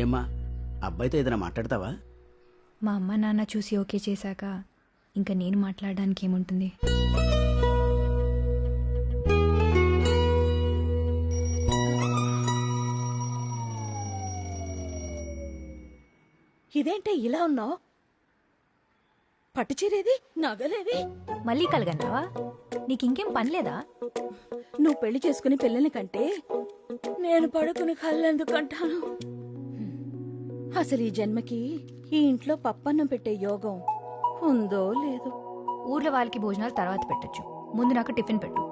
ఏమ్మా, అబ్బాయితో ఏదైనా మాట్లాడతావా? మా అమ్మ నాన్న చూసి ఓకే చేశాక ఇంకా నేను మాట్లాడడానికి ఏముంటుంది? ఇదేంటే ఇలా ఉన్నావు? పట్టుచీరేది, నగలేవి? మళ్ళీ కలగంటావా? నీకు ఇంకేం పని లేదా? నువ్వు పెళ్లి చేసుకుని పిల్లల్ని కంటే నేను పడుకుని కళ్ళెందుకంటాను? అసలు ఈ జన్మకి ఈ ఇంట్లో పప్పన్నం పెట్టే యోగం ఉందో లేదో. ఊర్లో వాళ్ళకి భోజనాలు తర్వాత పెట్టొచ్చు, ముందు నాకు టిఫిన్ పెట్టు.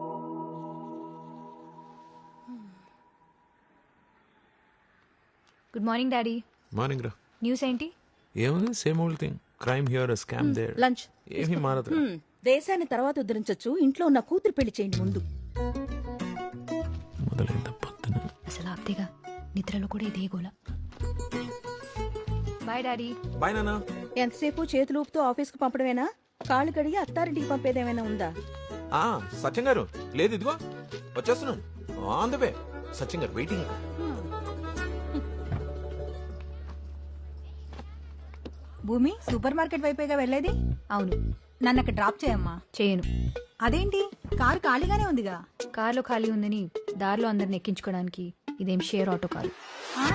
Good morning daddy. మార్నింగ్ రా. న్యూస్ ఏంటి? ఏముంది, same old thing. Crime here, scam there. లంచ్ ఏమీ మారదు. దేశాన్ని తర్వాత ఉద్ధరించొచ్చు, ఇంట్లో ఉన్న కూతురు పెళ్లి చేయండి ముందు. మొదలైంది పొద్దున. అసలు ఆప్తేగా, నిద్రలో కూడా ఇదే గోల. Bye daddy. బాయ్ నాన్న. ఎంతసేపు చేతులు ఊపుతూ ఆఫీస్కు పంపడమేనా? కాళ్ళు కడిగి అత్తారింటికి పంపేదేమైనా ఉందా? సత్యం గారు లేదు, ఇదిగో వచ్చేస్తున్నాను. On the way. సత్యం గారు వెయిటింగ్. భూమి, సూపర్ మార్కెట్ వైపేగా వెళ్ళేది? అవును. నన్ను అక్కడ డ్రాప్ చేయమ్మా. చేయను. అదేంటి, కారు ఖాళీగానే ఉందిగా? కార్లో ఖాళీ ఉందని దారిలో అందరిని ఎక్కించుకోవడానికి ఇదేం షేర్ ఆటో కాదు. ఆ?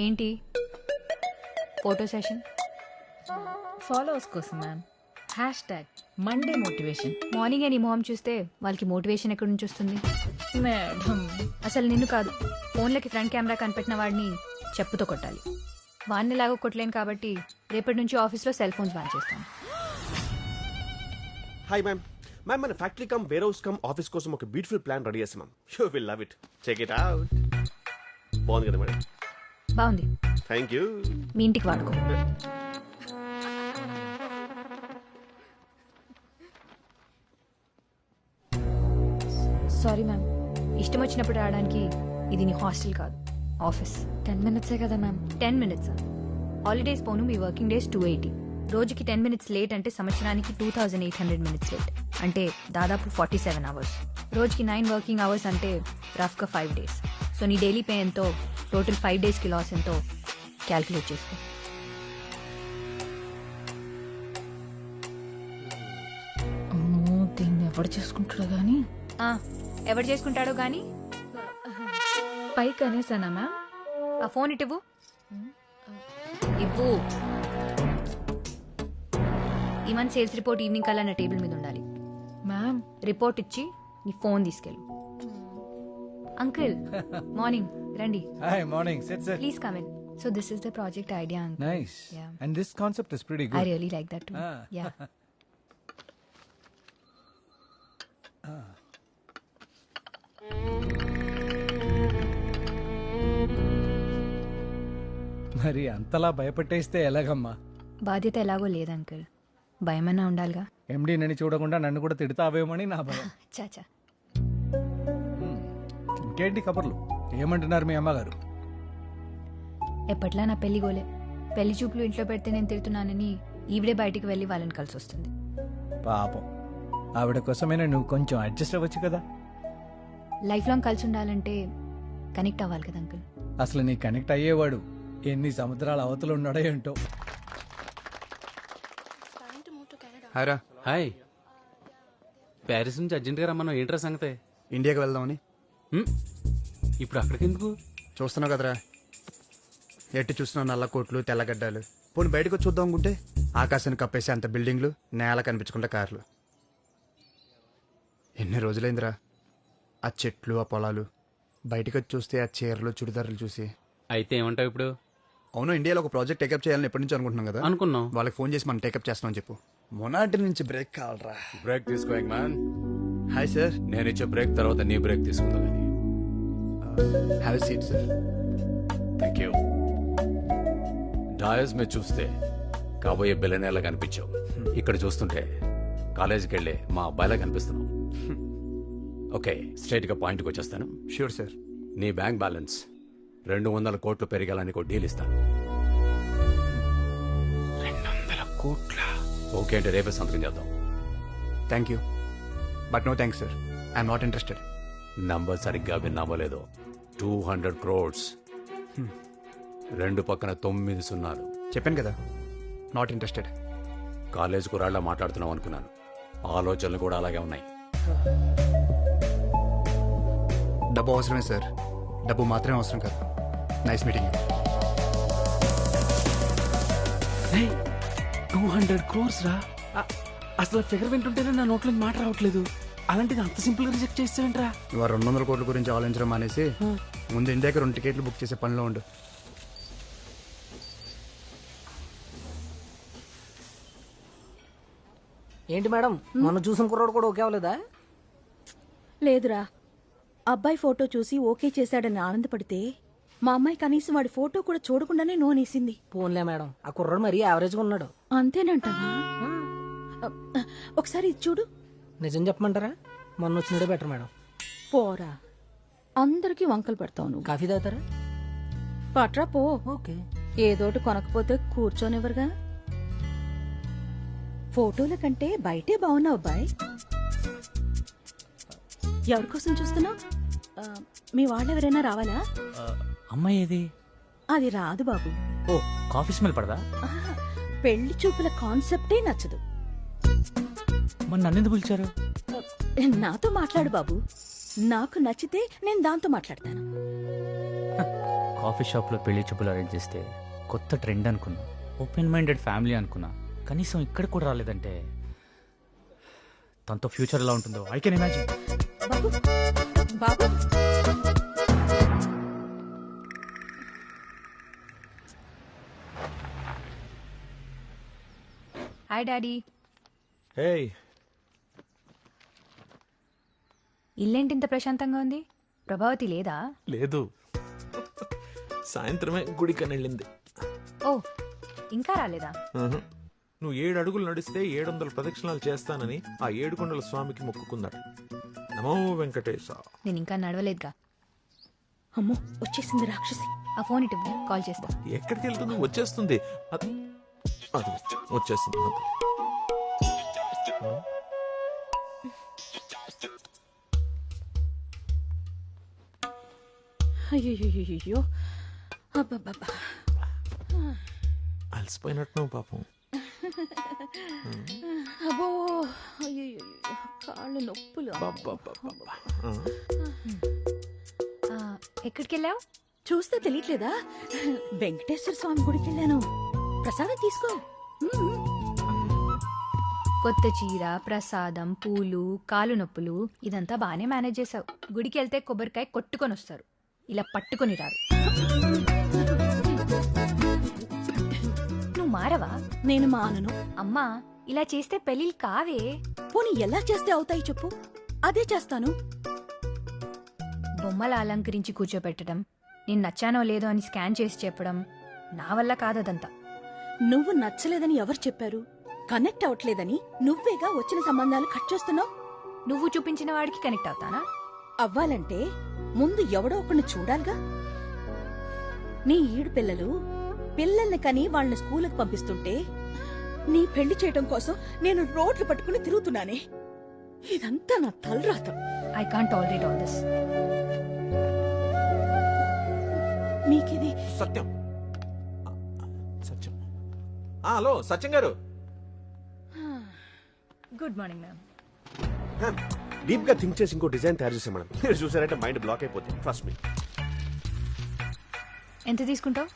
ఏంటి ఫోటో సెషన్? ఫాలోవర్స్ కోసం మ్యామ్. #Monday motivation. మార్నింగ్ నీ మొహం చూస్తే వాళ్ళకి మోటివేషన్ ఎక్కడి నుంచి వస్తుంది? మేడం, అసలు నిన్ను కాదు, ఫోన్లకి ఫ్రంట్ కెమెరా కనిపెట్టిన వాడిని చెప్పుతో కొట్టాలి. వాడిని లాగా కొట్టలేను కాబట్టి రేపటి నుంచి ఆఫీస్లో సెల్ ఫోన్స్ బ్యాన్ చేస్తాను. Hi ma'am. మ్యామ్, మన factory cum warehouse cum office కోసం ఒక బ్యూటిఫుల్ ప్లాన్ రెడీ చేసాం ma'am. You will love it. Check it out. బాగుంది కదా మేడం? బాగుంది. Thank you. మీ ఇంటికి వాడుకో. సారీ మ్యామ్, ఇష్టం వచ్చినప్పుడు రావడానికి ఇది నీ హాస్టల్ కాదు, ఆఫీస్. 10 minutes కదా మ్యామ్? 10 minutes. హాలిడేస్ పోను మీ వర్కింగ్ డేస్ 280. రోజుకి 10 minutes లేట్ అంటే సంవత్సరానికి 2800 minutes లేట్, అంటే దాదాపు 47 hours. రోజుకి 9 వర్కింగ్ అవర్స్ అంటే రఫ్గా 5 days. సో నీ డైలీ పే ఎంతో, టోటల్ 5 daysకి లాస్ ఎంతో క్యాల్కులేట్ చేసుకో. అమ్మో, దీన్ని ఎవడు చేసుకుంటాడు గాని? ఎవరు చేసుకుంటాడో గానీ పైకి అనేసానా మ్యామ్? ఆ ఫోన్ ఇవ్వు. ఇవ్వు. ఈ మంత్ సేల్స్ రిపోర్ట్ ఈవినింగ్ కల్లా నా టేబుల్ మీద ఉండాలి. మ్యామ్, రిపోర్ట్ ఇచ్చి నీ ఫోన్ తీసుకెళ్ళు. అంకుల్, మార్నింగ్ రండి. Hi, morning. Sit. Please come in. So this is the project idea uncle. Nice. Yeah. And this concept is pretty I good. Really like that to. Ah. Yeah. మరి అంతలా భయపెట్టేస్తే ఎలాగమ్మా? బాధ్యత ఎలాగో లేదు uncle, భయమన్నా ఉండాలిగా. ఎండి నన్ను చూడకుండా నన్ను కూడా తిడతావేమని నా భయం. చాచా. ఇంకేంటి కబుర్లు? ఏమంటున్నారు మీ అమ్మగారు? ఎప్పట్లా నా పెళ్లి గోలే. పెళ్లి చూపులు ఇంట్లో పెడితే నేను తిడుతున్నానని ఈవిడే బయటికి వెళ్ళి వాళ్ళని కలిసి వస్తుంది. పాపం, ఆవిడ కోసమైనా నువ్వు కొంచెం అడ్జస్ట్ అవ్వచ్చు కదా. లైఫ్ లాంగ్ కలిసి ఉండాలంటే కనెక్ట్ అవ్వాలి కదా అంకుల్. అసలు నీ కనెక్ట్ అయ్యేవాడు ఎన్ని సముద్రాల అవతలు ఉన్నాడో ఏంటో. హాయ్రా. హాయ్. ప్యారిస్ నుంచి అర్జెంట్గా రమ్మన్నావు, ఏంట్రా సంగతే? ఇండియాకి వెళ్దామని. ఇప్పుడు అక్కడికి ఎందుకు? చూస్తున్నావు కదరా, ఎట్టి చూస్తున్నావు నల్ల కోట్లు తెల్లగడ్డలు. పోనీ బయటకు వచ్చి చూద్దాం అనుకుంటే ఆకాశాన్ని కప్పేసి అంత బిల్డింగ్లు, నేల కనిపించకుండా కార్లు. ఎన్ని రోజులైందిరా ఆ చెట్లు, ఆ పొలాలు. బయటకు వచ్చి చూస్తే ఆ చీరలు, చుడిదారులు చూసి. అయితే ఏమంటావు ఇప్పుడు? అవును, ఇండియాలో ఒక ప్రాజెక్ట్ టేకప్ చేయాలని ఎప్పటి నుంచి అనుకుంటున్నాం కదా. అనుకున్నాం. వాళ్ళకి ఫోన్ చేసి మనం టేకప్ చేస్తామని చెప్పు. మొనాటి నుంచి బ్రేక్ కావాలరా. బ్రేక్ తీసుకో మ్యాన్. Hi sir. నేను ఇచ్చే బ్రేక్ తర్వాత నీ బ్రేక్ తీసుకుందాం. Have seat sir. Thank you. డాయస్ మీద చూస్తే కాబోయే బిల్లనేలా కనిపించావు. ఇక్కడ చూస్తుంటే కాలేజీకి వెళ్ళే మా అబ్బాయిలా కనిపిస్తున్నావు. ఓకే, స్ట్రైట్ గా పాయింట్కి వచ్చేస్తాను. Sure sir. నీ బ్యాంక్ బ్యాలెన్స్ 200 కోట్లు పెరిగాలని ఒక డీల్ ఇస్తాను. 200 కోట్ల? ఓకే అంటే రేపే సంతకం చేద్దాం. Thank you but no thanks sir. I'm not interested. Number సరిగ్గా విన్నామో లేదో, 200 crores. 2 పక్కన 9 సున్నాలు. చెప్పాను కదా, నాట్ ఇంట్రెస్టెడ్. కాలేజ్ కురాళ్ళ మాట్లాడుతున్నాం అనుకున్నాను. ఆలోచనలు కూడా అలాగే ఉన్నాయి. డబ్బు అవసరమే సార్, డబ్బు మాత్రమే అవసరం కాదు. Nice meeting. 200 crores రా. అసలు ఫిగర్ వింటుంటేనే నా నోట్లో మాట రావట్లేదు. అలాంటిది అంత సింపుల్ గా రిజెక్ట్ చేస్తావేంట్రా? ఇవాళ 200 కోట్ల గురించి ఆలోచించడం మానేసి ముందు ఇండియాకి 2 టికెట్లు బుక్ చేసే పనిలో ఉండు. ఏంటి మేడం, మొన్న చూసిన కుర్రాడు కూడా ఓకే అవ్వలేదా? లేదురా, అబ్బాయి ఫోటో చూసి ఓకే చేశాడని ఆనందపడితే మా అమ్మాయి కనీసం వాడి ఫోటో కూడా చూడకుండానే నోనేసింది. పోన్లే మేడం, ఆ కుర్రాడు మరీ యావరేజ్గా ఉన్నాడు. అంతేనంటావా? ఒకసారి ఇది చూడు. నిజం చెప్పమంటారా? మొన్న వచ్చినడే బెటర్ మేడం. పోరా, అందరికీ వంకలు పెడతావు నువ్వు. కాఫీ తాగుతారా? పట్రా పో. ఓకే. ఏదోటి కొనకపోతే కూర్చోనివ్వరుగా. ఫోటోల కంటే బయటే బాగున్నావు అబ్బాయి. ఎవరి కోసం చూస్తున్నావు? మీ వాళ్ళెవరైనా రావాలా? అమ్మాయి ఏది? అది రాదు బాబు. ఓ, కాఫీ స్మెల్ పడదా? ఆహా, పెళ్లి చూపుల కాన్సెప్టే నచ్చదు. మరి నన్నెందుకు పిలిచారు? నాతో మాట్లాడు బాబు. నాకు నచ్చితే నేను దాంతో మాట్లాడతాను. కాఫీ షాప్ లో పెళ్లి చూపులు అరేంజ్ చేస్తే కొత్త ట్రెండ్ అనుకున్నా. ఓపెన్ మైండెడ్ ఫ్యామిలీ అనుకున్నా. కనీసం ఇక్కడ కూడా రాలేదంటే తనతో ఫ్యూచర్ ఎలా ఉంటుందో ఐ కెన్ ఇమాజిన్. బాబు బాబు, హాయ్ డాడీ. హే, ఇల్లేంటి ఇంత ప్రశాంతంగా ఉంది? ప్రభావతి లేదా? లేదు, సాయంత్రమే గుడికని వెళ్ళింది. ఓ, ఇంకా రాలేదా? నువ్వు 7 అడుగులు నడిస్తే 700 ప్రదక్షిణాలు చేస్తానని ఆ 7 కొండల స్వామికి మొక్కుకున్నాడు. నమో వెంకటేశ. నేను ఇంకా నడవలేదుగా. అమ్మో వచ్చేసింది రాక్షసి. ఆ ఫోన్ ఇటు కాల్ చేస్తా. ఎక్కడికి వెళ్తుంది? వచ్చేస్తుంది. అది వచ్చేస్తుంది. అయ్యో అబ్బబ్బబ్బా, అలసిపోయినట్టు పాపం. అబ్బో అయ్యో, కాళ్ళు నొప్పులు. ఎక్కడికి వెళ్ళావు? చూస్తే తెలియట్లేదా? వెంకటేశ్వర స్వామి గుడికి వెళ్ళాను. ప్రసాదం తీసుకో. కొత్త చీర, ప్రసాదం, పూలు, కాలు నొప్పులు ఇదంతా బానే మేనేజ్ చేసావు. గుడికి వెళ్తే కొబ్బరికాయ కొట్టుకొని వస్తారు, ఇలా పట్టుకొని రారు. నువ్వు మారవా? నేను మానను. అమ్మా, ఇలా చేస్తే పెళ్ళిళ్ళు కావే. పోనీ ఎలా చేస్తే అవుతాయి చెప్పు, అదే చేస్తాను. బొమ్మలు అలంకరించి కూర్చోపెట్టడం, నేను నచ్చానో లేదో అని స్కాన్ చేసి చెప్పడం నా వల్ల కాదదంతా. నువ్వు నచ్చలేదని ఎవరు చెప్పారు? కనెక్ట్ అవ్వట్లేదని నువ్వేగా వచ్చిన సంబంధాలు కట్ చేస్తున్నావు. నువ్వు చూపించిన వాడికి కనెక్ట్ అవుతానా? అవ్వాలంటే ముందు ఎవడో ఒకరిని చూడాలిగా. నీ ఈడు పిల్లల్ని కని వాళ్ళని స్కూలుకు పంపిస్తుంటే నీ పెళ్లి చేయడం కోసం నేను రోడ్లు పట్టుకుని తిరుగుతున్నానే. ఇదంతా నా తలరాత. I can't tolerate all this. మీకిది సత్యం. సత్యం. హలో సత్యం గారు. Good morning ma'am. డీప్ గా థింక్ చేసి ఇంకో డిజైన్ తయారు చేసాం మేడం. మీరు చూసారంటే మైండ్ బ్లాక్ అయిపోతుంది. Trust me. ఎంత తీసుకుంటావు?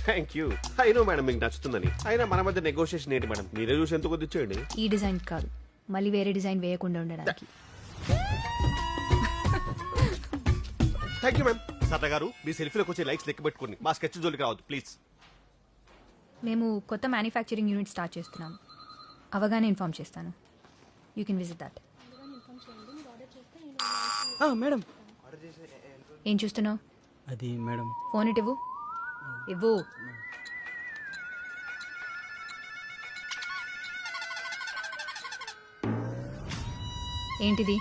Thank you. అయినో మేడం మీకు నచ్చుతుందని. అయినా మన మధ్య నెగోషియేషన్ ఏంటి మేడం? మీరే చూసి ఎంత కొద్ది ఇచ్చేయండి. ఈ డిజైన్ కాదు, మళ్ళీ వేరే డిజైన్ వేయకుండా ఉండడానికి. Thank you ma'am. సరదా గారు మీ సెల్ఫీలోకి వచ్చే లైక్స్ లెక్క పెట్టుకోండి. మా స్కెచ్ జోలికి రావద్దు ప్లీజ్. మేము కొత్త మ్యానుఫ్యాక్చరింగ్ యూనిట్ స్టార్ట్ చేస్తున్నాం. అవగానే ఇన్ఫార్మ్ చేస్తాను. You can visit that. Madam ఏం చూస్తున్నావు? అది మేడం ఫోన్ ఇటు ఇవ్వు. ఇవ్వు. ఏంటిది?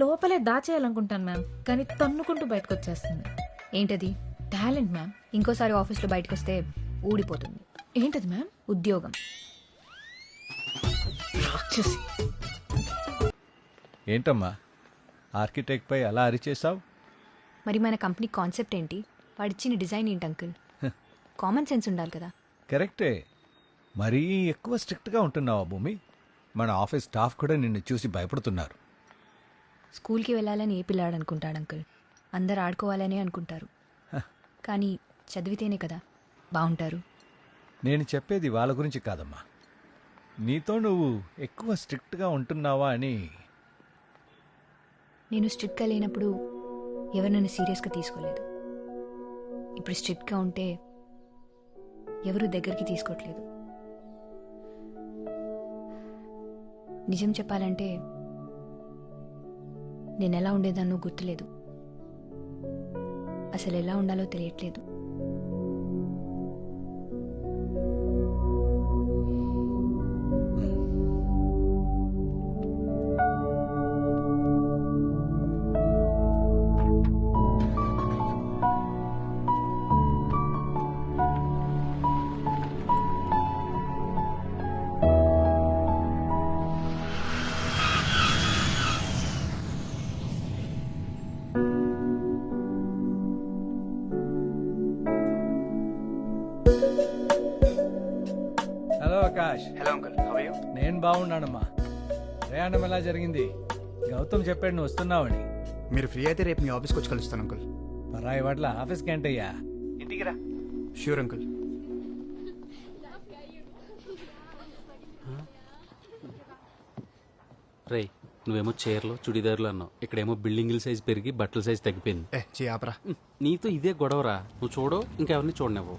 లోపలే దాచేయాలనుకుంటాను మ్యామ్, కానీ తన్నుకుంటూ బయటకు వచ్చేస్తుంది. ఏంటది? Talent ma'am. ఇంకోసారి ఆఫీస్లో బయటకు వస్తే ఊడిపోతుంది. ఏంటది మ్యామ్? ఉద్యోగం. రాక్షసి. ఏంటమ్మా ఆర్కిటెక్ట్ పై అలా అరిచేసావు? మరి మన కంపెనీ కాన్సెప్ట్ ఏంటి? వాడిచ్చిన డిజైన్ ఏంటి అంకుల్? కామన్ సెన్స్ ఉండాలి కదా. కరెక్టే, మరీ ఎక్కువ స్ట్రిక్ట్గా ఉంటున్నావా భూమి? మన ఆఫీస్ స్టాఫ్ కూడా నిన్ను చూసి భయపడుతున్నారు. స్కూల్కి వెళ్ళాలని ఏ పిల్లాడు అనుకుంటాడు అంకుల్? అందరు ఆడుకోవాలనే అనుకుంటారు. కానీ చదివితేనే కదా బాగుంటారు. నేను చెప్పేది వాళ్ళ గురించి కాదమ్మా, నీతో నువ్వు ఎక్కువ స్ట్రిక్ట్గా ఉంటున్నావా అని. నేను స్ట్రిక్ట్గా లేనప్పుడు ఎవరు నన్ను సీరియస్గా తీసుకోలేదు. ఇప్పుడు స్ట్రిక్ట్గా ఉంటే ఎవరు దగ్గరికి తీసుకోవట్లేదు. నిజం చెప్పాలంటే నేను ఎలా ఉండేదాన్నో గుర్తులేదు. అసలు ఎలా ఉండాలో తెలియట్లేదు. Hello Akash. Hello uncle, how are you? నేను బాగున్నానమ్మా. ప్రయాణం ఎలా జరిగింది? గౌతమ్ చెప్పాడు నువ్వు వస్తున్నావని. మీరు ఫ్రీ అయితే రేపు మీ ఆఫీస్కి వచ్చి కలుస్తాను అంకుల్. పరాయి వాట్ల ఆఫీస్కి ఏంటయ్యా? ఇంటికి రా. Sure uncle. రే, నువ్వేమో చీరలు చుడిదారులు అన్నావు, ఇక్కడేమో బిల్డింగుల సైజ్ పెరిగి బట్టల సైజ్ తగ్గిపోయింది. ఆపరా. నీతో ఇదే గొడవరా. నువ్వు చూడవు, ఇంకెవరిని చూడనివ్వు.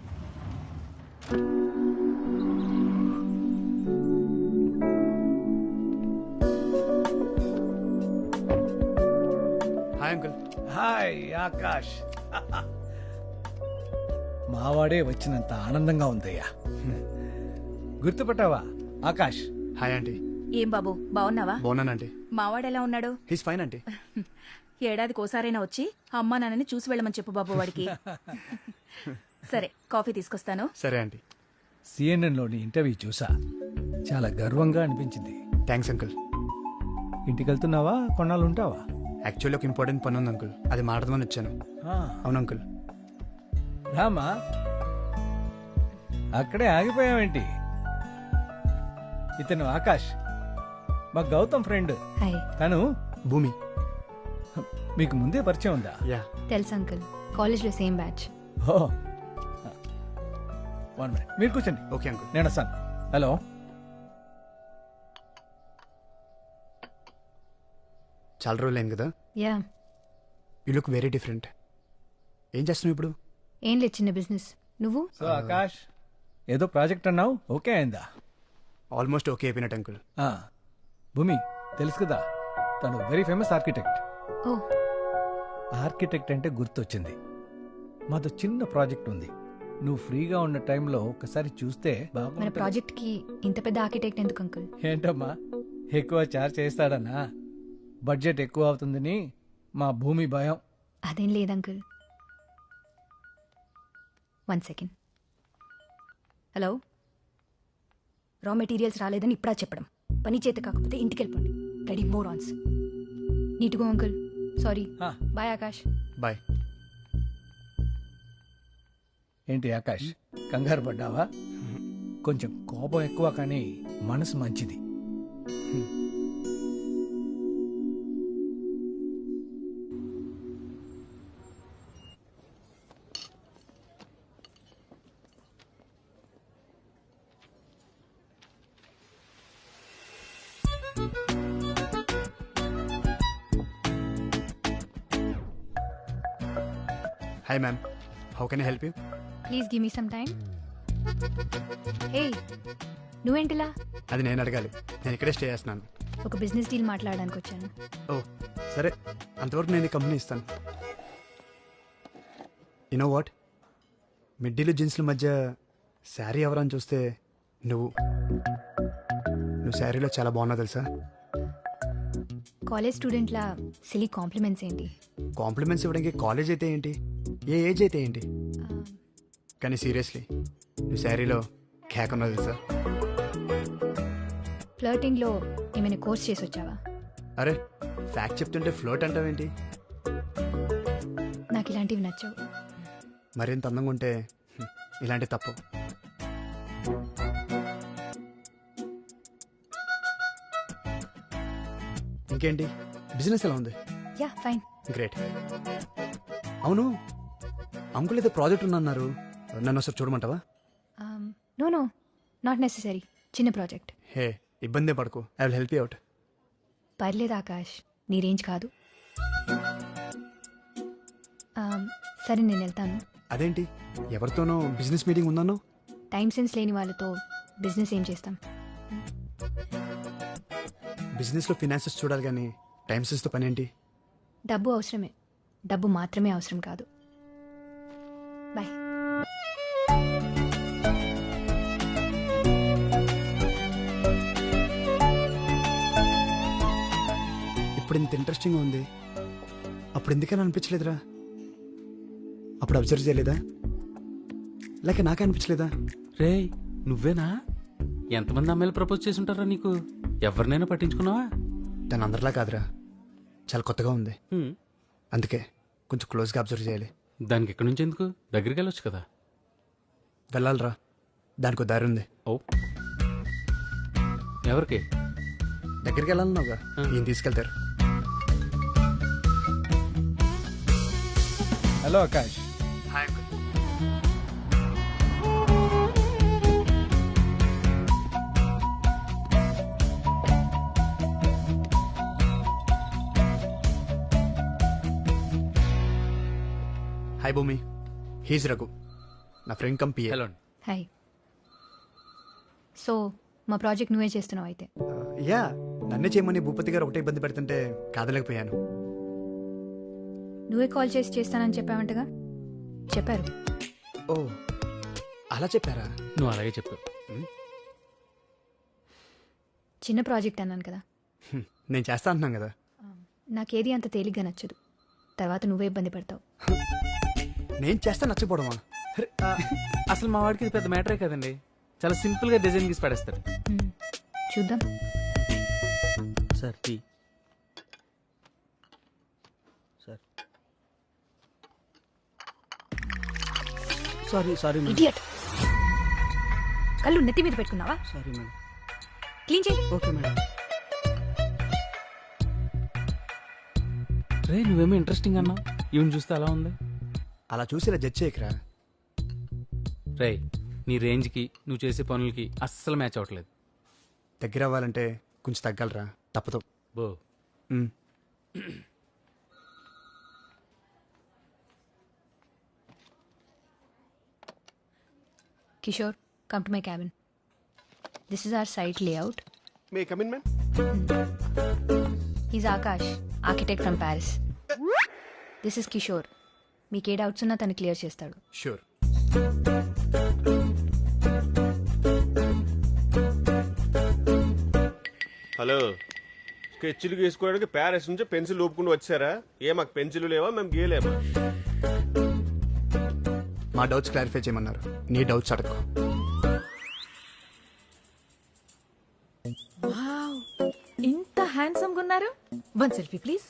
Hi uncle. హాయ్ ఆకాష్. మావాడే వచ్చినంత ఆనందంగా ఉందయ్యా. గుర్తుపట్టావా ఆకాష్? Hi aunty. ఏం బాబు బాగున్నావా? బాగున్నానండి. మావాడెలా ఉన్నాడు? He's fine aunty. ఏడాదికి ఓసారైనా వచ్చి అమ్మా నాన్నని చూసి వెళ్ళమని చెప్పు బాబు వాడికి. సరే కాఫీ తీసుకొస్తాను. సరే ఆంటీ. సిఎన్ఎన్లోని ఇంటర్వ్యూ చూసా, చాలా గర్వంగా అనిపించింది. Thanks uncle. ఇంటికి వెళ్తున్నావా? కొన్నాళ్ళు ఉంటావా? యాక్చువల్లీ ఒక ఇంపార్టెంట్ పని ఉంది అంకుల్, అది మాట్లాడదామని వచ్చాను. అవును అంకుల్. రామా, అక్కడే ఆగిపోయావేంటి? ఇతను ఆకాష్, మా గౌతమ్ ఫ్రెండ్. హాయ్. తను భూమి. మీకు ముందే పరిచయం ఉందా? యా. తెలుసు అంకుల్, కాలేజ్లో సేమ్ బ్యాచ్. ఓ, 1 minute. మీరు కూర్చోండి. Okay uncle. నేను వస్తాను. హలో. చాలా రోజులు అయింది కదా. Yeah. You look very different. ఏం చేస్తున్నావు ఇప్పుడు? ఏం లేదు, చిన్న బిజినెస్. నువ్వు? సో ఆకాష్, ఏదో ప్రాజెక్ట్ అన్నావు, ఓకే అయిందా? ఆల్మోస్ట్ ఓకే అయిపోయినట్టు అంకుల్. భూమి తెలుసు కదా, తను వెరీ ఫేమస్ ఆర్కిటెక్ట్. ఓ. ఆర్కిటెక్ట్ అంటే గుర్తొచ్చింది. మాతో చిన్న ప్రాజెక్ట్ ఉంది. నువ్వు ఫ్రీగా ఉన్న టైంలో ఒకసారి చూస్తే మన బాగుంటుంది. ప్రాజెక్ట్ కి ఇంత పెద్ద ఆర్కిటెక్ట్ ఎందుకు అంకుల్? ఏంటమ్మా, ఎక్కువ చార్జ్ చేస్తాడన్నా? బడ్జెట్ ఎక్కువ అవుతుందని మా భూమి భయం. అదేం లేదు అంకుల్. 1 సెకండ్. హలో. రా మెటీరియల్స్ రాలేదని ఇప్పుడా చెప్పడం. పని చేత కాకపోతే ఇంటికి వెళ్ళిపోండి. గడి మోరాన్స్. నీటుగా uncle. Sorry. Bye Akash. Bye. ఏంటి ఆకాష్, కంగారు పడ్డావా? కొంచెం కోపం ఎక్కువ, కానీ మనసు మంచిది. Hi ma'am, how can I help you? Please give me some time. Hey, నువ్వేంటిలా? అది నేను అడగాలి, నేను ఇక్కడే స్టే చేస్తున్నాను. ఒక బిజినెస్ డీల్ మాట్లాడడానికి వచ్చాను. ఓ సరే, అంతవరకు నేను ఈ కంపెనీ ఇస్తాను. యునో వాట్, మిడ్డీలు జీన్స్ల మధ్య శారీ ఎవరని చూస్తే నువ్వు శారీలో చాలా బాగున్నావు తెలుసా. కాలేజ్ స్టూడెంట్లా సిలీ కాంప్లిమెంట్స్ ఏంటి? కాంప్లిమెంట్స్ ఇవ్వడానికి కాలేజ్ అయితే ఏంటి, ఏ ఏజ్ అయితే ఏంటి, కానీ సీరియస్లీ నువ్వు శారీలో కేక్ ఉన్నావు తెలుసా. ఫ్లర్టింగ్లో ఏమైనా కోర్స్ చేసి వచ్చావా? అరే ఫ్యాక్ట్ చెప్తుంటే ఫ్లోట్ అంటావేంటి? నాకు ఇలాంటివి నచ్చవు. మరింత అందంగా ఉంటే ఇలాంటి తప్పు. ఇంకేంటి, బిజినెస్ ఎలా ఉంది? Yeah fine. గ్రేట్. అవును, అంకుల్ ఏదో ప్రాజెక్ట్ ఉందన్నారు, నన్ను ఒకసారి చూడమంటావా? No no, not necessary. చిన్న ప్రాజెక్ట్. హే ఇబ్బంది పడకు, I will help you out. పర్లేదు ఆకాష్, నీ రేంజ్ కాదు. సరే నేను వెళ్తాను. అదేంటి, ఎవరితోనో బిజినెస్ మీటింగ్ ఉందన్నో? టైం సెన్స్ లేని వాళ్ళతో బిజినెస్ ఏం చేస్తాం? బిజినెస్లో ఫినాన్సెస్ చూడాలి కానీ టైం సెన్స్తో పని ఏంటి? డబ్బు అవసరమే, డబ్బు మాత్రమే అవసరం కాదు. బాయ్. ఇప్పుడు ఇంత ఇంట్రెస్టింగ్గా ఉంది, అప్పుడు ఎందుకని అనిపించలేదురా? అప్పుడు అబ్జర్వ్ చేయలేదా, లేక నాకే అనిపించలేదా? రే నువ్వేనా? ఎంతమంది అమ్మాయిలు ప్రపోజ్ చేసి ఉంటారా నీకు? ఎవరినైనా పట్టించుకున్నావా? తను అందరిలా కాదురా, చాలా కొత్తగా ఉంది, అందుకే కొంచెం క్లోజ్గా అబ్జర్వ్ చేయాలి. దానికి ఎక్కడి నుంచి ఎందుకు? దగ్గరికి వెళ్ళొచ్చు కదా. వెళ్ళాలిరా, దానికి దారి ఉంది. ఓ ఎవరికి? దగ్గరికి వెళ్ళాలన్నావుగా, ఈయన తీసుకెళ్తారు. Hello Akash. Hi uncle. Hi భూమి, హీజ్ రఘు, నా ఫ్రెండ్ కంపీ. హలో. హాయ్. సో మా ప్రాజెక్ట్ నువ్వే చేస్తున్నావు అయితే? యా, నన్నే చేయమని భూపతి గారు ఒకటే ఇబ్బంది పెడుతుంటే కాదలేకపోయాను. నువ్వే కాల్ చేసి చేస్తానని చెప్పావంటగా? చెప్పారు. ఓ అలా చెప్పారా? నువ్వు అలాగే చెప్పు. చిన్న ప్రాజెక్ట్ అన్నాను కదా. నేను చేస్తా అంటున్నాను కదా. నాకేది అంత తేలిగ్గా నచ్చదు, తర్వాత నువ్వే ఇబ్బంది పడతావు. నేను చేస్తా నచ్చపోవడమా? అసలు మా వాడికి ఇది పెద్ద మ్యాటరే కదండి, చాలా సింపుల్ గా డిజైన్ గీసి పడేస్తాడు. చూద్దాం. Sir tea. Sir sorry sorry madam. Idiot. కళ్ళు నెత్తి మీద పెట్టుకున్నావా? Sorry madam. క్లీన్ చేయి. Okay madam. రే నువ్వేమో ఇంట్రెస్టింగ్ అన్నావు, ఈవెన్ చూస్తే అలా ఉంది. అలా చూసి ఇలా జడ్జ్ చేయకరా. రే నీ రేంజ్కి నువ్వు చేసే పనులకి అస్సలు మ్యాచ్ అవ్వట్లేదు. దగ్గర అవ్వాలంటే కొంచెం తగ్గలరా, తప్పదు. బో Kishore, come to my cabin. This is our site layout. May come in ma'am. He's Akash, architect from Paris. This is Kishore. మీకే డౌట్స్ ఉన్నా తను క్లియర్ చేస్తాడు. షూర్. హలో, స్కెచ్లు గీసుకోవడానికి ప్యారిస్ నుంచి పెన్సిల్ ఊపుకుంటూ వచ్చారా? ఏ మాకు పెన్సిల్ లేవా, మేము గీయలేమా? మా డౌట్స్ క్లారిఫై చేయమన్నారు, నీ డౌట్స్ అడగ. ఇంత హ్యాండ్సమ్ గా ఉన్నారు. One selfie please.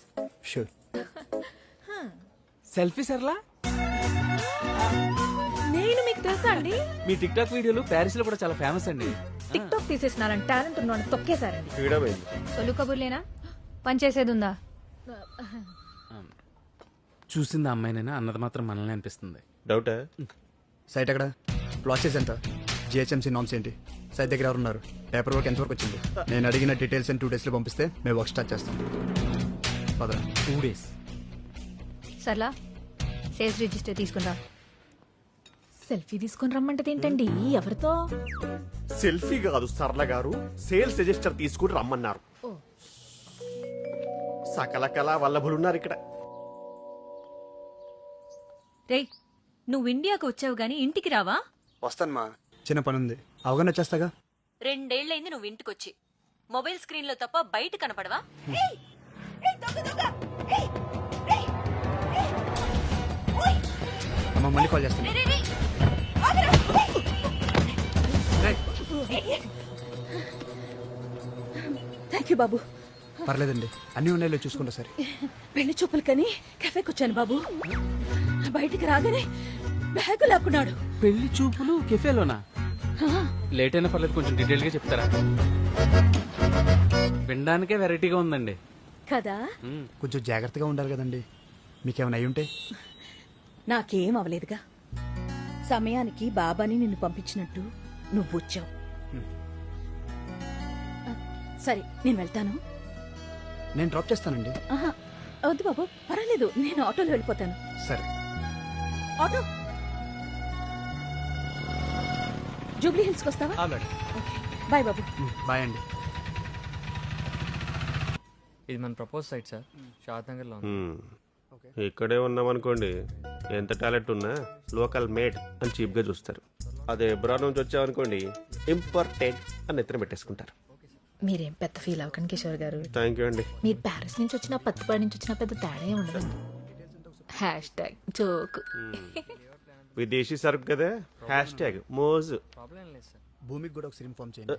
Sure. Selfie సర్లా? నేను మీకు తెలుసా అండి? మీ టిక్ టాక్ వీడియోలు ప్యారిస్ లో కూడా చాలా ఫేమస్ అండి. టిక్ టాక్ తీసేసినారని టాలెంట్ ఉన్నాను తొక్కేశారండి. ఫ్రీడమ్ అయింది. సొల్లు కబుర్లేనా? పని చేసేది ఉందా? చూసింది అమ్మాయినైనా అన్నది మాత్రం మనల్ని అనిపిస్తుంది. డౌటా? సైట్ ఎక్కడ? ప్లాసెస్ ఎంత? జిహెచ్ఎంసీ నామ్స్ ఏంటి? సైట్ దగ్గర ఎవరున్నారు? పేపర్ వర్క్ ఎంతవరకు వచ్చింది? నేను అడిగిన డీటెయిల్స్ 2 daysలో పంపిస్తే మేము వర్క్ స్టార్ట్ చేస్తాం. పదరా. 2 days. సర్లా సేల్స్ రిజిస్టర్ తీసుకుందా. సెల్ఫీ తీసుకొని రమ్మంటది ఏంటండి? ఎవరితో? సెల్ఫీ కాదు సరళ గారు, సేల్స్ రిజిస్టర్ తీసుకుని రమ్మన్నారు. సకల కళా వల్లభులున్నారు ఇక్కడ. రేయ్, నువ్వు ఇండియాకు వచ్చావు గానీ ఇంటికి రావా? వస్తాను మా, చిన్న పని ఉంది. అవగానే వచ్చేస్తాగా. 2 ఏళ్లైంది నువ్వు ఇంటికొచ్చి. మొబైల్ స్క్రీన్ లో తప్ప బయట కనపడవా? అమ్మ మళ్ళీ కాల్ చేస్తాను. థ్యాంక్ యూ బాబు. పర్లేదండి, అన్ని ఉన్నాయో చూసుకుంటా సరే. పెళ్లి చూపులకని కెఫేకి వచ్చాను బాబు. బయటికి రాగానే బ్యాగు లాక్కున్నాడు. పెళ్లి చూపులు కెఫేలోనా? లేట్ అయినా పర్లేదు, కొంచెం డీటెయిల్ గా చెప్తారా? వినడానికే వెరైటీగా ఉందండి కదా. కొంచెం జాగ్రత్తగా ఉండాలి కదండి. మీకేమైనా అయి ఉంటే? నాకేం అవలేదుగా. సమయానికి బాబాని నిన్ను పంపించినట్టు నువ్వు వచ్చావు. సరే నేను వెళ్తాను. నేను డ్రాప్ చేస్తానండి. ఆహా, వద్దు బాబు, పర్వాలేదు, నేను ఆటోలో వెళ్ళిపోతాను. సరే. ఆటో జూబ్లీ హిల్స్కి వస్తావా? బాయ్ బాబు. బాయ్ అండి. ఇది మన ప్రపోజ్ సైట్ సార్, షాద్ నగర్ లో. ఇక్కడే ఉన్నామనుకోండి, ఎంత టాలెంట్ ఉన్నా లోకల్ మేడ్ అని చీప్ గా చూస్తారు. అదే ఎబ్రాడ్ నుంచి వచ్చామనుకోండి, ఇంపార్టెంట్ అని ఎత్తున పెట్టేసుకుంటారు. మీరేం పెద్ద ఫీల్ అవ్వకండి కిషోర్ గారు. థ్యాంక్ యూ అండి. మీరు ప్యారిస్ నుంచి వచ్చినా పత్తిపాడి నుంచి వచ్చినా పెద్ద తేడా ఉండదండి. #జోక్. విదేశీ సరుకు కదా, #మోజు. ప్రాబ్లం లేదు సార్. భూమికి కూడా ఒకసారి ఇన్ఫార్మ్ చేయండి.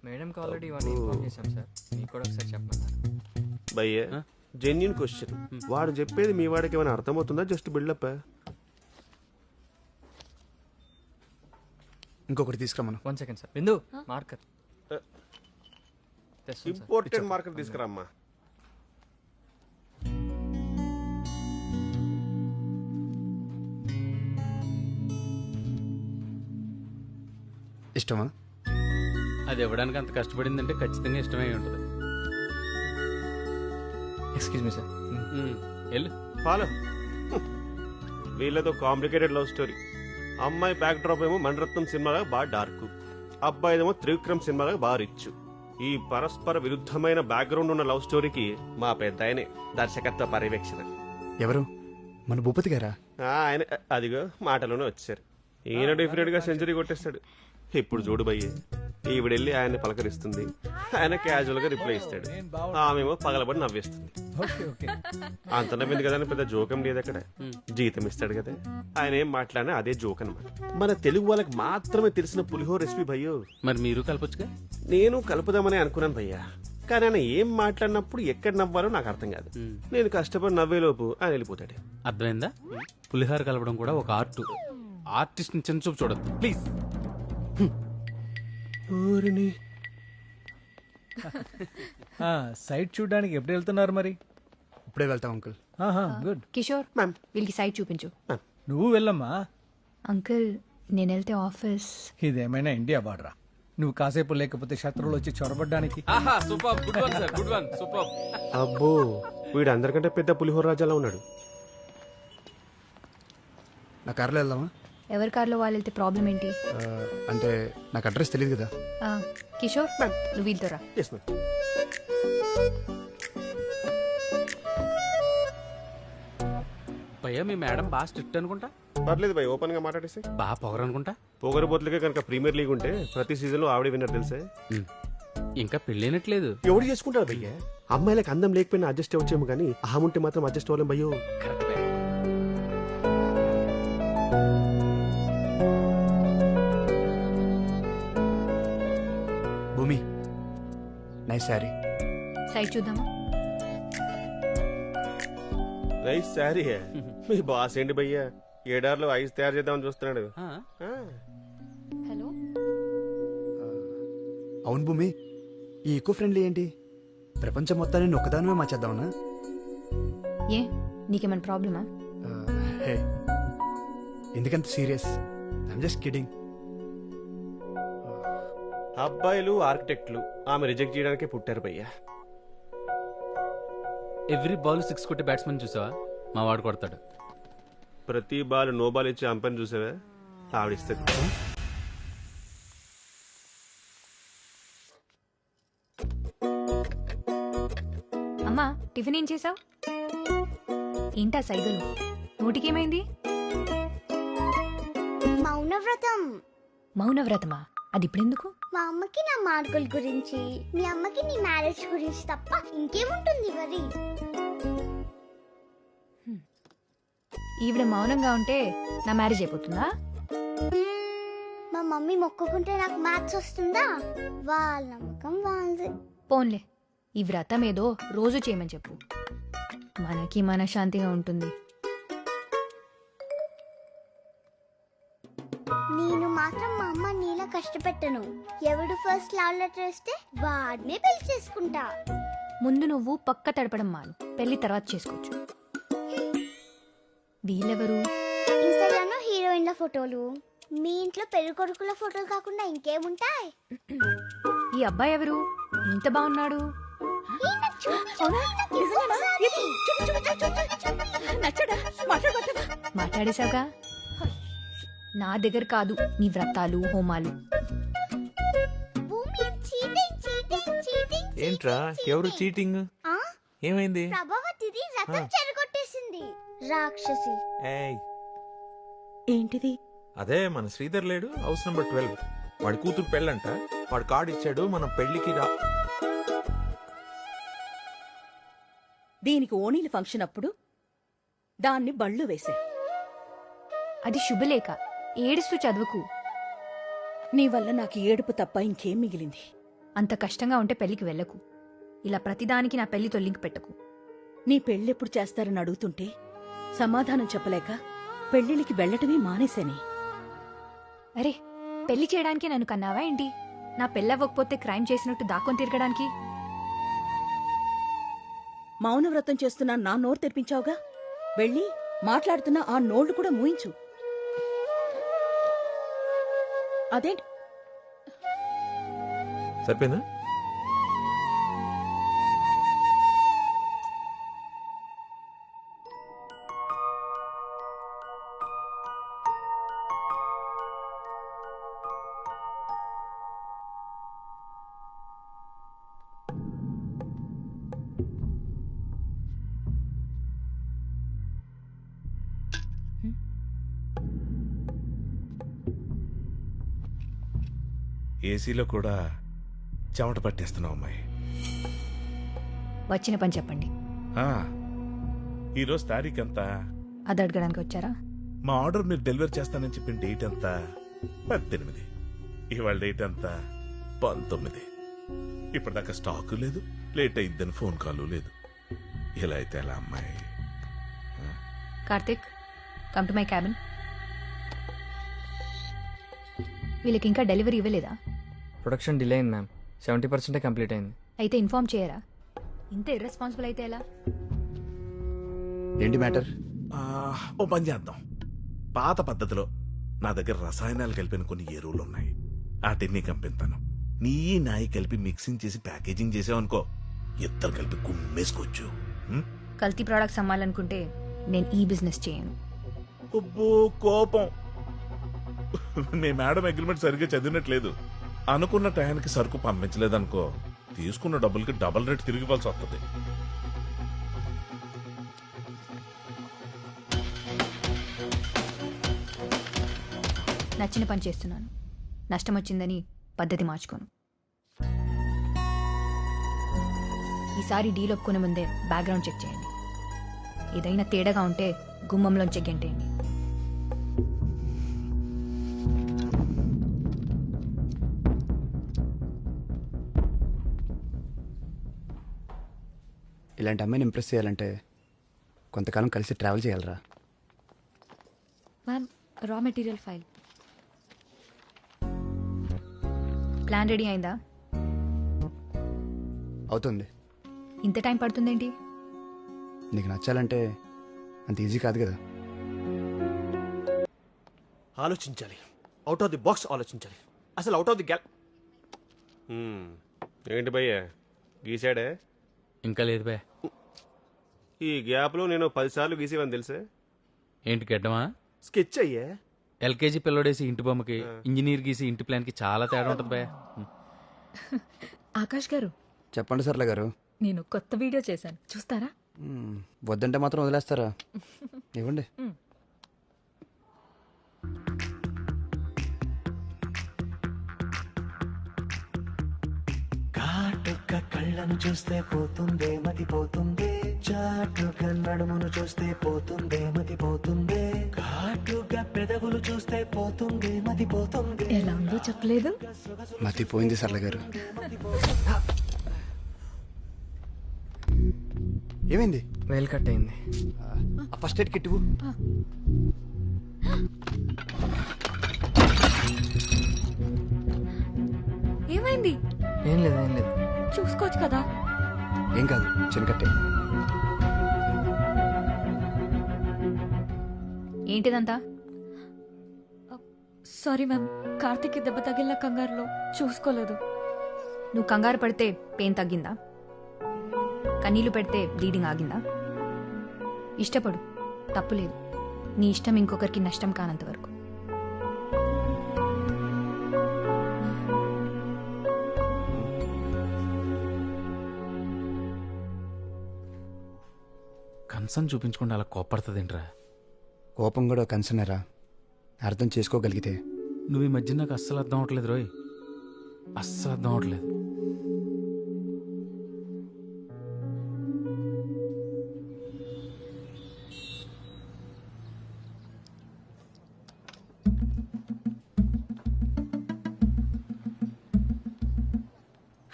మేడంకి ఆల్రెడీ ఇవన్నీ ఇన్ఫార్మ్ చేశాం సార్, మీకు కూడా ఒకసారి చెప్పమన్నారు. భయ్య జెన్యున్ క్వశ్చన్. వాడు చెప్పేది మీ వాడికి ఏమైనా అర్థమవుతుందా? Just buildup. ఇంకొకటి తీసుకురమ్మను. 1 second sir. Bindu marker. Important market తీసుకురామ్మా. ఇష్టమా? అది ఇవ్వడానికి అంత కష్టపడిందంటే ఖచ్చితంగా ఇష్టమై ఉంటుంది. Excuse me sir. వెళ్ళు. ఫాలో. వీళ్ళతో కాంప్లికేటెడ్ లవ్ స్టోరీ. అమ్మాయి బ్యాక్ డ్రాప్ ఏమో మణరత్నం సినిమాగా బాగా డార్క్, అబ్బాయిదేమో త్రివిక్రమ్ సినిమాగా బాగా రిచ్. ఈ పరస్పర విరుద్ధమైన బ్యాక్గ్రౌండ్ ఉన్న లవ్ స్టోరీకి మా పెద్ద ఆయనే దర్శకత్వ పర్యవేక్షణ. ఎవరు? మన భూపతి గారా? ఆయన అదిగో మాటలోనే వచ్చారు. ఈయన డెఫినెట్ గా సెంచరీ కొట్టేస్తాడు. ఇప్పుడు చూడు భయ్య, ఈవిడెళ్ళి ఆయన్ని పలకరిస్తుంది, ఆయన క్యాజువల్ గా రిప్లై ఇస్తాడు, ఆమెమో పగలబడి నవ్వేస్తుంది. అంత నవ్వింది కదా అని పెద్ద జోకం లేదు అక్కడ. జీతం ఇస్తాడు కదా, ఆయన ఏం మాట్లాడినా అదే జోక్ అనమాట. మన తెలుగు వాళ్ళకి మాత్రమే తెలిసిన పులిహోర రెసిపీ భయ్యో. మరి మీరు కలపొచ్చుగా. నేను కలుపుదామని అనుకున్నాను భయ్యా, కానీ ఆయన ఏం మాట్లాడినప్పుడు ఎక్కడ నవ్వాలో నాకు అర్థం కాదు. నేను కష్టపడి నవ్వేలోపు ఆయన వెళ్ళిపోతాడు. అర్థమైందా? పులిహార కలపడం కూడా ఒక ఆర్ట్. ఆర్టిస్ట్ ని చిన్న చూపు చూడద్దు ప్లీజ్. సైట్ చూడడానికి ఎప్పుడు వెళ్తున్నారు మరి? ఇప్పుడే వెళ్తాం అంకుల్. గుడ్. కిషోర్, వీళ్ళకి సైట్ చూపించు. నువ్వు వెళ్ళమ్మా. అంకుల్, నేను వెళ్తే ఆఫీస్. ఇదేమైనా ఇండియా బార్డరా? నువ్వు కాసేపు లేకపోతే శత్రువులు వచ్చి చొరబడ్డానికి. Super, good one sir, good one, super. అబ్బో, వీడు అందరికంటే పెద్ద పులిహోర రాజాలా ఉన్నాడు. నా కార్లో వెళ్దామా? ఎవరి కార్లో వాళ్ళు వెళ్తే ప్రాబ్లం ఏంటి? అంటే నాకు అడ్రస్ తెలియదు కదా. కిషోర్, నువ్వు వీళ్ళతో రా. Yes ma'am. భయ్యా మీ మేడం బాగా స్ట్రిక్ట్ అనుకుంటా. పర్లేదు భయ్, ఓపెన్ గా మాట్లాడేసి. బాగా పొగరనుకుంటా. పొగరబోతులకే కనుక ప్రీమియర్ లీగ్ ఉంటే ప్రతి సీజన్ లో ఆవిడ విన్నర్ తెలుసే. ఇంకా పెళ్ళైనట్లేదు. ఎవడు చేసుకుంటారు భయ్య? అమ్మాయిలకు అందం లేకపోయినా అడ్జస్ట్ అవ్వచ్చేమో కానీ అహముంటే మాత్రం అడ్జస్ట్ అవ్వలేం భయ్యో. భూమి, నైస్ శారీ. సైట్ చూద్దామా? నైస్ శారీ. మీ బాస్ ఏంటి భయ్య, ఏడార్లో ఐస్ తయారు చేద్దామని చూస్తున్నాడు. హలో. అవును భూమి, ఈ ఈకో ఫ్రెండ్లీ ఏంటి? ప్రపంచం మొత్తాన్ని ఒక్కదానమే మార్చేద్దామన్నా? ఏ, నీకేమైనా ప్రాబ్లమా? హే, ఎందుకంత సీరియస్? I'm just kidding. అబ్బాయిలు ఆర్కిటెక్ట్లు ఆమె రిజెక్ట్ చేయడానికే పుట్టారు భయ్యా. ఎవ్రీ బాల్ 6 కొట్టే బ్యాట్స్మెన్ చూసావా? మా వాడు కొడతాడు. ప్రతి బాల్ నో బాల్ ఇచ్చి అంపని చూసావా? ఆవిడిస్తుంది. అమ్మా టిఫిన్ ఏం చేసావు? ఏంటా సైగలు? నోటికేమైంది? మౌనవ్రతం. మౌనవ్రతమా? అది ఇప్పుడెందుకు? మా అమ్మకి నా మార్కుల గురించి, మీ అమ్మకి నీ మ్యారేజ్ గురించి తప్ప ఇంకేముంటుంది మరి? ఈవిడ మౌనంగా ఉంటే నా మ్యారేజ్ అయిపోతుందా? మా మమ్మీ మొక్కుకుంటే నాకు మ్యాథ్స్ వస్తుందా? వాళ్ళ నమ్మకం వాళ్ళది. పోన్లే, ఈ వ్రతం ఏదో రోజు చేయమని చెప్పు, మనకి మనశ్శాంతిగా ఉంటుంది. నేను మాత్రం మా అమ్మ నీలా కష్టపెట్టను. ఎవడు ఫస్ట్ లవ్ లెటర్ ఇస్తే వాడినే పెళ్లి చేసుకుంటా. ముందు నువ్వు పక్క తడపడం మాను, పెళ్లి తర్వాత చేసుకోవచ్చు. వీళ్ళెవరు? ఇన్స్టాగ్రామ్ లో హీరోయిన్ల ఫోటోలు, మీ ఇంట్లో పెళ్లి కొడుకుల ఫోటోలు కాకుండా ఇంకేముంటాయి? ఈ అబ్బాయి ఎవరు? ఇంత బాగున్నాడు. మాట్లాడేశావుగా, నా దగ్గర కాదు నీ వ్రతాలు హోమాలు. ఏంట్రా ఎవరు చీటింగ్? ఏమైంది? ప్రభావతిది రథం చెరగొట్టేసింది రాక్షసి. ఏయ్ ఏంటిది? అదే మన శ్రీధర్ లేడు, హౌస్ నెంబర్ 12. వాడి కూతురు పెళ్ళంట. వాడు కార్డు ఇచ్చాడు, మనం పెళ్లికి రా. దీనికి ఓణీల ఫంక్షన్ అప్పుడు దాన్ని బళ్ళు వేశా. అది శుభలేఖ, ఏడుస్తూ చదువుకు. నీ వల్ల నాకు ఏడుపు తప్ప ఇంకేం మిగిలింది? అంత కష్టంగా ఉంటే పెళ్లికి వెళ్ళకు. ఇలా ప్రతిదానికి నా పెళ్లితో లింక్ పెట్టకు. నీ పెళ్ళెప్పుడు చేస్తారని అడుగుతుంటే సమాధానం చెప్పలేక పెళ్లిళ్ళకి వెళ్ళటమే మానేశాని. అరే, పెళ్లి చేయడానికి నన్ను కన్నావా ఏంటి? నా పెళ్ళవ్వకపోతే క్రైమ్ చేసినట్టు దాక్కొని తిరగడానికి? మౌనవ్రతం చేస్తున్నా నా నోరు తెరిపించావుగా, వెళ్ళి మాట్లాడుతున్నా ఆ నోళ్లు కూడా మూయించు. అదేంటి? సరిపోయిందా? ఏసీలో కూడా చెమట పట్టేస్తున్నావు అమ్మాయి. వచ్చిన పని చెప్పండి. ఈరోజు తారీఖు ఎంత? అది అడగడానికి వచ్చారా? మా ఆర్డర్ మీరు డెలివరీ చేస్తానని చెప్పిన డేట్ ఎంత? 18. ఇవాళ డేట్ ఎంత? 19. ఇప్పటిదాకా స్టాకు లేదు, లేట్ అయిద్దని ఫోన్ కాల్ లేదు. ఇలా అయితే ఎలా అమ్మాయి? Karthik, come to my cabin. వీళ్ళకి ఇంకా డెలివరీ ఇవ్వలేదా? ప్రొడక్షన్ డిలే అయింది మ్యామ్, 70% కంప్లీట్ అయింది. అయితే ఇన్ఫార్మ్ చేయరా? ఇంత ఇర్రెస్పాన్సిబుల్ అయితే ఎలా? ఏంటి మ్యాటర్? ఓ పని చేద్దాం. పాత పద్ధతిలో నా దగ్గర రసాయనాలు కలిపిన కొన్ని ఎరువులు ఉన్నాయి, వాటిని కంపిస్తాను. నీ నాయి కలిపి మిక్సింగ్ చేసి ప్యాకేజింగ్ చేసావనుకో, ఇద్దరు కలిపి గుమ్మేసుకోవచ్చు. కల్తీ ప్రోడక్ట్స్ అమ్మాలనుకుంటే నేను ఈ బిజినెస్ చేయను. కోపం. మీ మేడం అగ్రిమెంట్ సరిగ్గా చదివినట్లేదు. అనుకున్న టయానికి సరుకు పంపించలేదనుకో, తీసుకున్న డబ్బులకి డబుల్ రేట్ తిరిగి ఇవ్వాల్సి వస్తుంది. నచ్చిన పని చేస్తున్నాను, నష్టం వచ్చిందని పద్ధతి మార్చుకోను. ఈసారి డీల్ ఒప్పుకునే ముందే బ్యాక్గ్రౌండ్ చెక్ చేయండి. ఏదైనా తేడాగా ఉంటే గుమ్మంలోంచి గెంటేయండి. ఇలాంటి అమ్మాయిని ఇంప్రెస్ చేయాలంటే కొంతకాలం కలిసి ట్రావెల్ చేయాలరా. Ma'am, raw material file. Plan ready అయిందా? అవుతుంది. ఇంత టైం పడుతుందేంటి? నీకు నచ్చాలంటే అంత ఈజీ కాదు కదా. ఆలోచించాలి, అవుట్ ఆఫ్ ది బాక్స్ ఆలోచించాలి. అసలు అవుట్ ఆఫ్ ది ఏంటి భయ్య గీసాడే? ఇంకా లేదు బే. ఈ గ్యాప్లో నేను 10 సార్లు గీసేవని తెలుసే. ఏంటి గడ్డమా? స్కెచ్ అయ్యే. ఎల్కేజీ పిల్లడేసి ఇంటి బొమ్మకి, ఇంజనీర్ గీసి ఇంటి ప్లాన్కి చాలా తేడా ఉంటుంది బే. ఆకాష్ గారు, చెప్పండి సర్లే గారు. నేను కొత్త వీడియో చేశాను, చూస్తారా? వద్దంటే మాత్రం వదిలేస్తారా? ఇవ్వండి. కాటుక కళ్ళను చూస్తే పోతుందే మతి పోతుందే, చాటుగా నడుమును చూస్తే పోతుందే మతి పోతుందే, కాటుగా పెదవులు చూస్తే పోతుందే మతి పోతుందే. ఎలా ఉందో చెప్పలేదు. మతిపోయింది సర్లే గారు. ఏమైంది? వేలు కట్ అయింది. ఫస్ట్ ఎయిడ్ కిట్ ఇవ్వు. ఏమైంది? ఏం లేదు ఏం లేదు. చూసుకోవచ్చు కదా. ఏం కాదు, చిన్న కట్టే. ఏంటిదంతా? సారీ మ్యామ్, కార్తిక్ దెబ్బ తగిలిన కంగారులో చూసుకోలేదు. నువ్వు కంగారు పడితే పెయిన్ తగ్గిందా? కన్నీళ్లు పెడితే బ్లీడింగ్ ఆగిందా? ఇష్టపడు, తప్పులేదు. నీ ఇష్టం ఇంకొకరికి నష్టం కానంత వరకు. కన్సర్న్ చూపించకుండా అలా కోపడుతుందేంట్రా? కోపం కూడా కన్సర్నరా, అర్థం చేసుకోగలిగితే. నువ్వు ఈ మధ్య నాకు అస్సలు అర్థం అవట్లేదు రోయ్, అస్సలు అర్థం అవట్లేదు.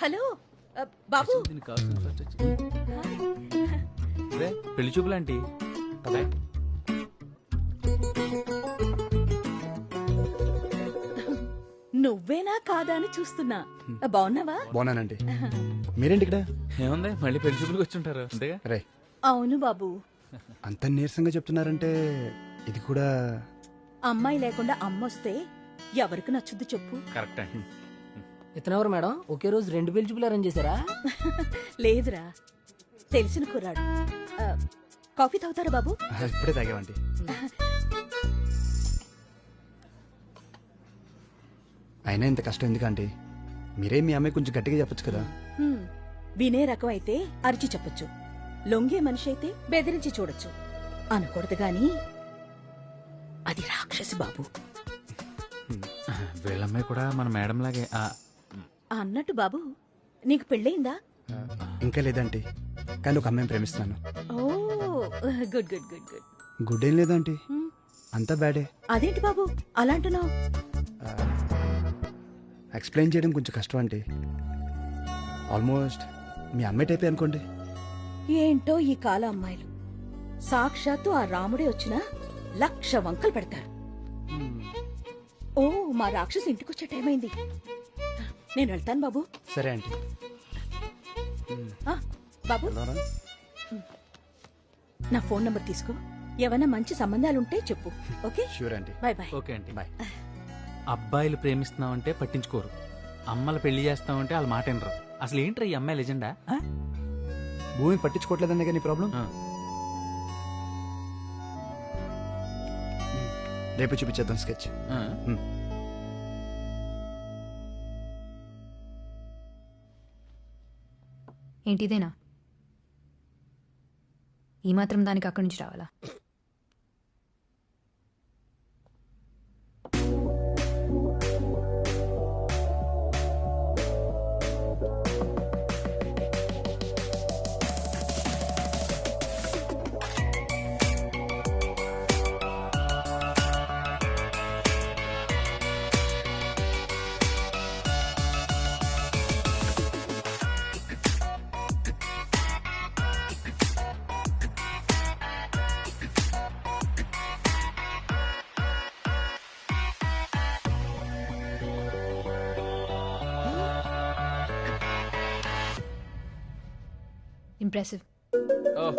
హలో బాబు. పెళ్లి చూపులాంటి నువ్వేనా కాదా అని చూస్తున్నా. బాగున్నావా? బాగున్నానండి. మీరేంటి ఇక్కడ? ఏముంది, మళ్ళీ పెళ్లి చూపులకు వచ్చుంటారు అంతేగా. రే, అవును బాబు. అంత నీరసంగా చెప్తున్నారంటే ఇది కూడా. అమ్మాయి లేకుండా అమ్మొస్తే ఎవరికి నచ్చుద్ది చెప్పు? కరెక్ట్ అండి. ఇతనెవరు మేడం? ఒకే రోజు 2 పెళ్లి చూపులు అరేంజ్ చేశారా? లేదురా, తెలిసిన కుర్రాడు. కాఫీ తాగుతారా బాబు? ఇప్పుడే తాగామండి. అయినా ఇంత కష్టం ఎందుకంటే మీరే మీ అమ్మాయి కొంచెం గట్టిగా చెప్పొచ్చు కదా. వినే రకం అయితే అరిచి చెప్పొచ్చు, లొంగే మనిషి అయితే బెదిరించి చూడొచ్చు. అనకూడదు గాని అది రాక్షసి బాబు. వీళ్ళమ్మాయి కూడా మన మేడం లాగే. అన్నట్టు బాబు, నీకు పెళ్ళయిందా? ఇంకా లేదంటే, కానీ ఒక అమ్మాయిని ప్రేమిస్తున్నాను. Oh good good good good. Good ఏం లేదంటే అంతా బ్యాడే. అదేంటి బాబు అలా అంటున్నావు? ఎక్స్ప్లెయిన్ చేయడం కొంచెం కష్టం అంటే. ఆల్మోస్ట్ మీ అమ్మాయి టైపే అనుకోండి. ఏంటో ఈ కాల అమ్మాయిలు, సాక్షాత్తు ఆ రాముడే వచ్చినా 1,00,000 వంకలు పెడతారు. ఓ, మా రాక్షసు ఇంటికొచ్చే టైం అయింది. నేను వెళ్తాను బాబు. సరే ఆంటీ. బాబు, నా ఫోన్ నంబర్ తీసుకో. ఏమైనా మంచి సంబంధాలుంటే చెప్పు. Okay? Sure aunty. Bye bye. Okay అండి, బాయ్. అబ్బాయిలు ప్రేమిస్తున్నామంటే పట్టించుకోరు, అమ్మలు పెళ్లి చేస్తామంటే వాళ్ళ మాట వినరు. అసలు ఏంట్రా ఈ అమ్మాయి లెజెండా? భూమి పట్టించుకోవట్లేదనే కానీ ప్రాబ్లం. రేపు చూపించేద్దాం స్కెచ్. ఏంటిదేనా? ఈ మాత్రం దానికి అక్కడి నుంచి రావాలా? Impressive. Oh.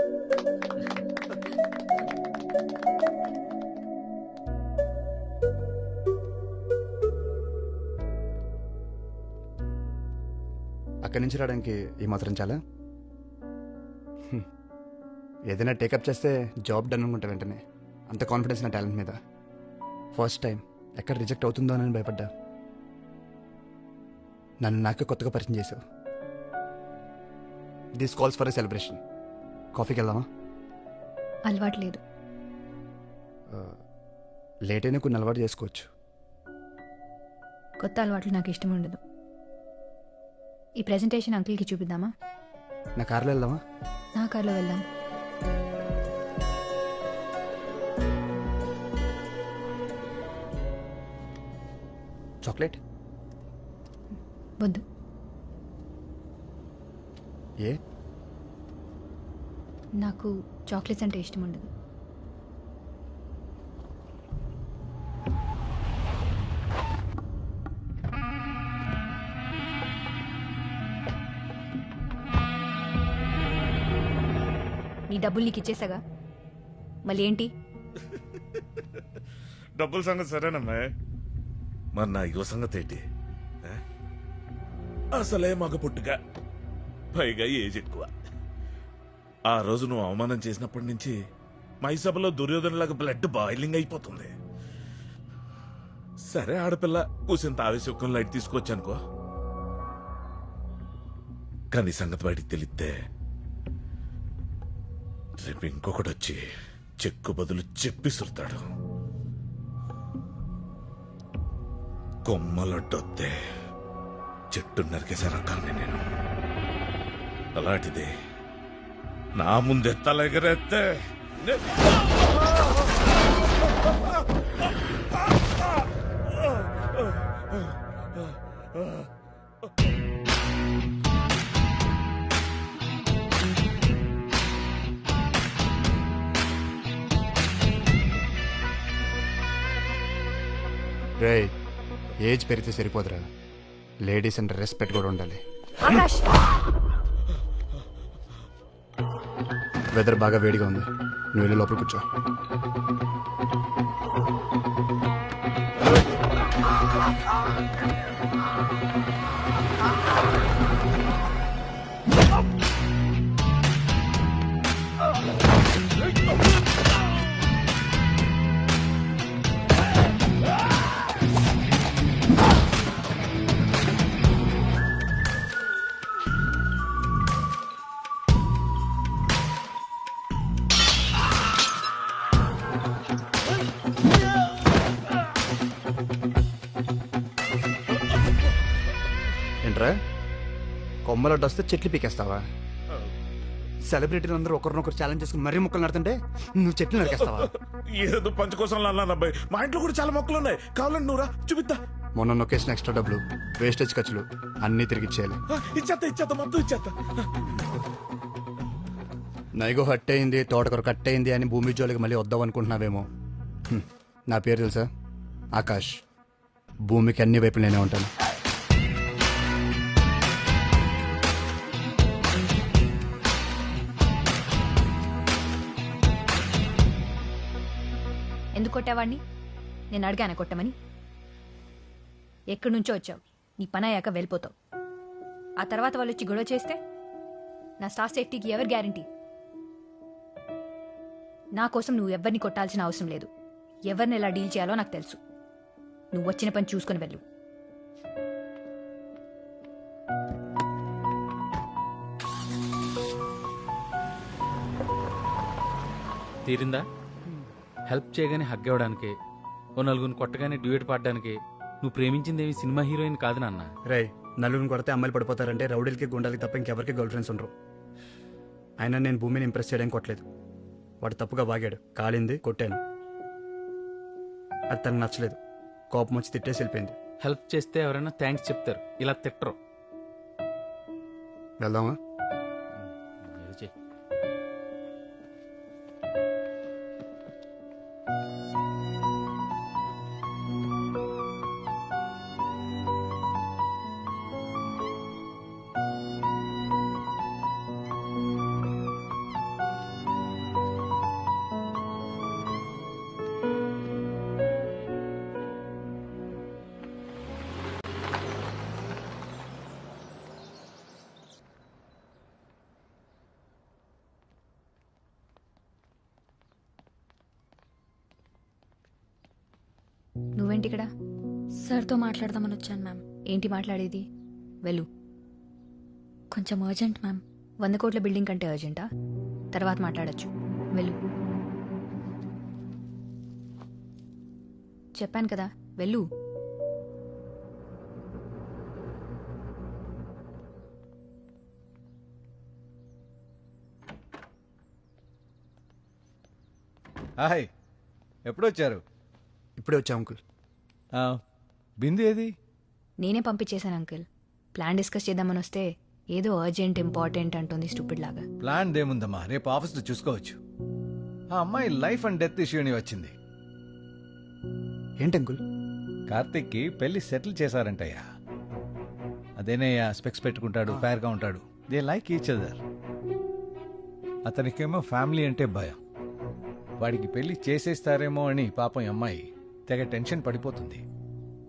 అక్కడి నుంచి రావడానికి ఈ మాత్రం చాలా ఏదైనా టేకప్ చేస్తే జాబ్ డన్ అనుకుంటా వెంటనే. అంత కాన్ఫిడెన్స్ నా టాలెంట్ మీద. ఫస్ట్ టైం ఎక్కడ రిజెక్ట్ అవుతుందో అని భయపడ్డా. నన్ను నాకే కొత్తగా పరిచయం చేసావు. This calls for a celebration. కాఫీకి వెళ్దామా? అలవాటు లేదు. లేట్ అయినా కొన్ని అలవాటు చేసుకోవచ్చు. కొత్త అలవాట్లు నాకు ఇష్టం ఉండదు. ఈ ప్రెజెంటేషన్ అంకుల్కి చూపిద్దామా? నా కార్లో వెళ్దామా? నా కార్లో వెళ్దాం. చాక్లెట్ వద్దు. ఏ? నాకు చాక్లెట్స్ అంటే ఇష్టం ఉండదు. నీ డబ్బులు నీకు ఇచ్చేసాగా, మళ్ళీ ఏంటి? డబ్బుల సంగతి సరేనమ్మా, మరి నా యువ సంగతి ఏంటి? అసలే మగ పుట్టుక, పైగా ఏజ్ ఎక్కువ. ఆ రోజు నువ్వు అవమానం చేసినప్పటి నుంచి మై సభలో దుర్యోధనలాగా బ్లడ్ బాయిలింగ్ అయిపోతుంది. సరే ఆడపిల్ల కూసింత ఆవేశం లైట్ తీసుకొచ్చానుకో, కానీ సంగతి బయటికి తెలిస్తే రేపు ఇంకొకటి వచ్చి చెక్కు బదులు చెప్పిసురుతాడు. కొమ్మలొడ్డొత్తే చెట్టు నరికేసే రకాన్ని నేను. అలాంటిది నా ముందే తలెగరేస్తే రే, ఏజ్ పెరిగితే సరిపోదురా, లేడీస్ అండ్ రెస్పెక్ట్ కూడా ఉండాలి. ఆకాష్, వెదర్ బాగా వేడిగా ఉంది, నువ్వు వెళ్ళి లోపల కూర్చో. ఏంట్రా, కొమ్మలడ్డు వస్తే చెట్లు పీకేస్తావా? సెలబ్రిటీలు అందరూ ఒకరినొకరు ఛాలెంజ్ చేసుకుని మరీ మొక్కలు నడుతుంటే నువ్వు చెట్లు నరికేస్తావా? ఏదో పంచ కోసం అన్నాను అబ్బాయి, మా ఇంట్లో కూడా చాలా మొక్కలు ఉన్నాయి, కావాలండి నువ్వురా చూపిద్దా. మొన్న నొక్కేసిన ఎక్స్ట్రా డబ్బులు, వేస్టేజ్ ఖర్చులు అన్నీ తిరిగి ఇచ్చేయాలి. ఇచ్చేస్తా మొత్తం ఇచ్చేస్తా. నైగో హట్ అయింది, తోటకూర కట్ అయింది అని భూమి జోలికి మళ్ళీ వద్దాం అనుకుంటున్నావేమో. నా పేరు తెలుసా? ఆకాష్. భూమికి అన్ని వైపులు నేనే ఉంటాను. ఎందుకు కొట్టావాడిని? నేను అడిగాను కొట్టమని. ఎక్కడి నుంచో వచ్చావు, నీ పని అయ్యాక వెళ్ళిపోతావు. ఆ తర్వాత వాళ్ళు వచ్చి గొడవ చేస్తే నా స్టాఫ్ సేఫ్టీకి ఎవరు గ్యారంటీ? నా కోసం నువ్వు ఎవరిని కొట్టాల్సిన అవసరం లేదు. ఎవరిని ఎలా డీల్ చేయాలో నాకు తెలుసు. నువ్వు వచ్చిన పని చూసుకొని వెళ్ళు. తీరిందా? హెల్ప్ చేయగానే హగ్ ఇవ్వడానికి, ఓ నలుగురిని కొట్టగానే డ్యూయట్ పాడడానికి నువ్వు ప్రేమించిందేమి సినిమా హీరోయిన్ కాదు నాన్న. రే, నలుగురిని కొడితే అమ్మాయిలు పడిపోతారంటే రౌడీలకి గుండాలకి తప్ప ఇంకెవరికి గర్ల్ ఫ్రెండ్స్ ఉండరు. అయినా నేను భూమిని ఇంప్రెస్ చేయడానికి కొట్టలేదు. వాడు తప్పుగా వాగాడు, కాలింది, కొట్టాను. అది తనకు నచ్చలేదు, కోపం వచ్చి తిట్టేసి వెళ్ళిపోయింది. హెల్ప్ చేస్తే ఎవరైనా థ్యాంక్స్ చెప్తారు, ఇలా తిట్టరు. వెళ్దామా? ఏదో చెయ్. నువ్వేంటి ఇక్కడ? సార్తో మాట్లాడదామని వచ్చాను మ్యామ్. ఏంటి మాట్లాడేది? వెళ్ళు. కొంచెం అర్జెంట్ మ్యామ్. 100 కోట్ల బిల్డింగ్ కంటే అర్జెంటా? తర్వాత మాట్లాడొచ్చు. వెళ్ళు. చెప్పాను కదా, వెళ్ళు. హాయ్, ఎప్పుడు వచ్చారు? ఇప్పుడే వచ్చా అంకుల్. బిందు ఏది? నేనే పంపించేశాను అంకుల్. ప్లాన్ డిస్కస్ చేద్దామని వస్తే ఏదో అర్జెంట్ ఇంపార్టెంట్ అంటుంది స్టూపిడ్ లాగా. ప్లాన్ దేముందమ్మా, రేపు ఆఫీస్లో చూసుకోవచ్చు. ఆ అమ్మాయి లైఫ్ అండ్ డెత్ ఇష్యూ అని వచ్చింది. ఏంటి అంకుల్? కార్తిక్కి పెళ్లి సెటిల్ చేశారంటయ్యా. అదేనయ్యా, స్పెక్స్ పెట్టుకుంటాడు, ఫేర్గా ఉంటాడు. They like each other. అతనికేమో ఫ్యామిలీ అంటే భయం. వాడికి పెళ్లి చేసేస్తారేమో అని పాపం ఈ అమ్మాయి తెగ టెన్షన్ పడిపోతుంది.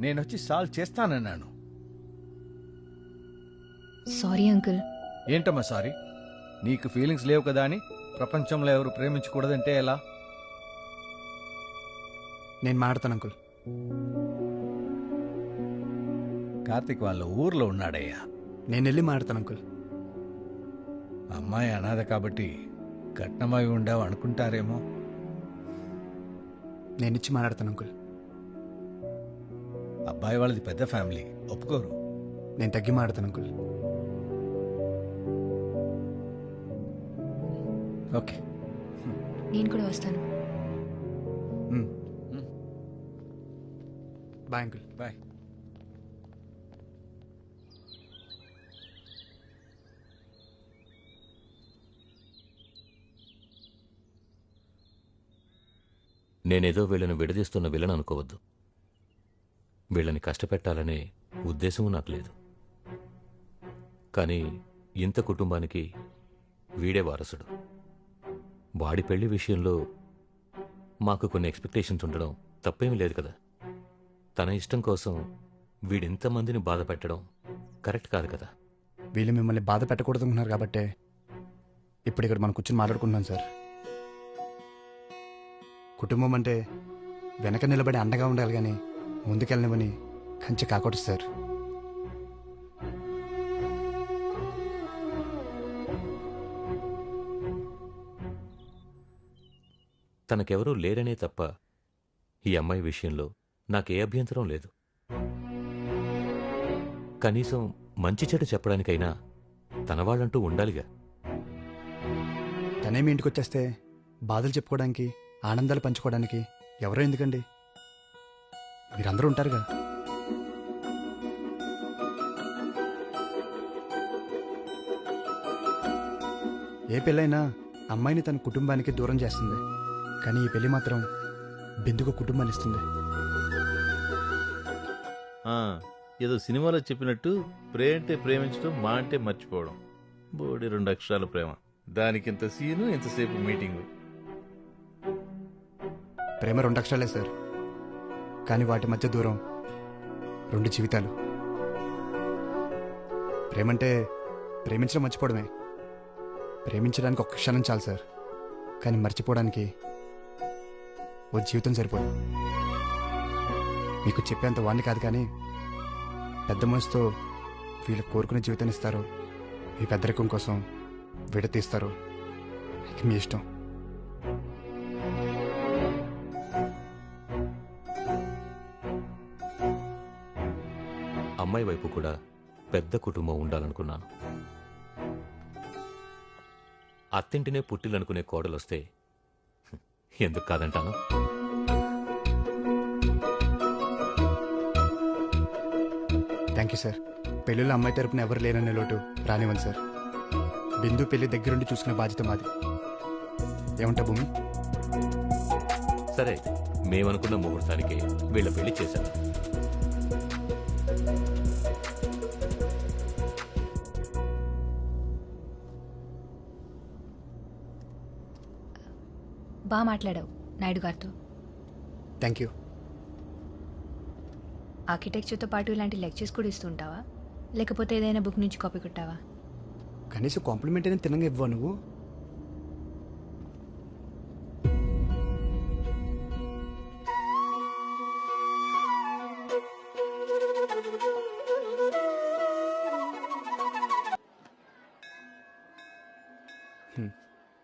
నేనొచ్చి సాల్వ్ చేస్తానన్నాను. Sorry uncle. ఏంటమ్మా సారీ? నీకు ఫీలింగ్స్ లేవు కదా అని ప్రపంచంలో ఎవరు ప్రేమించకూడదంటే ఎలా? నేను మాడతాను అంకుల్. కార్తిక్ వాళ్ళ ఊర్లో ఉన్నాడయ్యా. నేను వెళ్ళి మాడతాను అంకుల్. అమ్మాయి అనాథ కాబట్టి కట్నమై ఉండావు అనుకుంటారేమో. నేనిచ్చి మాట్లాడతాను అంకుల్. అబ్బాయి వాళ్ళది పెద్ద ఫ్యామిలీ, ఒప్పుకోరు. నేను తగ్గి మాడతాను అంకుల్. ఓకే, నేను కూడా వస్తాను. Bye uncle. బాయ్. నేనేదో వీళ్ళని విడదీస్తున్న విలన్ అనుకోవద్దు. వీళ్ళని కష్టపెట్టాలనే ఉద్దేశము నాకు లేదు. కానీ ఇంత కుటుంబానికి వీడే వారసుడు. వాడి పెళ్లి విషయంలో మాకు కొన్ని ఎక్స్పెక్టేషన్స్ ఉండడం తప్పేమీ లేదు కదా. తన ఇష్టం కోసం వీడింతమందిని బాధ పెట్టడం కరెక్ట్ కాదు కదా. వీళ్ళు మిమ్మల్ని బాధ పెట్టకూడదు అనుకున్నారు కాబట్టే ఇప్పుడు ఇక్కడ మనం కూర్చొని మాట్లాడుకుంటున్నాం సార్. కుటుంబం అంటే వెనక నిలబడి అండగా ఉండాలి కానీ ముందుకెళ్ళనివని కంచె కాకూడదు సార్. తనకెవరూ లేరనే తప్ప ఈ అమ్మాయి విషయంలో నాకే అభ్యంతరం లేదు. కనీసం మంచి చెడు చెప్పడానికైనా తన వాళ్ళంటూ ఉండాలిగా. తనేమి ఇంటికి వచ్చేస్తే బాధలు చెప్పుకోవడానికి, ఆనందాలు పంచుకోవడానికి ఎవరో ఎందుకండి? మీరందరూ ఉంటారుగా. ఏ పెళ్ళైనా అమ్మాయిని తన కుటుంబానికి దూరం చేస్తుంది, కానీ ఈ పెళ్లి మాత్రం బిందుకు కుటుంబాన్ని ఇస్తుంది. ఏదో సినిమాలో చెప్పినట్టు ప్రేమ అంటే ప్రేమించడం, మా అంటే మర్చిపోవడం. బోడి 2 అక్షరాల ప్రేమ, దానికి ఇంత సీను, ఇంతసేపు మీటింగు. ప్రేమ 2 అక్షరాలే సార్, కానీ వాటి మధ్య దూరం 2 జీవితాలు. ప్రేమంటే ప్రేమించడం మర్చిపోవడమే. ప్రేమించడానికి 1 క్షణం చాలు సార్, కానీ మర్చిపోవడానికి ఓ జీవితం సరిపోదు. మీకు చెప్పేంత వాడిని కాదు, కానీ పెద్ద మనసుతో వీళ్ళు కోరుకునే జీవితాన్ని ఇస్తారు. ఈ పెద్దరికం కోసం విడతీస్తారు. ఇక మీ ఇష్టం. అమ్మాయి వైపు కూడా పెద్ద కుటుంబం ఉండాలనుకున్నాను. అత్తింటినే పుట్టిలనుకునే కోడలొస్తే ఎందుకు కాదంటాను. Thank you sir. పెళ్ళిలో అమ్మాయి తరపున ఎవరు లేరనే లోటు రానివ్వండి సార్. బిందు పెళ్లి దగ్గరుండి చూసుకునే బాధ్యత మాది. ఏమంటా భూమి? సరే, మేమనుకున్న ముహూర్తానికి వీళ్ళ పెళ్లి చేశాను. బాగా మాట్లాడావు నాయుడు గారితో. Thank you. ఆర్కిటెక్చర్తో పాటు ఇలాంటి లెక్చర్స్ కూడా ఇస్తుంటావా, లేకపోతే ఏదైనా బుక్ నుంచి కాపీ కొట్టావా? కనీసం కాంప్లిమెంట్ అయినా తినంగా ఇవ్వవు నువ్వు.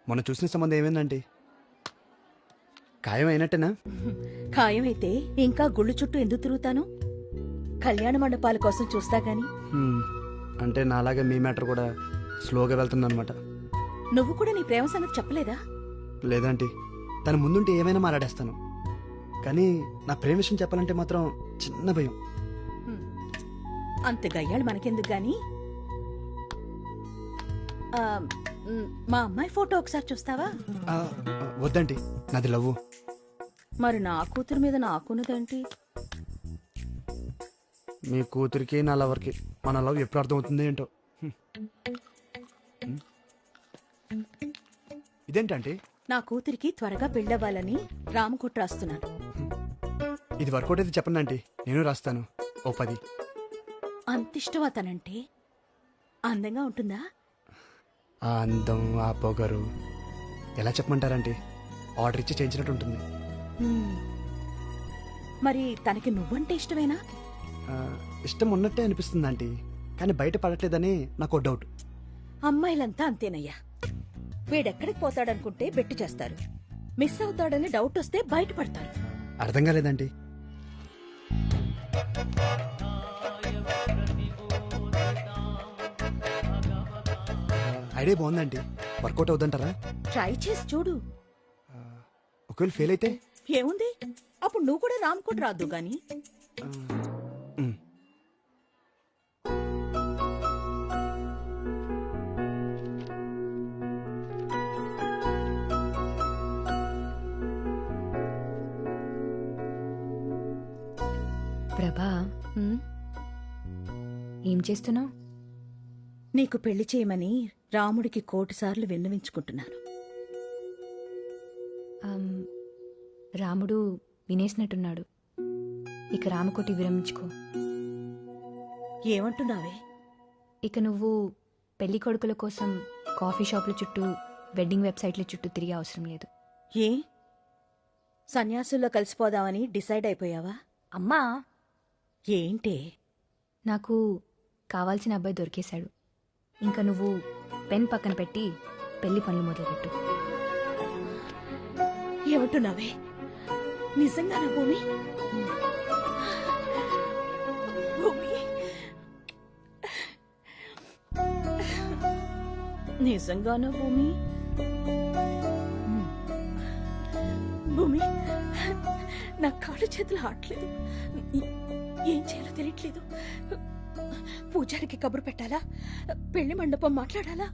మొన్న చూసిన సంబంధం ఏమైందంటే ఖాయం అయినట్టేనా? ఖాయమైతే ఇంకా గుళ్ళు చుట్టూ ఎందుకు తిరుగుతాను? కళ్యాణ మండపాల కోసం చూస్తా గాని. అంటే నాలాగా మీ మ్యాటర్ కూడా స్లోగా వెళ్తుందన్నమాట. నువ్వు కూడా నీ ప్రేమ సంగతి చెప్పలేదా? లేదంటే తన ముందుంటే ఏమైనా మాట్లాడేస్తాను, కానీ నా ప్రేమ విషయం చెప్పాలంటే మాత్రం చిన్న భయం. అంత గయ్యాళ్ళు మనకెందుకు గాని. మా అమ్మాయి ఫోటో ఒకసారి చూస్తావా? వద్దండి, నాది లవ్వు. మరి నా కూతురు మీద నాకున్నదేంటి? మీ కూతురికి నా లవర్కి మన లవ్ ఎప్పుడు అర్థమవుతుంది ఏంటో. ఇదేంటంటే నా కూతురికి త్వరగా పెళ్ళవ్వాలని రామకుట్ర రాస్తున్నాను. ఇది వర్కౌట్ అయితే చెప్పండి ఆంటీ, నేను రాస్తాను. ఓ 10. అంతిష్టం అతనంటే. అందంగా ఉంటుందా? ఆ అందం, ఆ పొగరు ఎలా చెప్పమంటారంటే ఆర్డర్ ఇచ్చి చేయించినట్టు ఉంటుంది. మరి తనకి నువ్వంటే ఇష్టమేనా? ఇష్టం ఉన్నట్టే అనిపిస్తుంది ఆంటీ, కానీ బయట పడట్లేదని నాకు డౌట్. అమ్మాయిలంతా అంతేనయ్యా. వీడెక్కడికి పోతాడనుకుంటే బెట్టు చేస్తారు, మిస్ అవుతాడని డౌట్ వస్తే బయటపడతారు. అర్థం కాలేదంటీ. ఐడియా బాగుందండి, వర్కౌట్ అవుతుంటారా? ట్రై చేసి చూడు. ఒకవేళ ఫెయిల్ అయితే ఏముంది, అప్పుడు నువ్వు కూడా రామ్కోట్ రాదు గాని. ప్రభా, ఏం చేస్తున్నావు? నీకు పెళ్లి చేయమని రాముడికి 1,000 సార్లు విన్నవించుకుంటున్నాను. రాముడు వినేసినట్టున్నాడు. ఇక రామకోటి విరమించుకో. ఏమంటున్నావే? ఇక నువ్వు పెళ్లి కొడుకుల కోసం కాఫీ షాపుల చుట్టూ, వెడ్డింగ్ వెబ్సైట్ల చుట్టూ తిరిగే అవసరం లేదు. ఏ సన్యాసుల్లో కలిసిపోదామని డిసైడ్ అయిపోయావా? అమ్మా, ఏంటే? నాకు కావాల్సిన అబ్బాయి దొరికేశాడు. ఇంకా నువ్వు పెన్ పక్కన పెట్టి పెళ్లి పనులు మొదలుపెట్టు. ఏమంటున్నావే? నిజంగానా భూమి? భూమి, నిజంగానా భూమి? భూమి, నా కాళ్ళు చేతులు ఆడలేదు. ఏం చేయాలో తెలియట్లేదు. పూజారికి కబురు పెట్టాలా? పెళ్లి మండపం మాట్లాడాలా?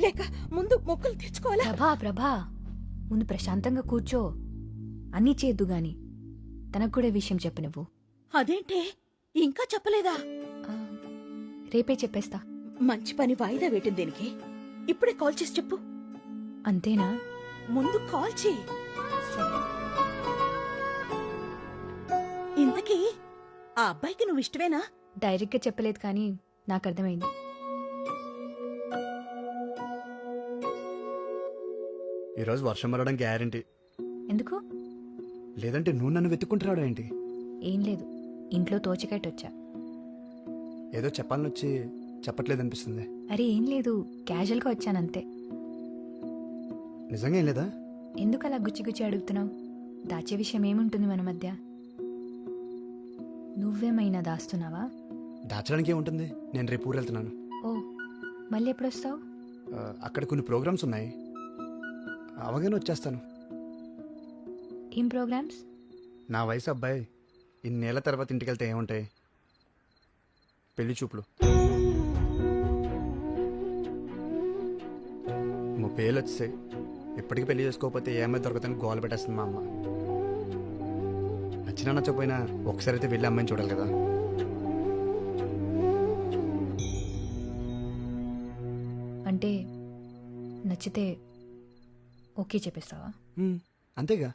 లేక ముందు మొక్కులు తెచ్చుకోవాలా? ప్రభా, ముందు ప్రశాంతంగా కూర్చో. అన్నీ చేద్దు గాని తనకు కూడా విషయం చెప్పు నువ్వు. అదేంటే ఇంకా చెప్పలేదా? రేపే చెప్పేస్తా. మంచి పని వాయిదా వేయటం దేనికి? ఇప్పుడే కాల్ చేసి చెప్పు. అంతేనా? ముందు కాల్ చేయి. ఇంతకీ ఆ అబ్బాయికి నువ్వు ఇష్టమేనా? డైరెక్ట్గా చెప్పలేదు కానీ నాకు అర్థమైంది. ఈరోజు వర్షం పడడం గ్యారంటీ. ఎందుకు? లేదంటే నువ్వు నన్ను వెతుక్కుంటున్నాడు ఏంటి? ఏం లేదు, ఇంట్లో తోచకట్టొచ్చా. ఏదో చెప్పాలని వచ్చి చెప్పట్లేదనిపిస్తుంది. అరే ఏం లేదు, క్యాజువల్గా వచ్చానంతే. నిజంగా ఏం లేదా? ఎందుకు అలా గుచ్చి గుచ్చి అడుగుతున్నావు? దాచే విషయం ఏముంటుంది మన మధ్య? నువ్వేమైనా దాస్తున్నావా? దాచడానికి ఏముంటుంది, నేను రేపు ఊరు వెళ్తున్నాను. ఓ, మళ్ళీ ఎప్పుడు వస్తావు? అక్కడ కొన్ని ప్రోగ్రామ్స్ ఉన్నాయి, అవగానే వచ్చేస్తాను. ఏం ప్రోగ్రామ్స్? నా వయసు అబ్బాయి ఇన్నేళ్ల తర్వాత ఇంటికి వెళ్తే ఏముంటాయి? పెళ్లి చూపులు. 30 ఏళ్ళు వచ్చేసాయి, ఇప్పటికీ పెళ్లి చేసుకోకపోతే ఏమైనా దొరకదని గోల పెట్టేస్తుంది మా అమ్మ. నచ్చినా నచ్చకపోయినా ఒకసారి అయితే వెళ్ళి అమ్మాయిని చూడాలి కదా. అంటే నచ్చితే ఓకే చెప్పేస్తావా? అంతేగా.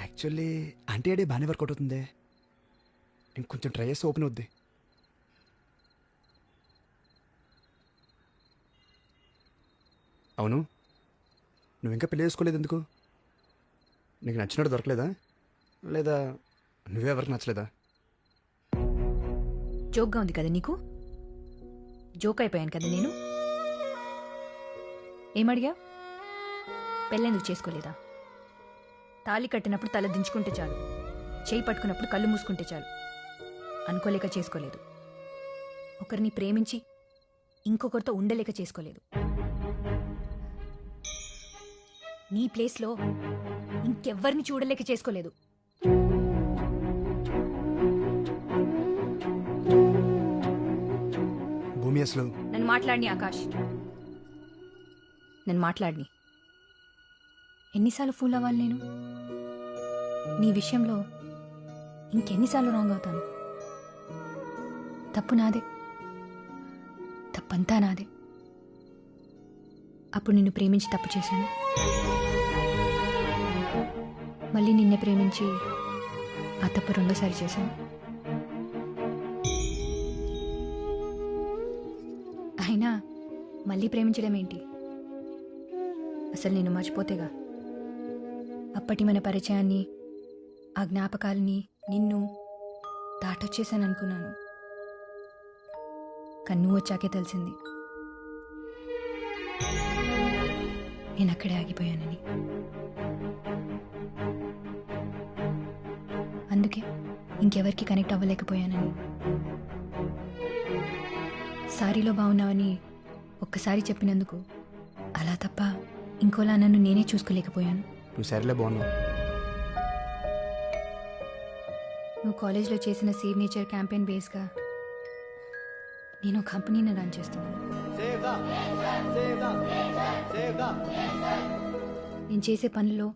యాక్చువల్లీ ఆంటీ అడే బాగానే వర్కౌట్ అవుతుంది. ఇంకొంచెం ట్రై చేస్తే ఓపెన్ అవుద్ది. అవును, నువ్వు ఇంకా పెళ్లి చేసుకోలేదు ఎందుకు? నీకు నచ్చినట్టు దొరకలేదా? లేదా నువ్వెవరికి నచ్చలేదా? జోక్గా ఉంది కదా నీకు? జోక్ అయిపోయాను కదా నేను. ఏమడిగా? పెళ్ళెందుకు చేసుకోలేదా? తాళి కట్టినప్పుడు తల దించుకుంటే చాలు, చేయి పట్టుకున్నప్పుడు కళ్ళు మూసుకుంటే చాలు అనుకోలేక చేసుకోలేదు. ఒకరిని ప్రేమించి ఇంకొకరితో ఉండలేక చేసుకోలేదు. నీ ప్లేస్లో ఇంకెవ్వరిని చూడలేక చేసుకోలేదు. భూమి అసలు నన్ను మాట్లాడిని ఆకాష్, నన్ను మాట్లాడిని. ఎన్నిసార్లు ఫూల్ అవ్వాలి నేను? నీ విషయంలో ఇంకెన్నిసార్లు రాంగ్ అవుతాను? తప్పు నాదే, తప్పంతా నాదే. అప్పుడు నిన్ను ప్రేమించి తప్పు చేశాను, మళ్ళీ నిన్నే ప్రేమించి ఆ తప్పు రెండోసారి చేశాను. అయినా మళ్ళీ ప్రేమించడం ఏంటి? అసలు నేను మర్చిపోతేగా. అప్పటి మన పరిచయాన్ని, ఆ జ్ఞాపకాలని, నిన్ను దాటొచ్చేసాను అనుకున్నాను. కానీ నువ్వు వచ్చాకే తెలిసింది నేను అక్కడే ఆగిపోయానని. అందుకే ఇంకెవరికి కనెక్ట్ అవ్వలేకపోయానని. సారీలో బాగున్నావని ఒక్కసారి చెప్పినందుకు అలా తప్ప ఇంకోలా నన్ను నేనే చూసుకోలేకపోయాను. నువ్వు సరేలే బాగున్నావు. నువ్వు కాలేజ్లో చేసిన సేవ్ నేచర్ క్యాంపెయిన్ బేస్గా నేను ఒక కంపెనీని రన్ చేస్తున్నాను. నేను చేసే పనుల్లో,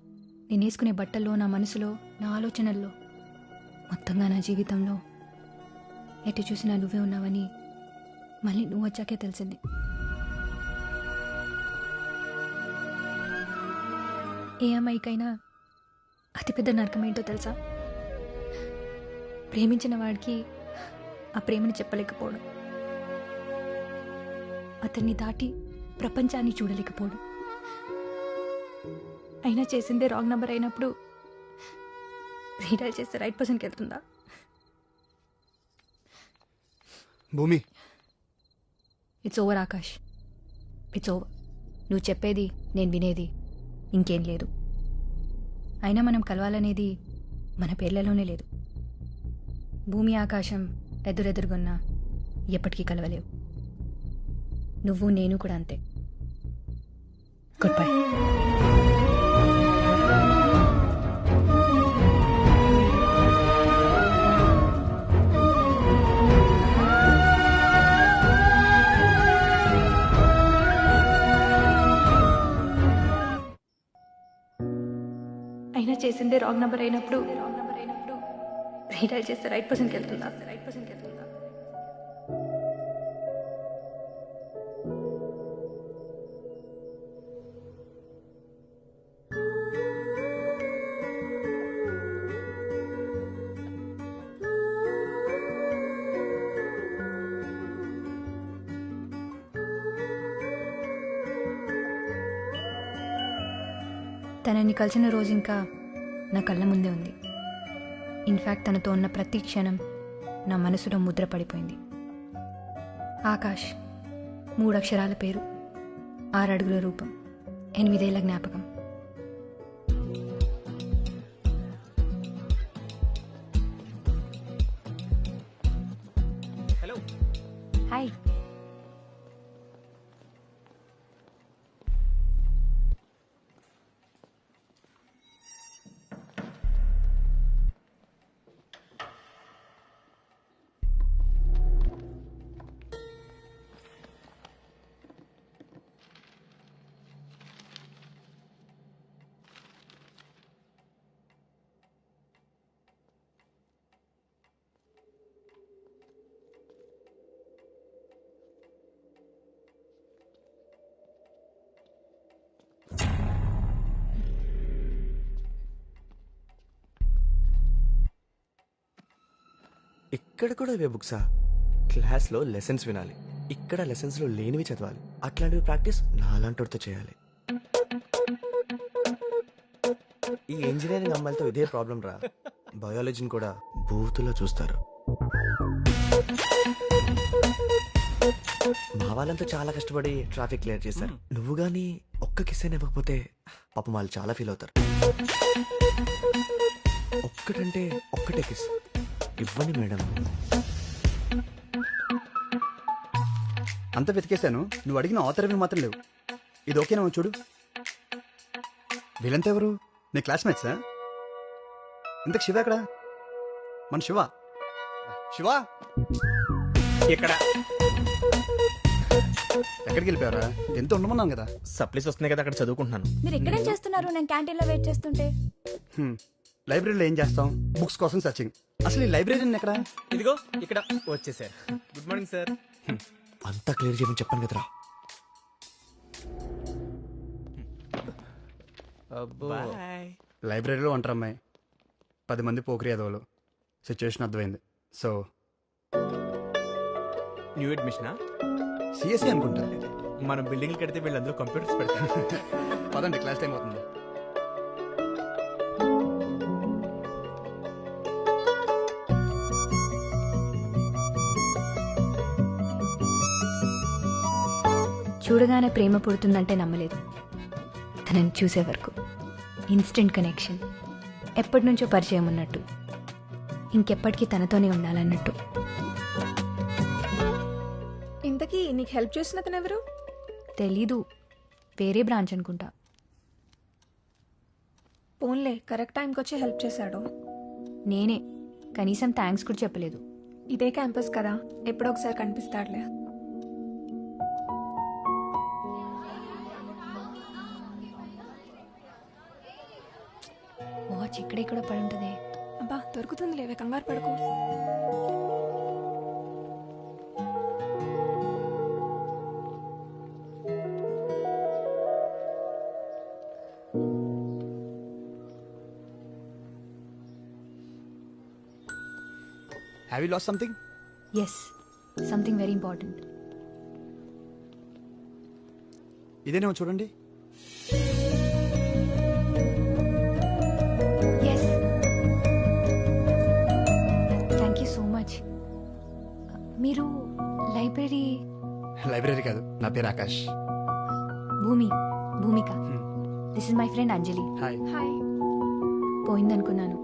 నేను వేసుకునే బట్టల్లో, నా మనసులో, నా ఆలోచనల్లో, మొత్తంగా నా జీవితంలో ఎటు చూసినా నువ్వే ఉన్నావని మళ్ళీ నువ్వు వచ్చాకే తెలిసింది. ఏ అమ్మాయికైనా అతిపెద్ద నరకం ఏంటో తెలుసా? ప్రేమించిన వాడికి ఆ ప్రేమను చెప్పలేకపోవడం, అతన్ని దాటి ప్రపంచాన్ని చూడలేకపోవడం. అయినా చేసిందే రాంగ్ నెంబర్ అయినప్పుడు రీడైల్ చేస్తే రైట్ పర్సన్కి వెళ్తుందా? భూమి, it's over Akash, it's over. నువ్వు చెప్పేది, నేను వినేది ఇంకేం లేదు. అయినా మనం కలవాలనేది మన పేర్లలోనే లేదు. భూమి ఆకాశం ఎదురెదురుగున్నా ఎప్పటికీ కలవలేవు. నువ్వు నేను కూడా అంతే. Good bye. అయినా చేసిందే రాంగ్ నెంబర్ అయినప్పుడు రీడైల్ చేస్తే రైట్ పర్సన్కి వెళ్తుందా? తనని కలిసిన రోజు ఇంకా నా కళ్ళ ముందే ఉంది. ఇన్ఫ్యాక్ట్ తనతో ఉన్న ప్రతి క్షణం నా మనసులో ముద్ర పడిపోయింది. ఆకాష్, 3 అక్షరాల పేరు, 6 అడుగుల రూపం, 8 ఏళ్ల జ్ఞాపకం. హలో. హాయ్. ఇక్కడ కూడా ఇవే బుక్సా? క్లాస్లో లెసన్స్ వినాలి, ఇక్కడ లెసన్స్లో లేనివి చదవాలి. అట్లాంటివి ప్రాక్టీస్ నాలాంటితో చేయాలి. ఈ ఇంజనీరింగ్ అమ్మాయిలతో ఇదే ప్రాబ్లం రా. బయాలజీని కూడా బూతులో చూస్తారు. మా వాళ్ళంతా చాలా కష్టపడి ట్రాఫిక్ క్లియర్ చేశారు. నువ్వు గానీ ఒక్క కిస్ అయినా ఇవ్వకపోతే పాపం వాళ్ళు చాలా ఫీల్ అవుతారు. ఒక్కటంటే ఒక్కటే కిస్ ఇవ్వండి మేడం. అంత వెతికేశాను, నువ్వు అడిగిన ఆథర్వి మాత్రం లేవు. ఇది ఓకేనా చూడు. వీళ్ళంతా ఎవరు? నీ క్లాస్మేట్సా? ఇంతకు శివ ఎక్కడ? మన శివ శివ ఇక్కడ ఎక్కడికి వెళ్ళిపోయారా? ఎంత ఉండమన్నాను కదా. సప్లీస్ వస్తున్నాయి కదా, అక్కడ చదువుకుంటున్నాను. మీరు ఎక్కడేం చేస్తున్నారు? నేను క్యాంటీన్ లో వెయిట్ చేస్తుంటే. లైబ్రరీలో ఏం చేస్తాం? బుక్స్ కోసం సర్చింగ్. అసలు ఈ లైబ్రరీ ఎక్కడ? ఇదిగో ఇక్కడ వచ్చేసారు. Good morning sir. అంతా క్లియర్ చేయమని చెప్పాను కదరా. లైబ్రరీలో ఉంటారు అమ్మాయి, 10 మంది పోకరి అదవులు. సిచ్యువేషన్ అర్థమైంది. సో న్యూ అడ్మిషనా? సిఎస్సి అనుకుంటా. మనం బిల్డింగ్లు కడితే వీళ్ళందరూ కంప్యూటర్స్ పెడతారు. పదండి, క్లాస్ టైం అవుతుంది. చూడగానే ప్రేమ పుడుతుందంటే నమ్మలేదు. తనని చూసే వరకు ఇన్స్టెంట్ కనెక్షన్, ఎప్పటి నుంచో పరిచయం ఉన్నట్టు, ఇంకెప్పటికీ తనతోనే ఉండాలన్నట్టు. ఇంతకీ నీకు హెల్ప్ చేసిన అతను ఎవరు? తెలీదు, వేరే బ్రాంచ్ అనుకుంటా. పోన్లే, కరెక్ట్ టైంకి వచ్చి హెల్ప్ చేశాడు. నేనే, కనీసం థ్యాంక్స్ కూడా చెప్పలేదు. ఇదే క్యాంపస్ కదా, ఎప్పుడో ఒకసారి కనిపిస్తాడులే. వాచ్ ఇక్కడే పడి ఉంటుంది. అబ్బా దొరుకుతుంది, లేవే కంగారు పడుకో. Have you lost something? Yes, something very important. ఇదేనేమో చూడండి. Yes, thank you so much. మీరు లైబ్రరీ కాదు, నా పేరు Akash. Bhumika. This is my friend Anjali. Hi. Hi. పోయిందనుకున్నాను,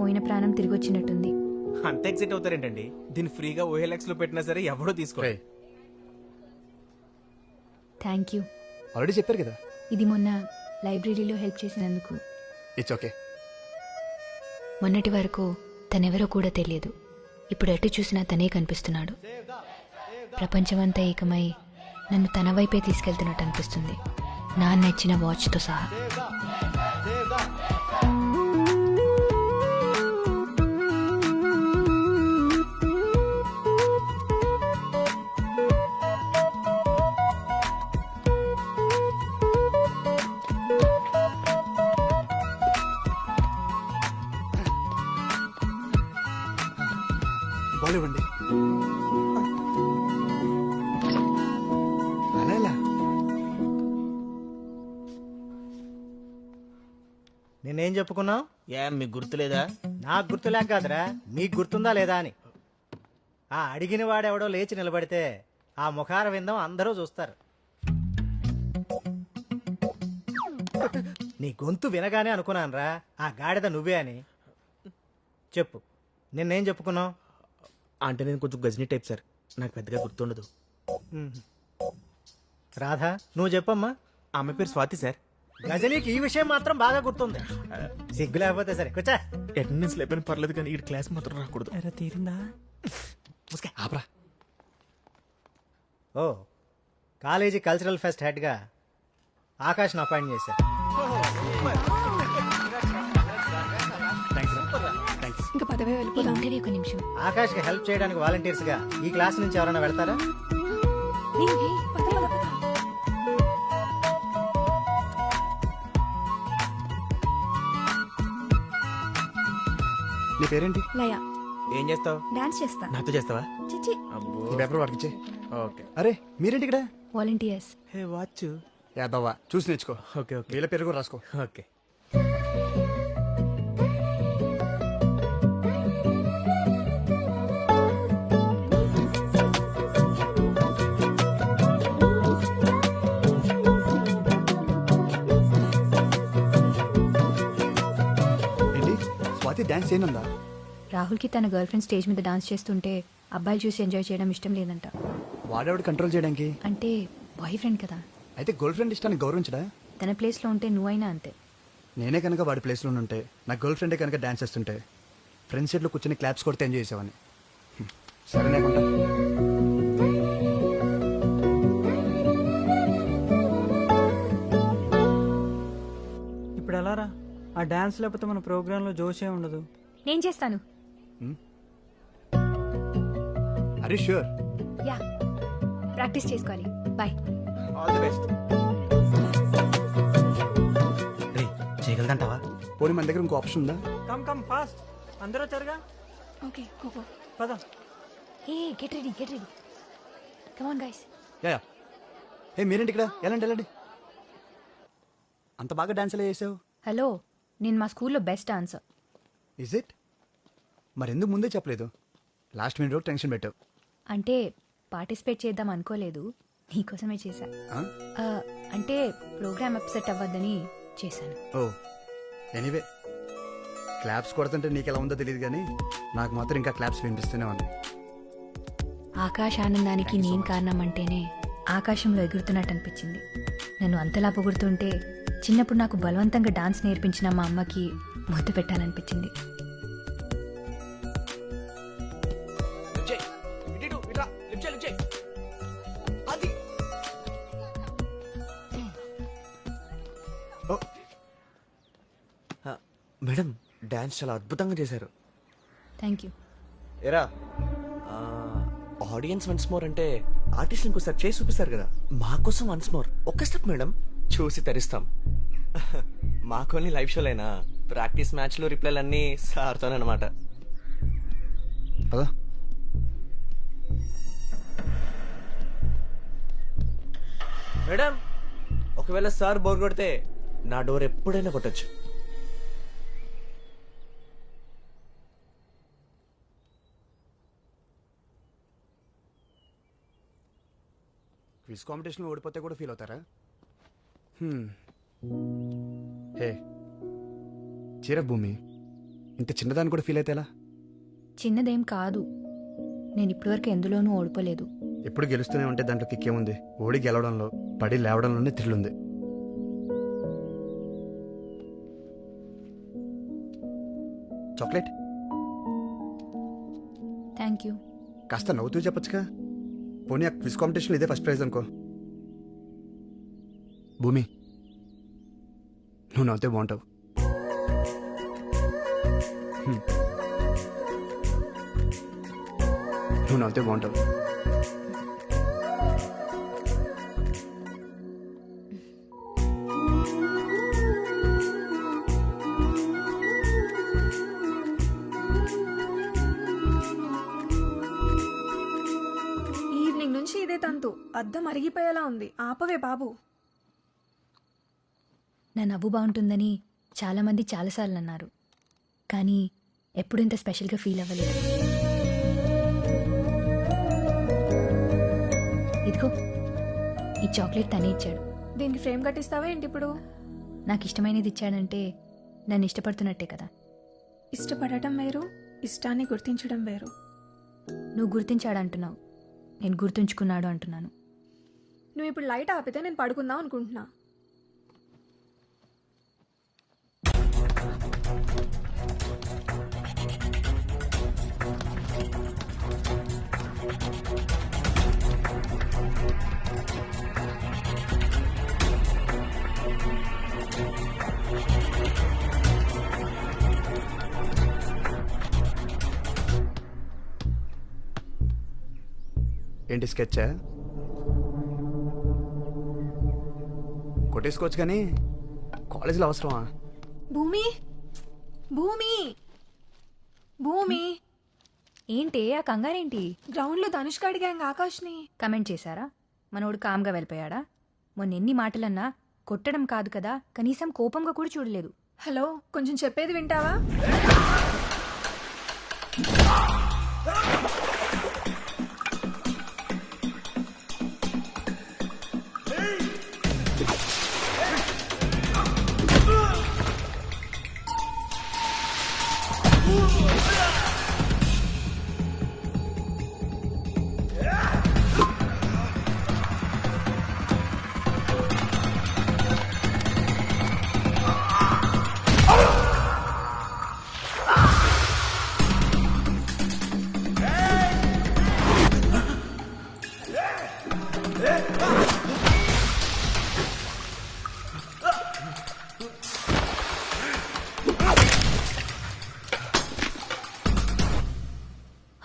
పోయిన ప్రాణం తిరిగి వచ్చినట్టుంది. అంత ఎక్సైట్ అవుతారేంటండి? దీన్ని ఫ్రీగా OLX లో పెట్టినా సరే ఎవడో తీసుకో. Thank you. ఆల్రెడీ చెప్పారు కదా. ఇది మొన్న లైబ్రరీలో హెల్ప్ చేసినందుకు. It's okay. మొన్నటి వరకు తనెవరో కూడా తెలియదు. ఇప్పుడు ఎటు చూసినా తనే కనిపిస్తున్నాడు. ప్రపంచమంతా ఏకమై నన్ను తన వైపే తీసుకెళ్తున్నట్టు అనిపిస్తుంది, నా నచ్చిన వాచ్తో సహా. బాలేవండి. అలా నేనేం చెప్పుకున్నావు? మీకు గుర్తులేదా? నాకు గుర్తులేక కాదురా, మీకు గుర్తుందా లేదా అని. ఆ అడిగిన వాడెవడో లేచి నిలబడితే ఆ ముఖార విందం అందరూ చూస్తారు. నీ గొంతు వినగానే అనుకున్నానురా ఆ గాడిద నువ్వే అని. చెప్పు, నిన్నేం చెప్పుకున్నావు? అంటే నేను కొంచెం గజనీ టైప్ సార్, నాకు పెద్దగా గుర్తుండదు. రాధా, నువ్వు చెప్పమ్మా. ఆమె పేరు స్వాతి సార్. గజనీకి ఈ విషయం మాత్రం బాగా గుర్తుంది. సిగ్గు లేకపోతే సరే కూర్చా. అటెండెన్స్ లేకపోయినా పర్లేదు కానీ ఈ క్లాస్ మాత్రం రాకూడదు. తీరిందా? ఆపరా. ఓ, కాలేజీ కల్చరల్ ఫెస్ట్ హెడ్గా ఆకాష్ను అపాయింట్ చేశారు. ఇంకా పదవే వెళ్ళిపోదాం. ఒక నిమిషం. ఆకాష్కి హెల్ప్ చేయడానికి వాలంటీర్స్గా ఈ క్లాస్ నుంచి ఎవరైనా వెళ్తారా? నీ పేరేంటి? లయ. ఏం చేస్తావు? డాన్స్ చేస్తా. నాతో చేస్తావా? చిచి. ఈ పేపర్ వాడికి ఇచ్చే. ఓకే. అరే మీరేంటి ఇక్కడ? వాలంటీర్స్. Hey watch. యాదవ్వా, చూసి నేర్చుకో. Okay okay. వీళ్ళ పేరు కూడా రాసుకో. ఓకే. స్వాతి డాన్స్ చేయనుందా? రాహుల్కి తన గర్ల్ ఫ్రెండ్ స్టేజ్ మీద డాన్స్ చేస్తుంటే అబ్బాయిలు చూసి ఎంజాయ్ చేయడం ఇష్టం లేదంట. వాడేవాడు కంట్రోల్ చేయడానికి? అంటే బాయ్ ఫ్రెండ్ కదా. అయితే గర్ల్ ఫ్రెండ్ ఇష్టాన్ని గౌరవించడా? తన ప్లేస్లో ఉంటే నువ్వైనా అంతే. నేనే కనుక వాడి ప్లేస్లో ఉంటే, నా గర్ల్ ఫ్రెండే కనుక డాన్స్ చేస్తుంటే ఫ్రెండ్స్ సీట్లో కూర్చొని క్లాప్స్ కొడితే ఎంజాయ్ చేసేవాడిని. సరేనే కొంటా. ఇప్పుడు ఎలా రా? ఆ డాన్స్ లేకపోతే మన ప్రోగ్రాంలో జోషే ఉండదు. నేను చేస్తాను. అరే షూర్. యా, ప్రాక్టీస్ చేసుకోవాలి. బాయ్. All the best. చేయగలదంటావా? పోనీ మన దగ్గర ఇంకో ఆప్షన్ ఉందా? కమ్ కమ్ ఫాస్ట్, అందరూ వచ్చారుగా. Okay go. పద. Hey get ready. Come on guys. Yeah. Hey మీరేంటి ఇక్కడ? వెళ్ళండి. అంత బాగా డాన్స్ ఎలా చేసావు? హలో, నేను మా స్కూల్లో బెస్ట్ డాన్సర్. Is it? మరెందుకు ముందే చెప్పలేదు? లాస్ట్ మినిట్ టెన్షన్ పెట్టావు. అంటే పార్టిసిపేట్ చేద్దాం అనుకోలేదు, నీకోసమే చేశా. అంటే ప్రోగ్రామ్ అప్సెట్ అవ్వద్దని చేశాను. ఓ ఎనీవే, క్లాప్స్ కొడుతుంటే నీకు ఎలా ఉందో తెలియదు కానీ నాకు మాత్రం ఇంకా క్లాప్స్ వినిపిస్తూనే ఉన్నాయి. ఆకాశ ఆనందానికి నేను కారణం అంటేనే ఆకాశంలో ఎగురుతున్నట్టు అనిపించింది. నన్ను అంతలా పొగుడుతుంటే చిన్నప్పుడు నాకు బలవంతంగా డాన్స్ నేర్పించిన మా అమ్మకి ముద్దు పెట్టాలనిపించింది. మేడం, డాన్స్ చాలా అద్భుతంగా చేశారు. Thank you. ఎరా, ఆడియన్స్ వన్స్ మోర్ అంటే ఆర్టిస్ట్ ఇంకోసారి చేసి చూపిస్తారు కదా, మా కోసం వన్స్ మోర్ ఒక్క స్టెప్ మేడం, చూసి తరిస్తాం. మాకోని లైవ్ షోలైనా ప్రాక్టీస్ మ్యాచ్లు రిప్లైలు అన్నీ సార్తోనమాట. మేడం, ఒకవేళ సార్ బోర్ కొడితే నా డోర్ ఎప్పుడైనా కొట్టచ్చు. క్విజ్ కాంపిటీషన్లో ఓడిపోతే కూడా ఫీల్ అవుతారా? హే చీర భూమి, ఇంత చిన్నదాన్ని కూడా ఫీల్ అయితే ఎలా? చిన్నదేం కాదు, నేను ఇప్పటివరకు ఎందులోనూ ఓడిపోలేదు. ఎప్పుడు గెలుస్తూనే ఉంటే దాంట్లో కిక్కేముంది? ఓడి గెలవడంలో, పడి లేవడంలోనే థ్రిల్ ఉంది. చాక్లెట్. Thank you. కాస్త నవ్వుతూ చెప్పచ్చుగా. పోనీ ఆ క్విజ్ కాంపిటీషన్ ఇదే ఫస్ట్ ప్రైజ్ అనుకో. భూమి, నువ్వు నవ్వుతే బాగుంటావు. నువ్వు నవ్వుతే బాగుంటావు. ఈవినింగ్ నుంచి ఇదే తంతు. అద్దం అరిగిపోయేలా ఉంది. ఆపవే బాబు. నా నవ్వు బాగుంటుందని చాలామంది చాలాసార్లు అన్నారు, కానీ ఎప్పుడు ఇంత స్పెషల్గా ఫీల్ అవ్వలేదు. ఇదిగో, ఈ చాక్లెట్ తనే ఇచ్చాడు. దీనికి ఫ్రేమ్ కట్టిస్తావా ఏంటి ఇప్పుడు? నాకు ఇష్టమైనది ఇచ్చాడంటే నన్ను ఇష్టపడుతున్నట్టే కదా. ఇష్టపడటం వేరు, ఇష్టాన్ని గుర్తించడం వేరు. నువ్వు గుర్తించాడంటున్నావు, నేను గుర్తుంచుకున్నాడు అంటున్నాను. నువ్వు ఇప్పుడు లైట్ ఆపితే నేను పడుకుందాం అనుకుంటున్నా. ఏంటి స్కెచ్చా? కొట్టేసుకోవచ్చు కానీ కాలేజీలో అవసరమా? భూమి, భూమి, భూమి. ఏంటి ఆ కంగారేంటి? గ్రౌండ్లో ధనుష్క అడిగాంగ ఆకాష్ని. కమెంట్ చేశారా? మనోడు కామ్గా వెళ్ళిపోయాడా? మొన్న ఎన్ని మాటలన్నా కొట్టడం కాదు కదా, కనీసం కోపంగా కూడా చూడలేదు. హలో, కొంచెం చెప్పేది వింటావా?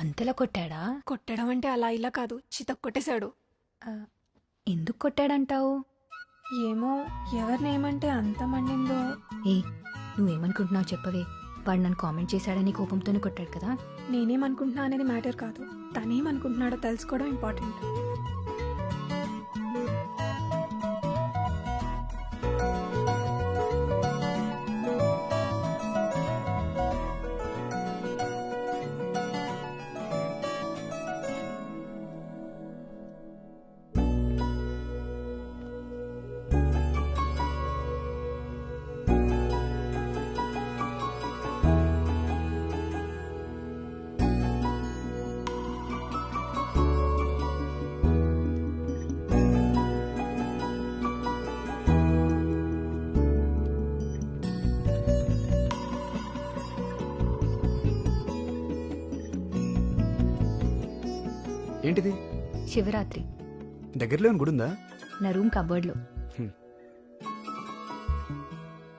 అంతలా కొట్టాడా? కొట్టడం అంటే అలా ఇలా కాదు, చితక్ కొట్టేశాడు. ఎందుకు కొట్టాడంటావు? ఏమో, ఎవరినేమంటే అంత మండిందో. ఏ నువ్వేమనుకుంటున్నావు చెప్పవే. వాడు నన్ను కామెంట్ చేశాడని కోపంతోనే కొట్టాడు కదా. నేనేమనుకుంటున్నా అనేది మ్యాటర్ కాదు, తనేమనుకుంటున్నాడో తెలుసుకోవడం ఇంపార్టెంట్. ఏంటిది? శివరాత్రి. దగ్గరలో గుడి ఉందా? నా రూమ్ కబోర్డ్లో.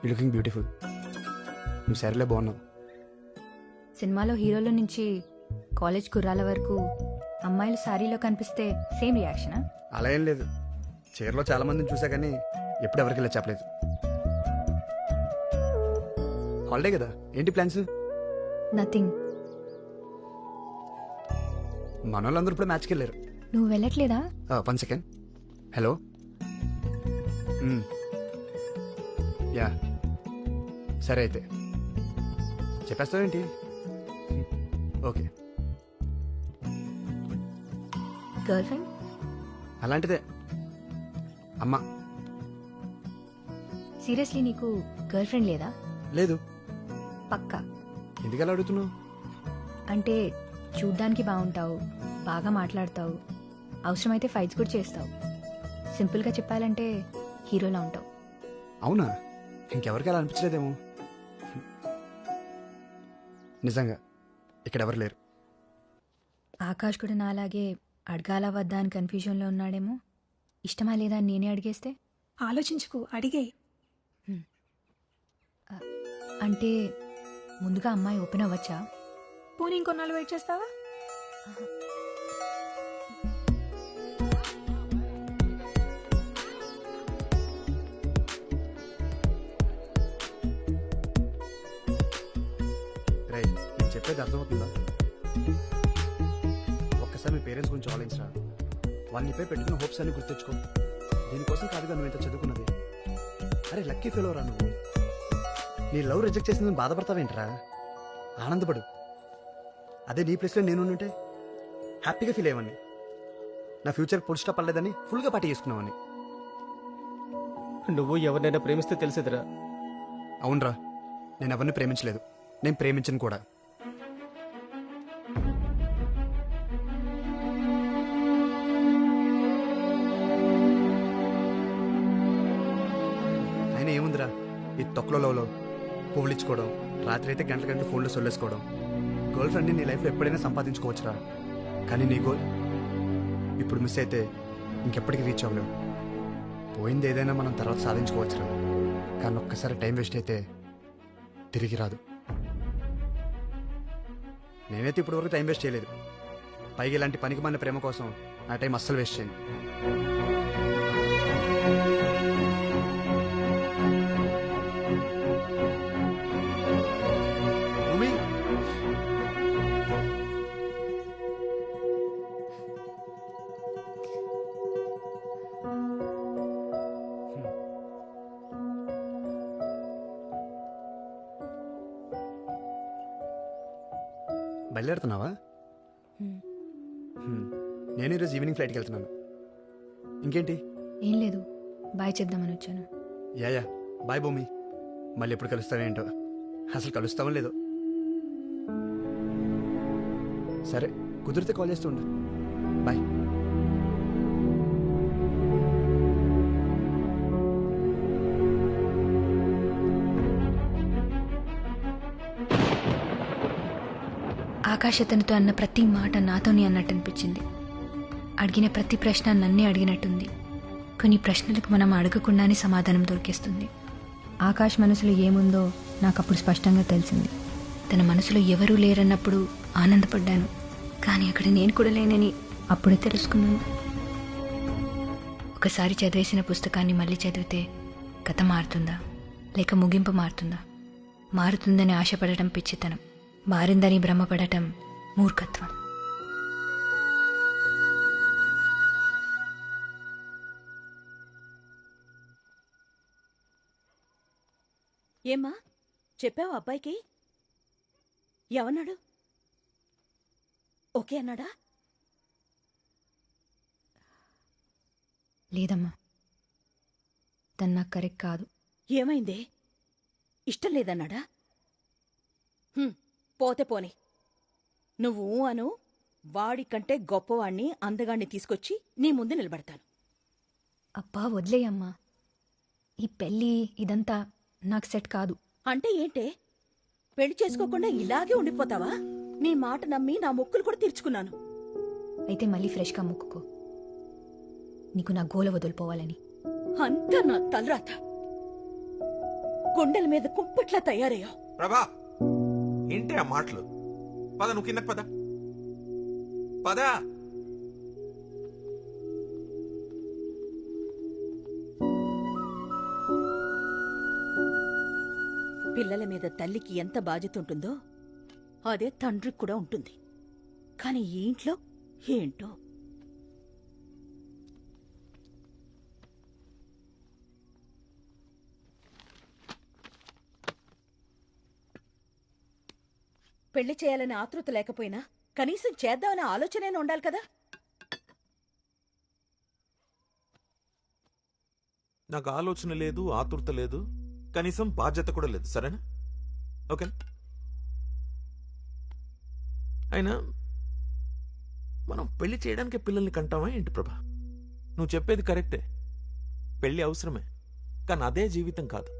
You looking beautiful. నువ్వు సరేలే బాగున్నావు. సినిమాలో హీరోల నుంచి కాలేజ్ కుర్రాల వరకు అమ్మాయిలు సారీలో కనిపిస్తే సేమ్ రియాక్షనా? అలా ఏం లేదు. చీరలో చాలా మందిని చూసా కానీ ఎప్పుడు ఎవరికి ఇలా చెప్పలేదు. హాలిడే కదా, ఏంటి ప్లాన్స్? నథింగ్. మన వాళ్ళందరూ ఇప్పుడు మ్యాచ్కి వెళ్ళారు. నువ్వు వెళ్ళట్లేదా? 1 సెకండ్. హలో. యా సరే అయితే చెప్పేస్తావేంటి? ఓకే. Girl friend? అలాంటిదే అమ్మా. సీరియస్లీ నీకు గర్ల్ ఫ్రెండ్ లేదా? లేదు. పక్కా? ఎందుకలా అడుగుతున్నావు? అంటే చూడ్డానికి బాగుంటావు, బాగా మాట్లాడతావు, అవసరమైతే ఫైట్స్ కూడా చేస్తావు. సింపుల్గా చెప్పాలంటే హీరోలా ఉంటావు. అవునా? ఇంకెవరికి అలా అనిపించలేదేమో. నిజంగా ఇక్కడ ఎవరు లేరు. ఆకాష్ కూడా నాలాగే అడగాల వద్దా అని కన్ఫ్యూజన్లో ఉన్నాడేమో. ఇష్టమా లేదా అని నేనే అడిగేస్తే? ఆలోచించుకో, అడిగే. అంటే ముందుగా అమ్మాయి ఓపెన్ అవ్వచ్చా? పోనీ ఇంకొన్నాళ్ళు వెయిట్ చేస్తావా? రైట్, నేను చెప్పేది అర్థమవుతుందా? ఒక్కసారి మీ పేరెంట్స్ గురించి ఆలోచించరా. వాళ్ళని పై పెట్టుకున్న హోప్స్ అన్ని గుర్తించుకో. దీనికోసం కాదుగా నువ్వు ఇంత చదువుకున్నది. అరే లక్కీ ఫెయిల్ అవరా నువ్వు. నీ లవ్ రిజెక్ట్ చేసిందని బాధపడతావేంట్రా? ఆనందపడు. అదే నీ ప్లేస్లో నేను ఉంటే హ్యాపీగా ఫీల్ అయ్యేవాడిని. నా ఫ్యూచర్ ఫుల్ స్టాప్ అవ్వలేదని ఫుల్గా పార్టీ చేసుకున్నావని. నువ్వు ఎవరినైనా ప్రేమిస్తే తెలిసేదిరా. అవునరా, నేను ఎవరిని ప్రేమించలేదు, నేను ప్రేమించను కూడా. అయినా ఏముందిరా ఈ తొక్కలలో పోలించుకోవడం, రాత్రి అయితే గంటల గంటలు ఫోన్లో సొల్లేసుకోవడం. గర్ల్ ఫ్రెండ్ని నీ లైఫ్లో ఎప్పుడైనా సంపాదించుకోవచ్చురా, కానీ నీ గోల్ ఇప్పుడు మిస్ అయితే ఇంకెప్పటికీ రీచ్ అవ్వలేవు. పోయింది ఏదైనా మనం తర్వాత సాధించుకోవచ్చురా, కానీ ఒక్కసారి టైం వేస్ట్ అయితే తిరిగి రాదు. నేనైతే ఇప్పటివరకు టైం వేస్ట్ చేయలేదు. పైగా ఇలాంటి పనికి మన ప్రేమ కోసం నా టైం అస్సలు వేస్ట్ చేయను. బయలుదేరుతున్నావా? నేను ఈరోజు ఈవినింగ్ ఫ్లైట్కి వెళ్తున్నాను. ఇంకేంటి? ఏం లేదు, బాయ్ చేద్దామని వచ్చాను. యా బాయ్ భూమి. మళ్ళీ ఎప్పుడు కలుస్తావేంటో, అసలు కలుస్తామో లేదో. సరే కుదిరితే కాల్ చేస్తూ ఉండు. బాయ్. ఆకాశ అతనితో అన్న ప్రతి మాట నాతోనే అన్నట్టు అనిపించింది. అడిగిన ప్రతి ప్రశ్న నన్నే అడిగినట్టుంది. కొన్ని ప్రశ్నలకు మనం అడగకుండానే సమాధానం దొరికేస్తుంది. ఆకాష్ మనసులో ఏముందో నాకు అప్పుడు స్పష్టంగా తెలిసింది. తన మనసులో ఎవరూ లేరన్నప్పుడు ఆనందపడ్డాను, కానీ అక్కడ నేను కూడా లేనని అప్పుడే తెలుసుకున్నాను. ఒకసారి చదివేసిన పుస్తకాన్ని మళ్ళీ చదివితే కథ మారుతుందా లేక ముగింపు మారుతుందా? మారుతుందని ఆశపడటం పిచ్చితనం, మారిందని భ్రమపడటం మూర్ఖత్వం. ఏమ్మా చెప్పావు అబ్బాయికి? ఏమన్నాడు? ఓకే అన్నాడా? లేదమ్మా, తను నాకు కరెక్ట్ కాదు. ఏమైందే? ఇష్టం లేదన్నాడా? పోతే పోని. నువ్వు అను, వాడికంటే గొప్పవాణ్ణి అందగాణ్ణి తీసుకొచ్చి నీ ముందు నిలబడతాను. అబ్బా వదిలేయమ్మా, ఈ పెళ్ళి ఇదంతా నాకు సెట్ కాదు. అంటే ఏంటే? పెళ్లి చేసుకోకుండా ఇలాగే ఉండిపోతావా? నీ మాట నమ్మి నా మొక్కులు కూడా తీర్చుకున్నాను. అయితే మళ్ళీ ఫ్రెష్గా మొక్కుకో, నీకు నా గోల వదిలిపోవాలని. అంతా నా తలరాత. గుండెల మీద కుంపట్లా తయారయ్యావు. ప్రభా, ఏంటి ఆ మాటలు? పద, నువ్వు కిందకు పద. పదా. పిల్లల మీద తల్లికి ఎంత బాధ్యత ఉంటుందో అదే తండ్రికి కూడా ఉంటుంది. కానీ ఈ ఇంట్లో ఏంటో. పెళ్లి చేయాలనే ఆతృత లేకపోయినా కనీసం చేద్దామనే ఆలోచనైనా ఉండాలి కదా. నాకు ఆలోచన లేదు, ఆతృత లేదు, కనీసం బాధ్యత కూడా లేదు. సరేనా? ఓకే. అయినా మనం పెళ్లి చేయడానికి పిల్లల్ని కంటామా ఏంటి ప్రభా? నువ్వు చెప్పేది కరెక్టే, పెళ్లి అవసరమే, కానీ అదే జీవితం కాదు.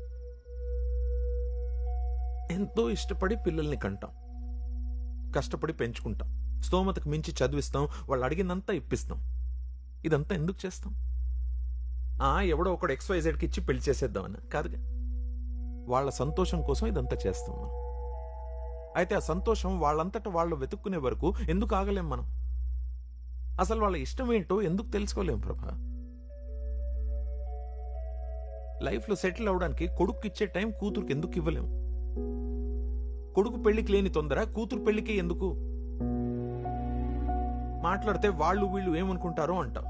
ఎంతో ఇష్టపడి పిల్లల్ని కంటాం, కష్టపడి పెంచుకుంటాం, స్తోమతకు మించి చదివిస్తాం, వాళ్ళు అడిగిందంతా ఇప్పిస్తాం. ఇదంతా ఎందుకు చేస్తాం? ఎవడో ఒకడు XYZకి ఇచ్చి పెళ్లి చేసేద్దామని కాదుగా, వాళ్ళ సంతోషం కోసం ఇదంతా చేస్తాం మనం. అయితే ఆ సంతోషం వాళ్ళంతటా వాళ్ళు వెతుక్కునే వరకు ఎందుకు ఆగలేం మనం? అసలు వాళ్ళ ఇష్టం ఏంటో ఎందుకు తెలుసుకోలేం ప్రభా? లైఫ్లో సెటిల్ అవడానికి కొడుకు ఇచ్చే టైం కూతురుకి ఎందుకు ఇవ్వలేం? కొడుకు పెళ్లికి లేని తొందర కూతురు పెళ్లికి ఎందుకు? మాట్లాడితే వాళ్ళు వీళ్ళు ఏమనుకుంటారో అంటాం.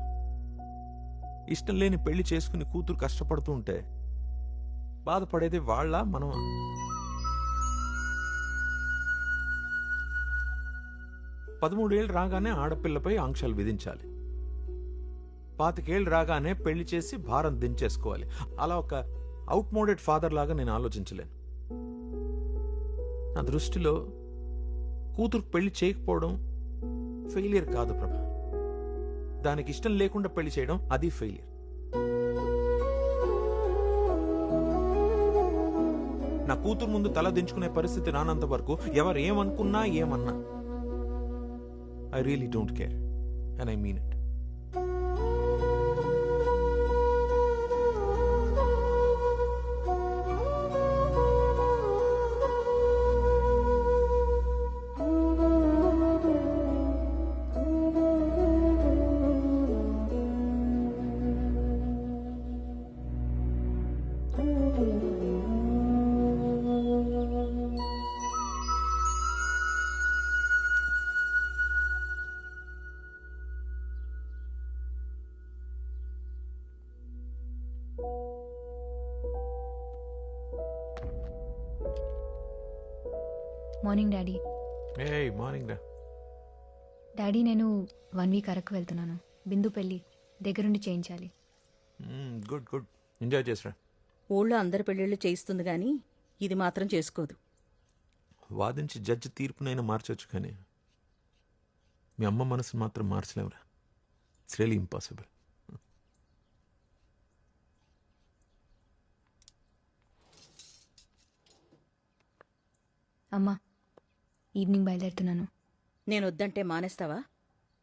ఇష్టం లేని పెళ్లి చేసుకుని కూతురు కష్టపడుతూ ఉంటే బాధపడేది వాళ్ళ మనమా? 13 ఏళ్ళు రాగానే ఆడపిల్లపై ఆంక్షలు విధించాలి, 25 ఏళ్ళు రాగానే పెళ్లి చేసి భారం దించేసుకోవాలి. అలా ఒక అవుట్ మోడెడ్ ఫాదర్ లాగా నేను ఆలోచించలేను. నా దృష్టిలో కూతురు పెళ్లి చేయకపోవడం ఫెయిలియర్ కాదు ప్రభా, దానికి ఇష్టం లేకుండా పెళ్లి చేయడం అది ఫెయిలియర్. నా కూతురు ముందు తల దించుకునే పరిస్థితి రానంత వరకు ఎవరు ఏమనుకున్నా ఏమన్నా I really don't care, and I mean it. Morning daddy. ఏయ్ మార్నింగ్ రా. డాడీ నేను 1 వీక్ అరకు వెళ్తున్నాను. బిందు పెళ్ళి దగ్గరుండి చేయించాలి. గుడ్ గుడ్, ఎంజాయ్ చేసిరా. ఊళ్ళో అందరి పెళ్ళిళ్ళు చేయిస్తుంది గాని ఇది మాత్రం చేసుకోదు. వాదించి జడ్జి తీర్పునైనా మార్చొచ్చు, కానీ మీ అమ్మ మనసును మాత్రం మార్చలేవురా. It's really impossible. అమ్మా, ఈవినింగ్ బయలుదేరుతున్నాను. నేను వద్దంటే మానేస్తావా?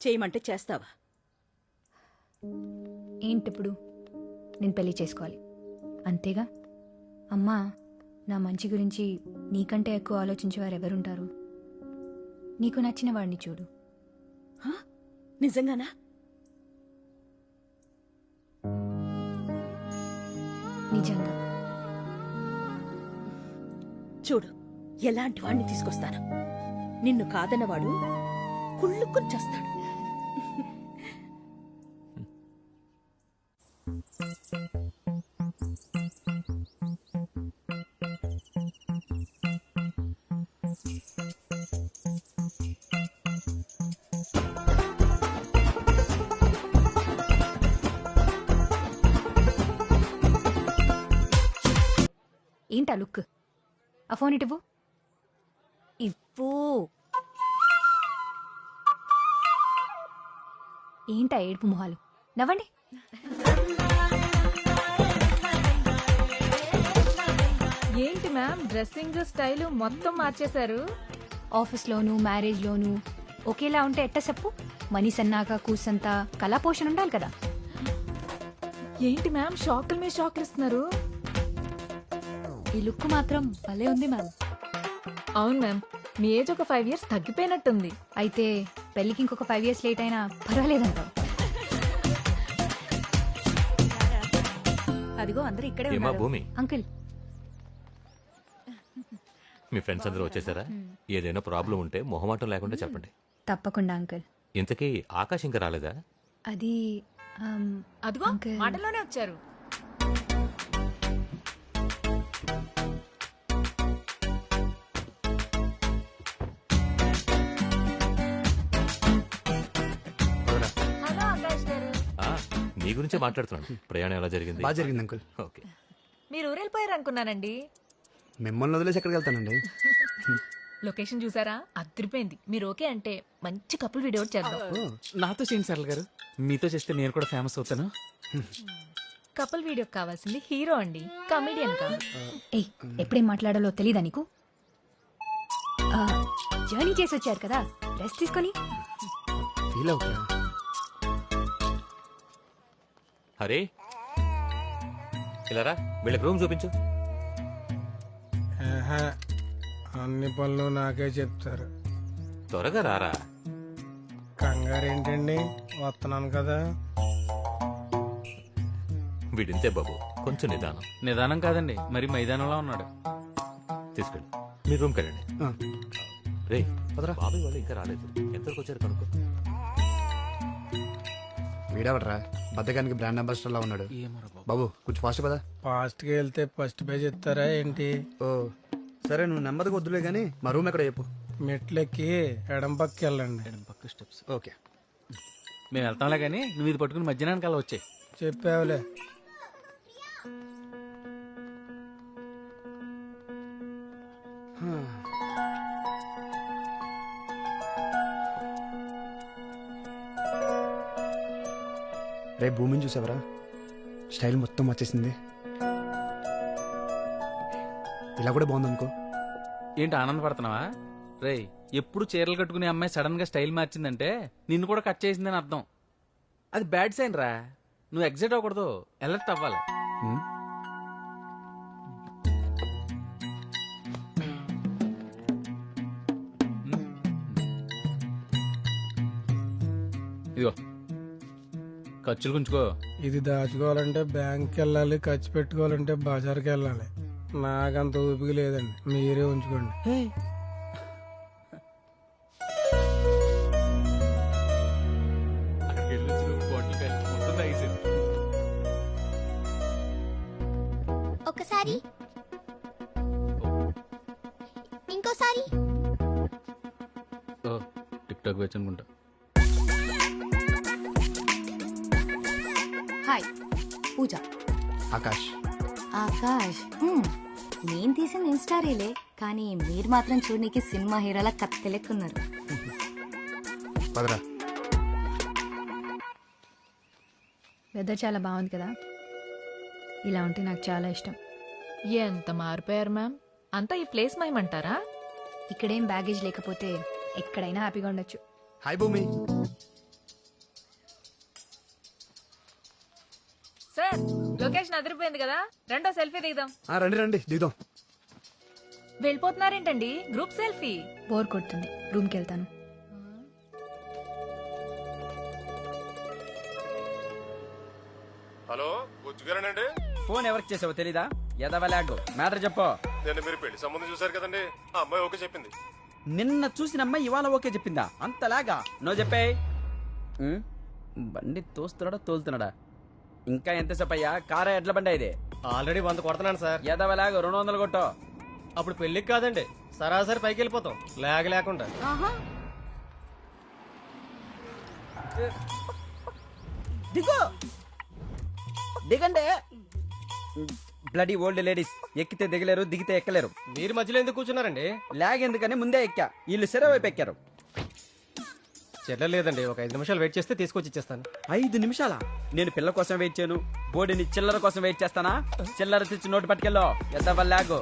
చేయమంటే చేస్తావా? ఏంటిప్పుడు? నేను పెళ్లి చేసుకోవాలి అంతేగా? అమ్మా, నా మంచి గురించి నీకంటే ఎక్కువ ఆలోచించేవారు ఎవరుంటారు? నీకు నచ్చిన వాడిని చూడు, నిజంగానా? నిజంగా. చూడు ఎలాంటి వాడిని తీసుకొస్తాను. నిన్ను కాదన్నవాడు కుళ్ళుకుని చేస్తాడు. ఏంటా లుక్? ఆ ఫోన్ ఇటు ఇవ్వు. ఏంటా ఏడుపు మొహాలు? నవ్వండి. ఏంటి మ్యామ్ డ్రెస్సింగ్ స్టైల్ మొత్తం మార్చేశారు? ఆఫీస్లోను మ్యారేజ్లోను ఒకేలా ఉంటే ఎట్ట చెప్పు? మనీ సన్నాక కూసంత కళా పోషణ ఉండాలి కదా. ఏంటి మ్యామ్ షాకుల మీద షాకులు ఇస్తున్నారు? ఈ లుక్ మాత్రం భలే ఉంది మ్యామ్. అవును మ్యామ్, మీ ఏజ్ ఒక 5 years తగ్గిపోయినట్టుంది. అయితే పెళ్ళికి ఇంకొక 5 years లేట్ అయినా పర్వాలేదంటావు. అదిగో అందరూ ఇక్కడే ఏమా ఉన్నారు. భూమి, అంకుల్ మీ ఫ్రెండ్స్ అందరూ వచ్చేసారా? ఏదైనా ప్రాబ్లం ఉంటే మొహమాటం లేకుండా చెప్పండి. తప్పకుండా అంకుల్. ఇంతకీ ఆకాశ్ ఇంకా రాలేదా? అది అదిగో మాటలోనే వచ్చారు. హలో ఆకాష్ గారు. ఆ, నీ గురించే మాట్లాడుతున్నాను. ప్రయాణం ఎలా జరిగింది? బాగా జరిగింది అంకుల్. ఓకే. మీరు ఊరెళ్ళిపోయారు అనుకున్నానండి. మిమ్మల్ని వదిలేసి ఎక్కడికి వెళ్తానండి? లొకేషన్ చూసారా? అదిరిపోయింది. మీరు ఓకే అంటే మంచి కపుల్ వీడియో చేద్దాం. నాతో చేయండి సరళ గారు. మీతో చేస్తే నేను కూడా ఫేమస్ అవుతాను. కపుల్ వీడియో కావాల్సింది హీరో అండి, కమెడియన్ కాదు. ఏయ్, ఎప్పుడేం మాట్లాడాలో తెలీదా నీకు? జర్నీ చేసి వచ్చారు కదా, రెస్ట్ తీసుకొని. ఫీల్ అవుతా. హరే, ఇలా రా, వీళ్ళకి రూమ్ చూపించు. అన్ని పనులు నాకే చెప్తారు. త్వరగా రారా. కంగారు ఏంటండి, వస్తున్నాను కదా. వీడింతే బాబు, కొంచెం నిదానం. నిదానం కాదండి, మరి మైదానంలో ఉన్నాడు. తీసుకెళ్ళి మీ రూమ్కి వెళ్ళండి. రే బాబాయ్ వాళ్ళు ఇంకా రాలేదు. ఎంతవరకు వచ్చారు కనుక్కో. వీడవడరా బద్దకానికి బ్రాండ్ అంబాసిడర్ లా ఉన్నాడు. బాబు కొంచెం ఫాస్ట్ కదా. ఫాస్ట్ గా వెళ్తే ఫస్ట్ పేజ్ ఇస్తారా ఏంటి? ఓ సరే, నువ్వు నెమ్మదిగా వద్దులే గానీ మా రూమ్ ఎక్కడ చెప్పు. మెట్లెక్కి ఎడం పక్కకి వెళ్ళండి. ఎడం పక్క స్టెప్స్. ఓకే, మేము వెళ్తాంలే కానీ నువ్వు ఇది పట్టుకుని మధ్యాహ్నానికి అలా వచ్చాయి. చెప్పావులే. రే భూమిని చూసావరా? స్టైల్ మొత్తం వచ్చేసింది. ఇలా కూడా బాగుంది అనుకో. ఏంటి ఆనందపడుతున్నావా? రే, ఎప్పుడు చీరలు కట్టుకునే అమ్మాయి సడన్ గా స్టైల్ మార్చిందంటే నిన్ను కూడా కట్ చేసిందని అర్థం. అది బ్యాడ్ సైన్ రా. నువ్వు ఎగ్జైట్ అవ్వకూడదు, అలర్ట్ అవ్వాలి. ఇదిగో ఖర్చులు గుంచుకో. ఇది దాచుకోవాలంటే బ్యాంక్కి వెళ్ళాలి, ఖర్చు పెట్టుకోవాలంటే బజార్కి వెళ్ళాలి. నాకంత ఊపిక లేదండి, మీరే ఉంచుకోండి. ఒకసారి ఇంకోసారి. టిక్ టాక్ వచ్చి అనుకుంటా. హాయ్, పూజ. ఆకాష్. ఆకాష్, నేను తీసిన ఇన్స్టా రీలే, కానీ మీరు మాత్రం చూడనీకి సినిమా హీరోలా కత్తెలెక్కున్నారు. పదరా. వెదర్ చాలా బాగుంది కదా, ఇలా ఉంటే నాకు చాలా ఇష్టం. ఎంత మారిపోయారు మ్యామ్. అంతా ఈ ప్లేస్ మయమంటారా? ఇక్కడేం బ్యాగేజ్ లేకపోతే ఎక్కడైనా హ్యాపీగా ఉండొచ్చు. హాయ్ భూమి. సార్, లొకేషన్ అదిరిపోయింది కదా, రెండో సెల్ఫీ దిగుదాం. రండి రండి దిగుదాం. వెళ్ళిపోతున్నారేంటండి? Group selfie. బోర్ కొడుతుంది, రూమ్కి వెళ్తాను. హలో బుజ్జుగారేనండి? ఫోన్ ఎవరికి చేసావో తెలీదా? ఎదవలాగు మ్యాటర్ చెప్పు. నేను మీరు పెళ్లి సంబంధం చూసారు కదండి, ఆ అమ్మాయి ఓకే చెప్పింది. నిన్న చూసిన అమ్మాయి ఇవాళ ఓకే చెప్పిందా? అంతలాగా నో చెప్పే. బండి తోస్తున్నాడా తోలుతున్నాడా? ఇంకా ఎంతసేపు అయ్యా? కారా ఎడ్ల బండి ఇది? ఆల్రెడీ 100 కొడుతున్నాను సార్. ఎదవలాగు 200 కొట్టో. అప్పుడు పెళ్లికి కాదండి, సరాసరి పైకి వెళ్ళిపోతాం లేక లేకుండా. దిగో దిగండి. బ్లడీ ఓల్డ్ లేడీస్, ఎక్కితే దిగలేరు, దిగితే ఎక్కలేరు. మీరు మధ్యలో ఎందుకు కూర్చున్నారండి? లాగ్ ఎందుకని ముందే ఎక్కా, వీళ్ళు సిర వైపు ఎక్కారు. చెట్ల లేదండి, ఒక 5 నిమిషాలు వెయిట్ చేస్తే తీసుకొచ్చి ఇచ్చేస్తాను. 5 నిమిషాలా? నేను పిల్ల కోసం వెయిట్ చేయను, బోడిని చిల్లర కోసం వెయిట్ చేస్తానా? చిల్లర తెచ్చి నోటు పట్టుకెళ్ళో. ఎద్దవ లాగు.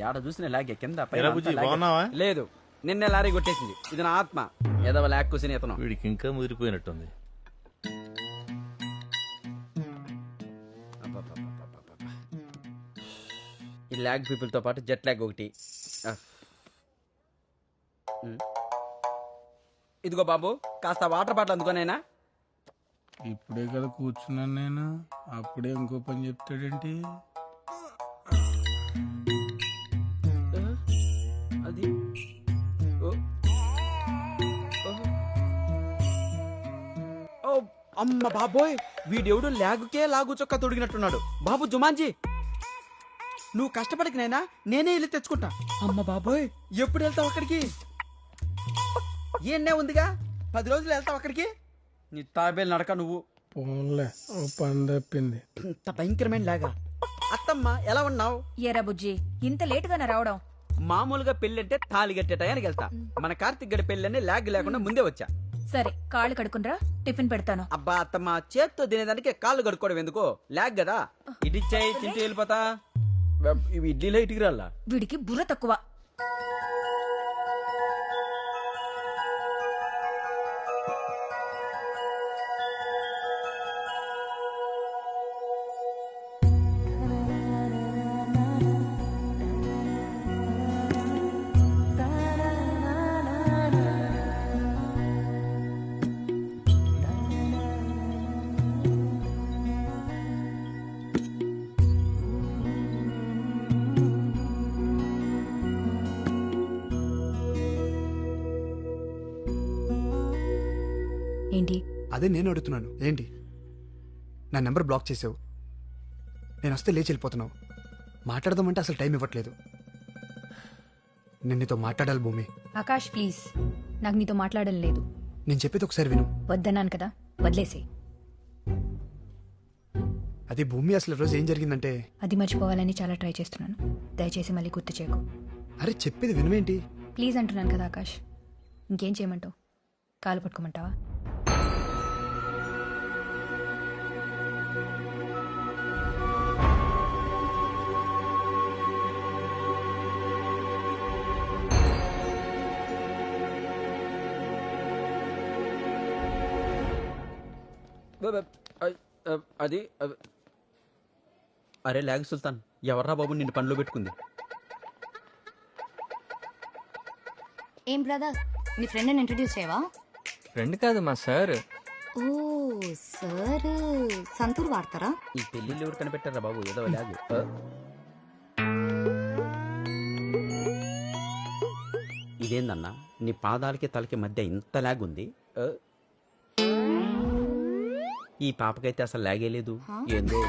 యాడ చూసిన లాగే కింద పైన అంతా లాగే. లేదు, నిన్నే లారీ కొట్టేసింది. ఇది నా ఆత్మ. ఎదవ లాగ్ కూసిన ఇతను. వీడికి ఇంకా ముదిరిపోయినట్టుంది. ఈ లాగ్ పీపుల్ తో పాటు జెట్ లాగ్ ఒకటి. ఇదిగో బాబు, కాస్త వాటర్ బాటిల్ అందుకోనైనా. ఇప్పుడే కదా కూర్చున్నాను నేను, అప్పుడే ఇంకో పని చెప్తాడేంటి? అది అమ్మ బాబోయ్, వీడెవడు లాగుకే లాగు చొక్కా తొడిగినట్టున్నాడు. బాబు జుమాన్జీ, నువ్వు కష్టపడికి నైనా నేనే వెళ్ళి తెచ్చుకుంటా. అమ్మ బాబోయ్, ఎప్పుడు వెళ్తావు అక్కడికి? ఏనే ఉందిగా, 10 రోజులు వెళ్తావు అక్కడికి. నీ తాబేలు నడక నువ్వు. పోన్లే, ఓ పని తప్పింది. ఇంత భయంకరమైన లాగా. అత్తమ్మ ఎలా ఉన్నావు? ఏరా బుజ్జి, ఇంత లేటుగానే రావడం? మామూలుగా పెళ్ళంటే తాళి కట్టే టయానికి వెళ్తా. మన కార్తిక్ గడి పెళ్ళని లాగ్ లేకుండా ముందే వచ్చా. సరే, కాళ్ళు కడుకునరా, టిఫిన్ పెడతాను. అబ్బా అత్తమ్మ, చేత్తో తినేదానికి కాళ్ళు కడుక్కోవడం ఎందుకో? లాగ్ కదా. ఇడిచ్చాయి, తింటూ వెళ్ళిపోతా. ఇవి ఇడ్లీలో ఇటుకు రాలా? వీడికి బుర్ర తక్కువ. ఏంటి? అదే నేను అడుగుతున్నాను. ఏంటి నా నెంబర్ బ్లాక్ చేసావు? నేను వస్తే లేచి వెళ్ళిపోతున్నావు. మాట్లాడదామంటే అసలు టైం ఇవ్వట్లేదు. నేను నీతో మాట్లాడాలి భూమి. ఆకాష్ ప్లీజ్, నాకు నీతో మాట్లాడడం లేదు. నేను చెప్పేది ఒకసారి విను. వద్దన్నాను కదా, వదిలేసే. అది భూమి, అసలు రోజు ఏం జరిగిందంటే, అది మర్చిపోవాలని చాలా ట్రై చేస్తున్నాను. దయచేసి మళ్ళీ గుర్తు చేయకు. అరే చెప్పేది వినువేంటి? ప్లీజ్ అంటున్నాను కదా ఆకాష్. ఇంకేం చేయమంటావు? కాలు పట్టుకోమంటావా? అది అరే లాగ్ సుల్తాన్, ఎవర్రా బాబు నిన్ను పనిలో పెట్టుకుంది? ఏం బ్రదర్, నీ ఫ్రెండ్ ఇంట్రడ్యూస్ చేయవా? ఫ్రెండ్ కాదు, మా సార్. ఓ సార్, సంతూర్ వాడతారా? ఈ పెళ్లిళ్ళు ఎవరు కనిపెట్టారా బాబు? ఏదో లాగ్. ఇదేందన్నా, నీ పాదాలకి తలకి మధ్య ఇంత లాగ్ ఉంది? ఈ పాపకైతే అసలు లాగే లేదు. ఏందో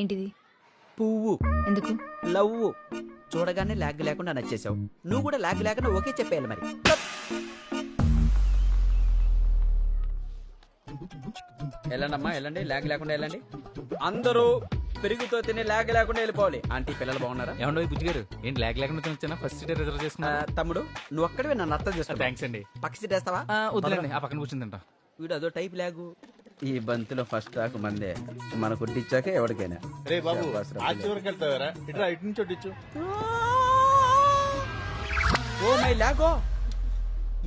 ఏంటిది? పువ్వు. ఎందుకు? లవ్. చూడగానే లాగ్ లేకుండా నచ్చేసావు. నువ్వు కూడా లాగ్ లేకుండా ఓకే చెప్పేయాలి మరి. వెళ్ళండమ్మా వెళ్ళండి, లాగ్ లేకుండా వెళ్ళండి. అందరూ పెరుగుతో తిని లాగ్ లేకుండా వెళ్ళిపోవాలి. ఆంటీ పిల్లలు బాగున్నారా? ఏమండో బుజ్జి గారు ఏంటి లాగ్ లేకుండా తినొచ్చానా? ఫస్ట్ సీట్ రిజర్వ్ చేసుకున్నా. తమ్ముడు నువ్వు ఒక్కడివే నన్ను అర్థం చేసుకో. థ్యాంక్స్ అండి. పక్క సీట్ వేస్తావా? వద్దులేండి, ఆ పక్కన కూర్చుని తింటా. వీడు అదో టైప్ లాగు. ఈ బంతిలో ఫస్ట్ టాక్ మందే. మన కుట్టించాక ఎవరికైనా. రే బాబు ఆ చివరికి వెళ్తావారా? ఇట్లా ఇటు నుంచి వడ్డించు. ఓ మై లాగో,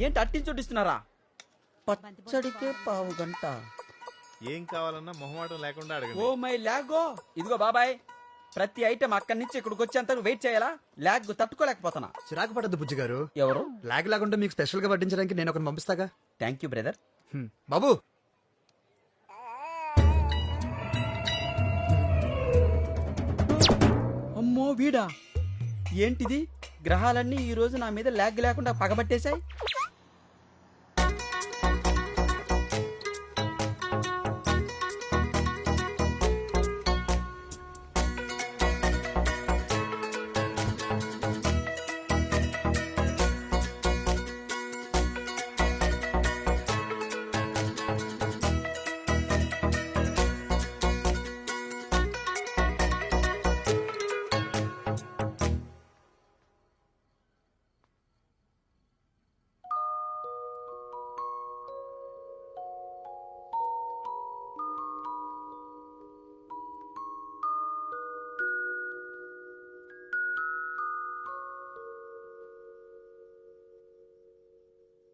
ఏంటి అట్టించొడ్డిస్తున్నారా? పచ్చడికే పావు గంట. ఏం కావాలన్నా మొహమాటం లేకుండా అడగండి. ఓ మై లాగో. ఇదిగో బాబాయ్, ప్రతి ఐటమ్ అక్కడి నుంచి ఇక్కడికి వచ్చేంత వెయిట్ చేయాలా? లాగ్ తట్టుకోలేకపోతున్నా. చిరాకు పడద్దు బుజ్జి గారు. ఎవరు? లాగ్ లాగుంటే మీకు స్పెషల్ గా వడ్డించడానికి నేను ఒకరిని పంపిస్తాగా. Thank you brother. బాబు అమ్మో వీడా, ఏంటిది? గ్రహాలన్నీ ఈ రోజు నా మీద లాగ్ లేకుండా పగబట్టేశాయి.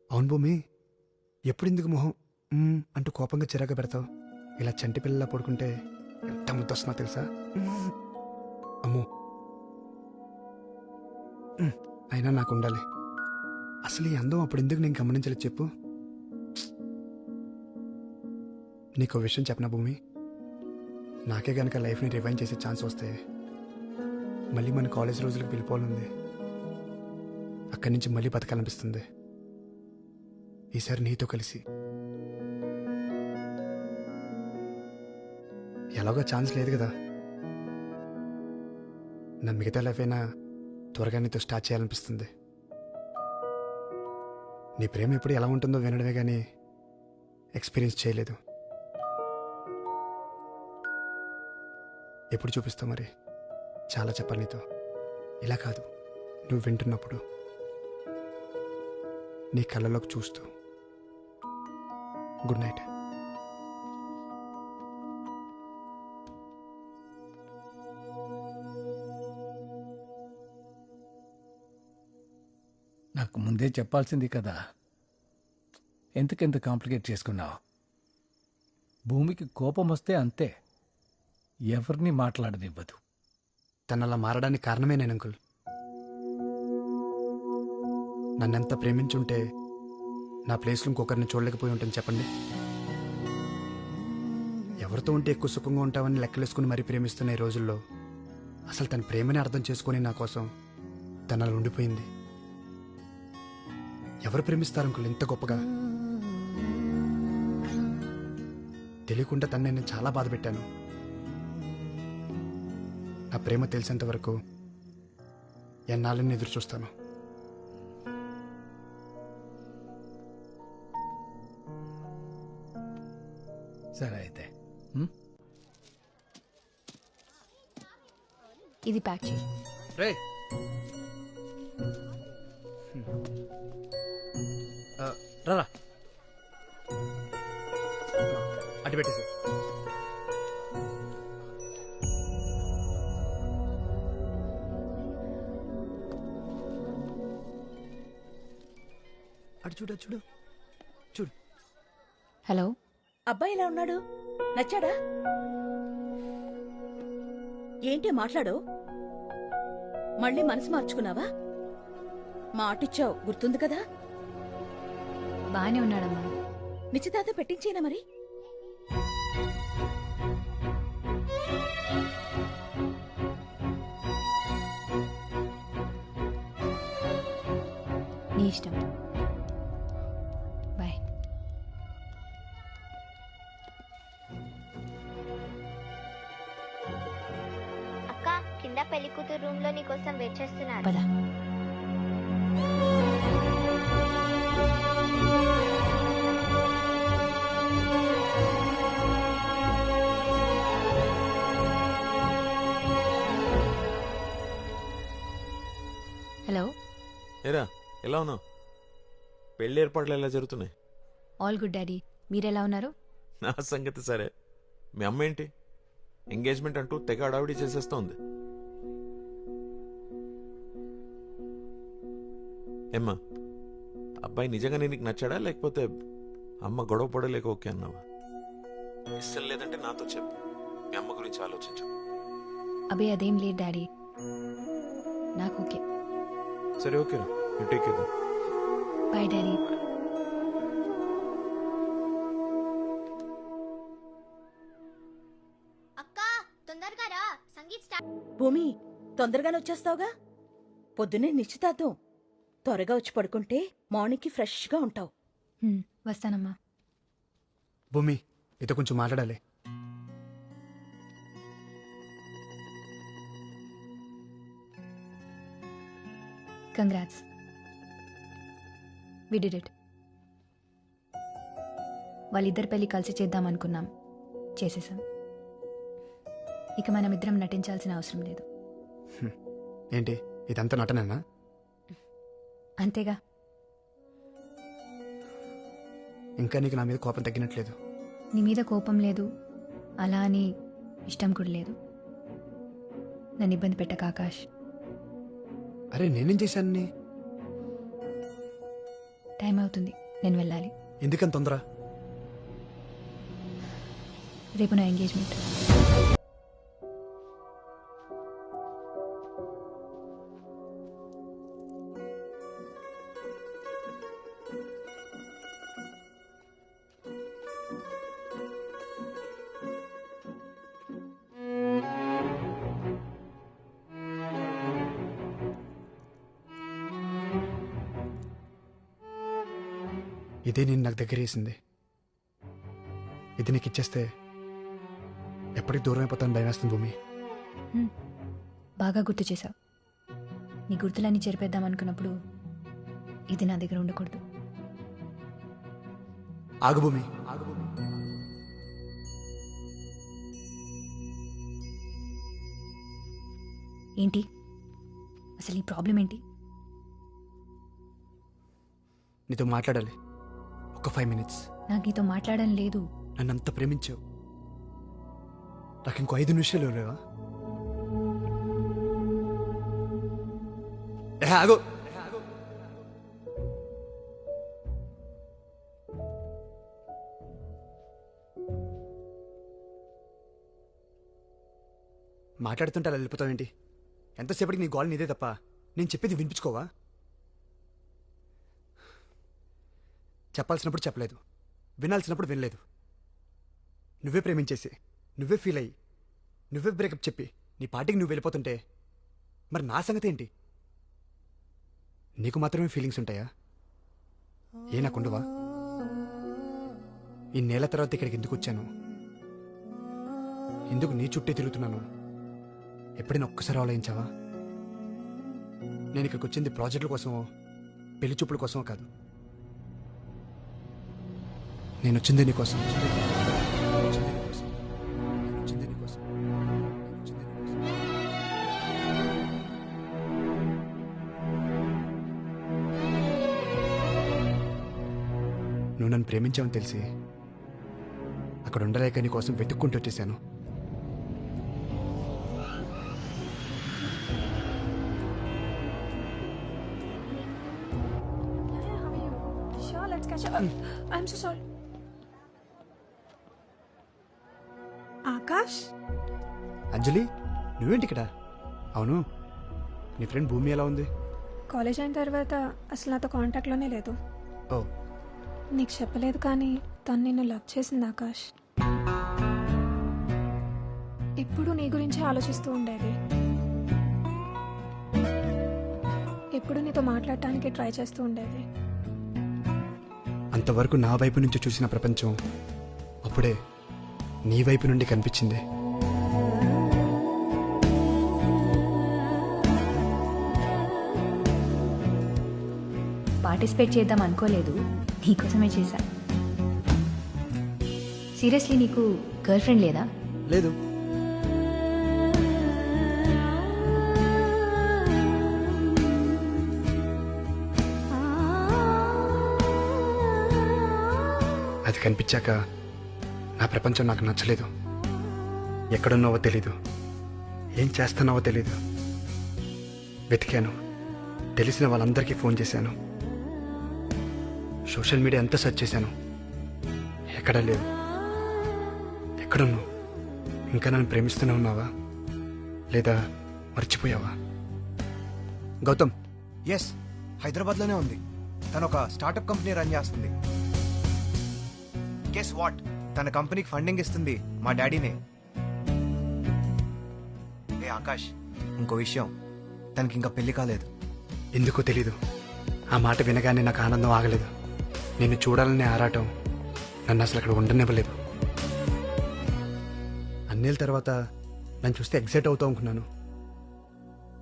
అవును భూమి, ఎప్పుడు ఇందుకు మొహం అంటూ కోపంగా చిరాకు పెడతావు? ఇలా చంటి పిల్లలా పడుకుంటే ఎంత ముద్దొస్తున్నా తెలుసా? అమ్మో, అయినా నాకు ఉండాలి. అసలు ఈ అందం అప్పుడు ఎందుకు నేను గమనించలేదు చెప్పు? నీకు విషయం చెప్పనా భూమి, నాకే గనక లైఫ్ని రివైండ్ చేసే ఛాన్స్ వస్తే మళ్ళీ మన కాలేజ్ రోజులకు వెళ్ళిపోవాలంది. అక్కడి నుంచి మళ్ళీ బతకాలనిపిస్తుంది. ఈసారి నీతో కలిసి. ఎలాగో ఛాన్స్ లేదు కదా, నా మిగతా లైఫ్ అయినా త్వరగా నీతో స్టార్ట్ చేయాలనిపిస్తుంది. నీ ప్రేమ ఎప్పుడు ఎలా ఉంటుందో వినడమే కానీ ఎక్స్పీరియన్స్ చేయలేదు. ఎప్పుడు చూపిస్తావు మరి? చాలా చెప్పాలి నీతో. ఇలా కాదు, నువ్వు వింటున్నప్పుడు, నీ కళ్ళలోకి చూస్తూ. Good night. నాకు ముందే చెప్పాల్సింది కదా, ఎందుకెంత కాంప్లికేట్ చేసుకున్నావు? భూమికి కోపం వస్తే అంతే, ఎవరిని మాట్లాడనివ్వదు. తనలా మారడానికి కారణమే నేను అంకుల్. నన్నెంత ప్రేమించుంటే నా ప్లేస్లో ఇంకొకరిని చూడలేకపోయి ఉంటాను చెప్పండి. ఎవరితో ఉంటే ఎక్కువ సుఖంగా ఉంటామని లెక్కలేసుకుని మరీ ప్రేమిస్తున్న ఈ రోజుల్లో అసలు తన ప్రేమని అర్థం చేసుకుని నా కోసం తన అలా ఉండిపోయింది. ఎవరు ప్రేమిస్తారు అంకుల్ ఇంత గొప్పగా? తెలియకుండా తను నేను చాలా బాధ పెట్టాను. నా ప్రేమ తెలిసేంత వరకు ఎన్నాళ్ళని ఎదురు చూస్తాను. సరే అయితే ఇది ప్యాక్ చేయి. రే రా, అటు పెట్టేసి. అటు చూడు, అటు చూడు, చూడు. హలో, అబ్బాయి ఎలా ఉన్నాడు? నచ్చాడా? ఏంటి మాట్లాడు? మళ్ళీ మనసు మార్చుకున్నావా? మాటిచ్చావు గుర్తుంది కదా? బానే ఉన్నాడమ్మా. నిశ్చితార్థం పెట్టించేనా మరి? నీ ఇష్టం. బాయ్. కింద పెళ్లి కూతురు రూమ్ లో నీకోసం వెయిట్ చేస్తున్నారు. పద. హలో, ఏరా ఎలా ఉన్నావు? పెళ్లి ఏర్పాట్లు ఎలా జరుగుతున్నాయి? All good daddy. మీరెలా ఉన్నారు? నా సంగతి సరే. మీ అమ్మ ఏంటి ఎంగేజ్మెంట్ అంటూ తెగ అడావిడి చేసేస్తా ఉంది. ఏమ్మా, అబ్బాయి నిజంగానే నీకు నచ్చాడా లేకపోతే అమ్మ గొడవ పడలేక ఓకే అన్నావా? ఇష్టం లేదంటే నాతో చెప్పు, మీ అమ్మ గురించి ఆలోచించు. అబే అదేం లేదు డాడీ, నాకు ఓకే. సరే okay, you take care. Bye daddy. అక్క తొందరగా రా, సంగీత్ స్టార్ట్. భూమి, తొందరగానే వచ్చేస్తావుగా? పొద్దున్నే నిశ్చితార్థం. త్వరగా వచ్చి పడుకుంటే మార్నింగ్కి ఫ్రెష్గా ఉంటావు. వస్తానమ్మా. భూమి, మీతో కొంచెం మాట్లాడాలి. Congrats, we did it. వాళ్ళిద్దరి పెళ్లి కలిసి చేద్దామనుకున్నాం, చేసేసాం. ఇక మనం ఇద్దరం నటించాల్సిన అవసరం లేదు. ఏంటి ఇదంతా నటనేనా? అంతేగా. ఇంకా నీకు నా మీద కోపం తగ్గినట్లేదు. నీ మీద కోపం లేదు, అలా అని ఇష్టం కూడా లేదు. నన్ను ఇబ్బంది పెట్టక ఆకాష్. అరే నేనేం చేశాను? టైం అవుతుంది, నేను వెళ్ళాలి. ఎందుకని తొందర? రేపు నా ఎంగేజ్మెంట్. ఇదే నేను నాకు దగ్గర వేసింది. ఇది నీకు ఇచ్చేస్తే ఎప్పటికి దూరం అయిపోతాను భయం వేస్తుంది భూమి. బాగా గుర్తు చేశావు. నీ గుర్తులన్నీ చెరిపేద్దాం అనుకున్నప్పుడు ఇది నా దగ్గర ఉండకూడదు. ఆగు భూమి. ఏంటి అసలు నీ ప్రాబ్లం ఏంటి? నీతో మాట్లాడాలి, ఒక 5 minutes. నాకు నీతో మాట్లాడడం లేదు. నన్ను అంత ప్రేమించావు, నాకు ఇంకో 5 నిమిషాలు లేవా? ఆగు. మాట్లాడుతుంటే అలా వెళ్ళిపోతావేంటి? ఎంతసేపటికి నీ గోల్ నీదే తప్ప నేను చెప్పేది వినిపించుకోవా? చెప్పాల్సినప్పుడు చెప్పలేదు, వినాల్సినప్పుడు వినలేదు. నువ్వే ప్రేమించేసి, నువ్వే ఫీల్ అయ్యి, నువ్వే బ్రేకప్ చెప్పి నీ పార్టీకి నువ్వు వెళ్ళిపోతుంటే మరి నా సంగతి ఏంటి? నీకు మాత్రమే ఫీలింగ్స్ ఉంటాయా? ఏ నాకుండవా? ఈ నెల తర్వాత ఇక్కడికి ఎందుకు వచ్చాను? ఎందుకు నీ చుట్టే తిరుగుతున్నాను? ఎప్పుడైనా ఒక్కసారి ఆలోచించావా? నేను ఇక్కడికి వచ్చింది ప్రాజెక్టుల కోసమో పెళ్లి చూపుల కోసమో కాదు. నేను వచ్చింది నీకోసం. నువ్వు నన్ను ప్రేమించావని తెలిసి అక్కడ ఉండలేక నీ కోసం వెతుక్కుంటూ వచ్చేసాను. I'm so sorry. ఆకాష్, అంజలి, నువ్వేంటి ఇక్కడ? అవును, నీ ఫ్రెండ్ భూమి ఎలా ఉంది? కాలేజ్ అయిన తర్వాత అసలు నాతో కాంటాక్ట్లోనే లేదు. ఓ, నీకు చెప్పలేదు కానీ తను నిన్ను లవ్ చేసింది ఆకాష్. ఎప్పుడు నీ గురించి ఆలోచిస్తూ ఉండేది. ఎప్పుడు నీతో మాట్లాడటానికి ట్రై చేస్తూ ఉండేది. అంతవరకు నా వైపు నుంచి చూసిన ప్రపంచం అప్పుడే నీ వైపు నుండి కనిపించింది. పార్టిసిపేట్ చేద్దాం అనుకోలేదు, నీకోసమే చేశా. సీరియస్లీ నీకు గర్ల్ ఫ్రెండ్ లేదా? లేదు. అది కనిపించాక నా ప్రపంచం నాకు నచ్చలేదు. ఎక్కడున్నావో తెలీదు, ఏం చేస్తున్నావో తెలీదు. వెతికాను, తెలిసిన వాళ్ళందరికీ ఫోన్ చేశాను, సోషల్ మీడియా అంతా సెర్చ్ చేశాను. ఎక్కడా లేవు. ఎక్కడున్నావు? ఇంకా నన్ను ప్రేమిస్తూనే ఉన్నావా లేదా మర్చిపోయావా? గౌతమ్, ఎస్, హైదరాబాద్లోనే ఉంది. తను ఒక స్టార్టప్ కంపెనీ రన్ చేస్తుంది. గెస్ వాట్, తన కంపెనీకి ఫండింగ్ ఇస్తుంది మా డాడీనే. ఏ ఆకాష్, ఇంకో విషయం, తనకి ఇంకా పెళ్లి కాలేదు. ఎందుకో తెలీదు, ఆ మాట వినగానే నాకు ఆనందం ఆగలేదు. నిన్ను చూడాలనే ఆరాటం నన్ను అసలు అక్కడ ఉండనివ్వలేదు. అన్నేళ్ళ తర్వాత నన్ను చూస్తే ఎగ్జైట్ అవుతావు అనుకున్నాను,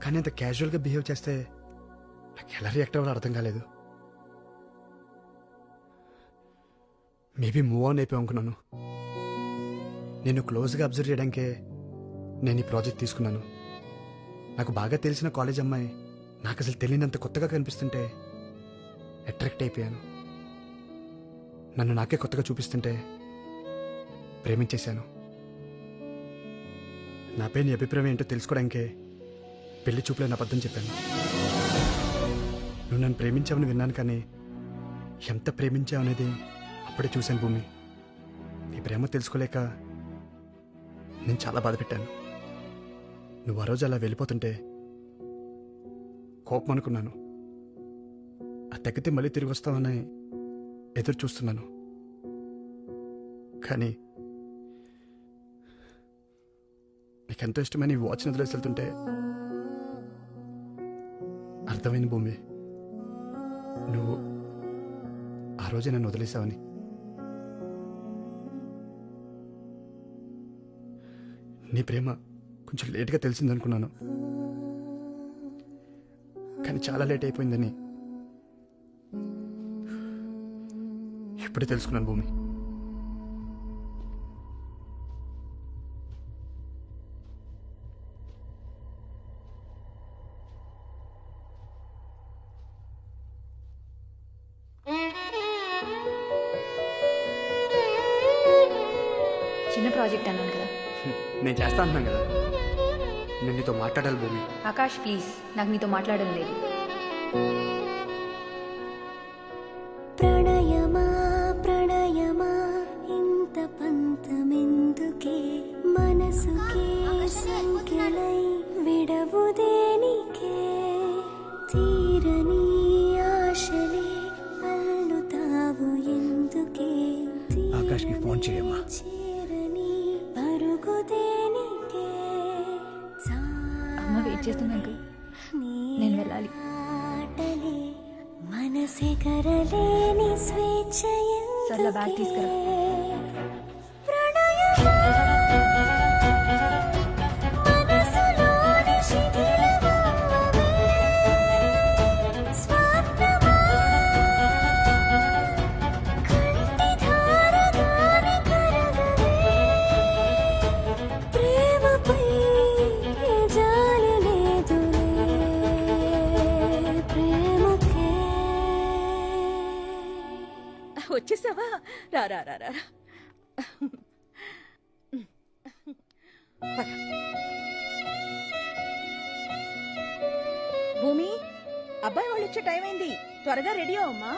కానీ అంత క్యాజువల్గా బిహేవ్ చేస్తే నాకు ఎలా రియాక్ట్ అవ్వాలో అర్థం కాలేదు. మేబీ మూవ్ ఆన్ అయిపోయి అనుకున్నాను. నేను క్లోజ్గా అబ్జర్వ్ చేయడానికే నేను ఈ ప్రాజెక్ట్ తీసుకున్నాను. నాకు బాగా తెలిసిన కాలేజ్ అమ్మాయి నాకు అసలు తెలియనంత కొత్తగా కనిపిస్తుంటే అట్రాక్ట్ అయిపోయాను. నన్ను నాకే కొత్తగా చూపిస్తుంటే ప్రేమించేశాను. నాపై నీ అభిప్రాయం ఏంటో తెలుసుకోవడానికే పెళ్లి చూపులో నా అబద్ధం చెప్పాను. నువ్వు నన్ను ప్రేమించావని విన్నాను, కానీ ఎంత ప్రేమించావు అనేది అప్పుడే చూశాను భూమి. నీ ప్రేమ తెలుసుకోలేక నేను చాలా బాధపెట్టాను. నువ్వు ఆ రోజు అలా వెళ్ళిపోతుంటే కోపం అనుకున్నాను. ఆ తగ్గితే మళ్ళీ తిరిగి వస్తావని ఎదురు చూస్తున్నాను. కానీ నీకెంతో ఇష్టమైన ఈ వాచ్ని వదిలేసి వెళ్తుంటే అర్థమైంది భూమి, నువ్వు ఆ రోజే నన్ను వదిలేసావని. నీ ప్రేమ కొంచెం లేట్గా తెలిసిందనుకున్నాను, కానీ చాలా లేట్ అయిపోయిందని ఇప్పుడే తెలుసుకున్నాను భూమి. చిన్న ప్రాజెక్ట్ అన్నాను కదా. నేను చేస్తా అంటున్నాను కదా, నేను నీతో మాట్లాడాలి భూమి. ఆకాష్ ప్లీజ్, నాకు నీతో మాట్లాడడం లేదు. ప్రణయమా ప్రణయమా ఇంత పంతమెందుకే, మనసుకే సంఖ్యలై విడవుదేనికే, తీరని ఆశలే అల్లుతావు ఎందుకే, ఆకాష్కి ఫోన్ చేయమ్మా. చేరని పరుగుదేనికే. అమ్మ వెయిట్ చేస్తుంది అంకుల్, నేను వెళ్ళాలి. మనసే కరలేని స్వేచ్ఛ సర్లా బ్యాగ్ తీసుకురా. వచ్చేసావా? రా రా రా రా. భూమి, అబ్బాయి వాళ్ళు వచ్చే టైం అయింది, త్వరగా రెడీ అవమ్మా.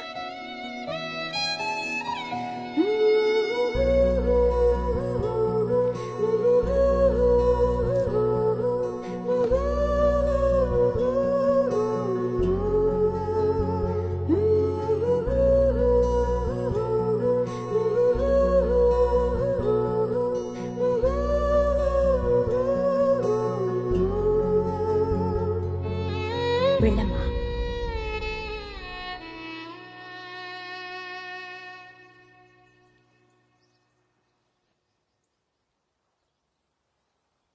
వెళ్ళమ్మా.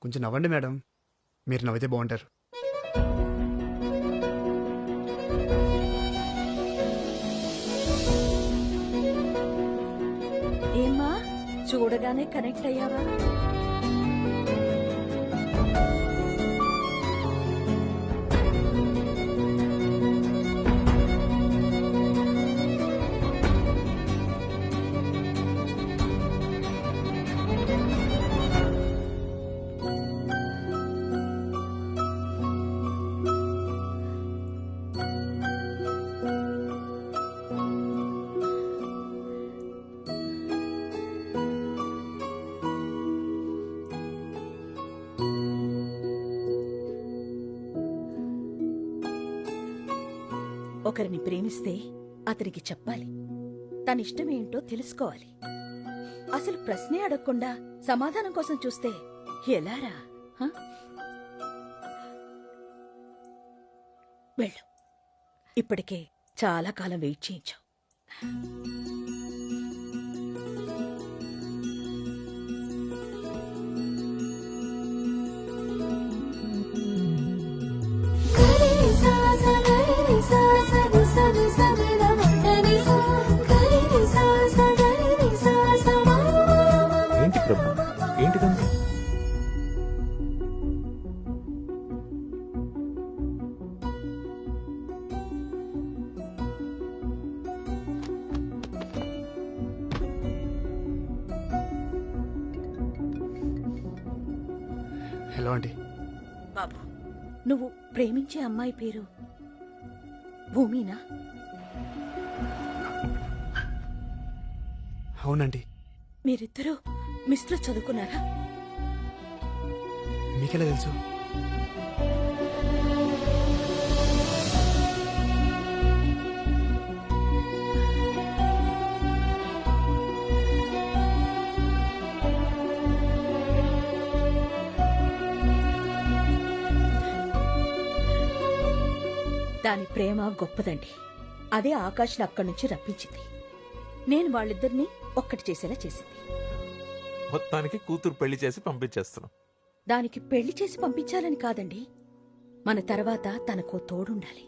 కొంచెం నవ్వండి మేడం, మీరు నవ్వితే బాగుంటారు. అనగానే కనెక్ట్ అయ్యావా? ఒకరిని ప్రేమిస్తే అతనికి చెప్పాలి, తన ఇష్టమేంటో తెలుసుకోవాలి. అసలు ప్రశ్నే అడగకుండా సమాధానం కోసం చూస్తే ఎలారా? హ? వెళ్ళు, ఇప్పటికే చాలా కాలం వెయిట్ చేయించావు. ఏంటి ప్రభు, ఏంటిదంతా? Hello aunty. బాబు, నువ్వు ప్రేమించే అమ్మాయి పేరు భూమినా? అవునండి. మీరిద్దరూ మిస్లో చదువుకున్నారా? మీకెలా తెలుసు? దాని ప్రేమ గొప్పదండి. అదే ఆకాష్ని అక్కడి నుంచి రప్పించింది. నేను వాళ్ళిద్దరినీ ఒక్కటి చేసేలా చేసింది. మొత్తానికి కూతురు పెళ్లి చేసి పంపించేస్తున్నాం. దానికి పెళ్లి చేసి పంపించాలని కాదండి, మన తర్వాత తనకో తోడుండాలి.